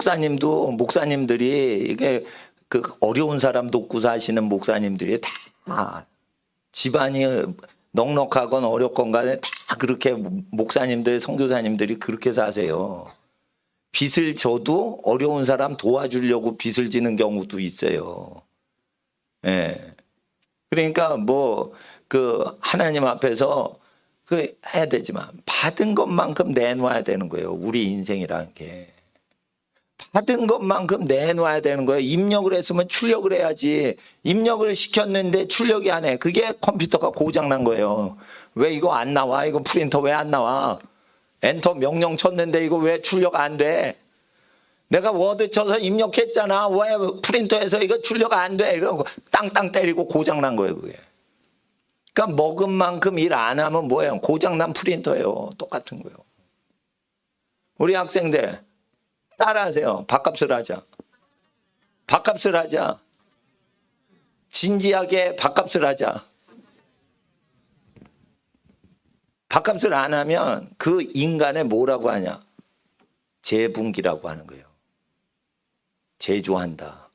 목사님들이 이게 그 어려운 사람 돕고 사시는 목사님들이 다 집안이 넉넉하건 어렵건 간에 다 그렇게 목사님들, 선교사님들이 그렇게 사세요. 빚을 져도 어려운 사람 도와주려고 빚을 지는 경우도 있어요. 예. 그러니까 뭐 그 하나님 앞에서 그 해야 되지만 받은 것만큼 내놓아야 되는 거예요. 우리 인생이라는 게. 받은 것만큼 내놓아야 되는 거예요. 입력을 했으면 출력을 해야지. 입력을 시켰는데 출력이 안 해. 그게 컴퓨터가 고장난 거예요. 왜 이거 안 나와? 이거 프린터 왜 안 나와? 엔터 명령 쳤는데 이거 왜 출력 안 돼? 내가 워드 쳐서 입력했잖아. 왜 프린터에서 이거 출력 안 돼? 이러고 땅땅 때리고 고장난 거예요. 그게. 그러니까 먹은 만큼 일 안 하면 뭐예요? 고장난 프린터예요. 똑같은 거예요. 우리 학생들 따라하세요. 밥값을 하자. 밥값을 하자. 진지하게 밥값을 하자. 밥값을 안 하면 그 인간의 뭐라고 하냐? 재분기라고 하는 거예요. 제조한다.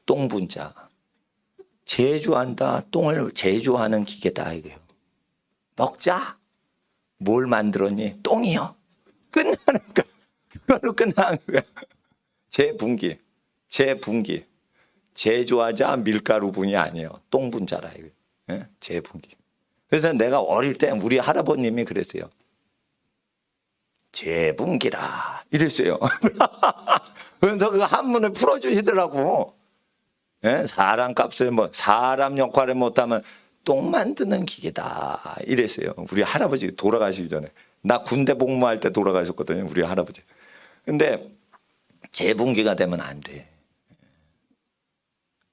똥분자. 제조한다. 똥을 제조하는 기계다 이거예요. 먹자. 뭘 만들었니? 똥이요. 끝나니까 그걸로 끝나는 거야. 재분기. 제조하자 밀가루분이 아니에요. 똥분자라 이거. 예? 재분기. 그래서 내가 어릴 때 우리 할아버님이 그랬어요. 재분기라 이랬어요. 그래서 그 한문을 풀어주시더라고. 예? 사람 값을 사람 역할을 못하면 똥 만드는 기계다 이랬어요. 우리 할아버지 돌아가시기 전에. 나 군대 복무할 때 돌아가셨거든요. 우리 할아버지. 근데 재분기가 되면 안 돼.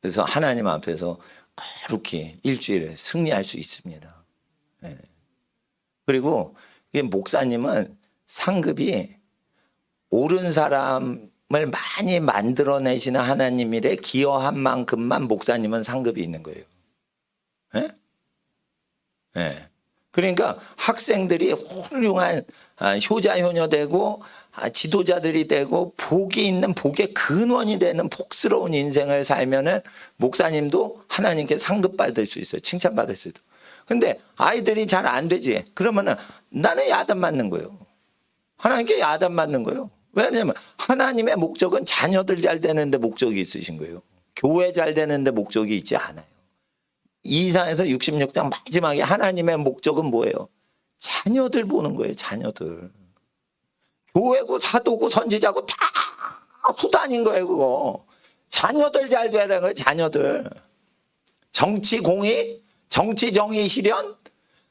그래서 하나님 앞에서 거룩히 일주일에 승리할 수 있습니다. 예. 그리고 목사님은 상급이 옳은 사람을 많이 만들어내시는 하나님 일에 기여한 만큼만 목사님은 상급이 있는 거예요. 예? 예. 그러니까 학생들이 훌륭한 효자 효녀 되고 지도자들이 되고 복이 있는 복의 근원이 되는 복스러운 인생을 살면은 목사님도 하나님께 상급받을 수 있어요. 칭찬받을 수 있어요. 근데 아이들이 잘 안 되지. 그러면은 나는 야단 맞는 거예요. 하나님께 야단 맞는 거예요. 왜냐하면 하나님의 목적은 자녀들 잘 되는데 목적이 있으신 거예요. 교회 잘 되는데 목적이 있지 않아요. 이사에서 66장 마지막에 하나님의 목적은 뭐예요? 자녀들 보는 거예요. 자녀들. 교회고 사도고 선지자고 다 수단인 거예요. 그거. 자녀들 잘 되는 거예요. 자녀들. 정치 공의, 정치 정의 실현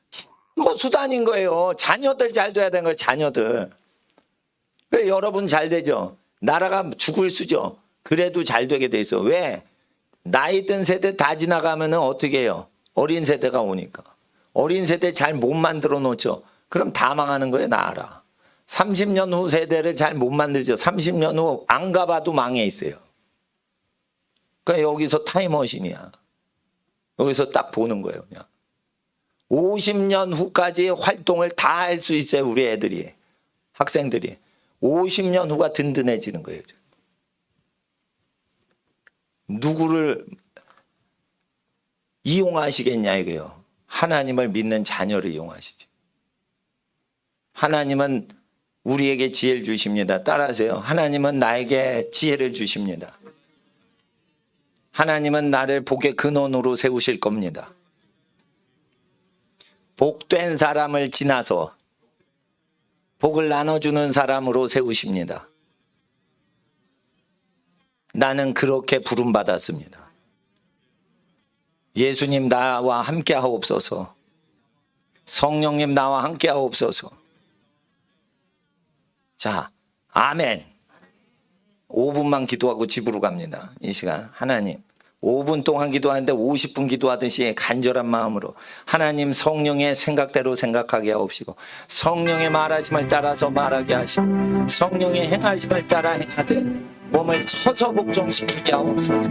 전부 수단인 거예요. 자녀들 잘 돼야 되는 거예요. 자녀들. 왜 여러분 잘 되죠? 나라가 죽을 수죠. 그래도 잘 되게 돼 있어. 왜? 나이 든 세대 다 지나가면은 어떻게 해요? 어린 세대가 오니까. 어린 세대 잘 못 만들어 놓죠. 그럼 다 망하는 거예요. 나 알아. 30년 후 세대를 잘 못 만들죠. 30년 후 안 가봐도 망해 있어요. 그러니까 여기서 타임머신이야. 여기서 딱 보는 거예요. 그냥. 50년 후까지 활동을 다 할 수 있어요. 우리 애들이. 학생들이. 50년 후가 든든해지는 거예요. 누구를 이용하시겠냐 이거요. 하나님을 믿는 자녀를 이용하시지. 하나님은 우리에게 지혜를 주십니다. 따라하세요. 하나님은 나에게 지혜를 주십니다. 하나님은 나를 복의 근원으로 세우실 겁니다. 복된 사람을 지나서 복을 나눠주는 사람으로 세우십니다. 나는 그렇게 부름받았습니다. 예수님 나와 함께 하옵소서. 성령님 나와 함께 하옵소서. 자, 아멘. 5분만 기도하고 집으로 갑니다. 이 시간 하나님 5분 동안 기도하는데 50분 기도하듯이 간절한 마음으로 하나님 성령의 생각대로 생각하게 하옵시고 성령의 말하심을 따라서 말하게 하시고 성령의 행하심을 따라 행하되 몸을 쳐서 복종시키게 하옵소서.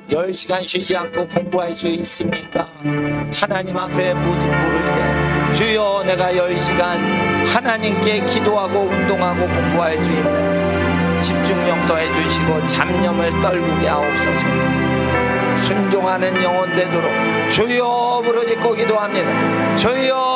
10시간 쉬지 않고 공부할 수 있습니까? 하나님 앞에 물을 때 주여 내가 10시간 하나님께 기도하고 운동하고 공부할 수 있는 집중력도 해주시고 잡념을 떨구게 하옵소서. 순종하는 영혼 되도록 주여 부르짖고 기도합니다. 주여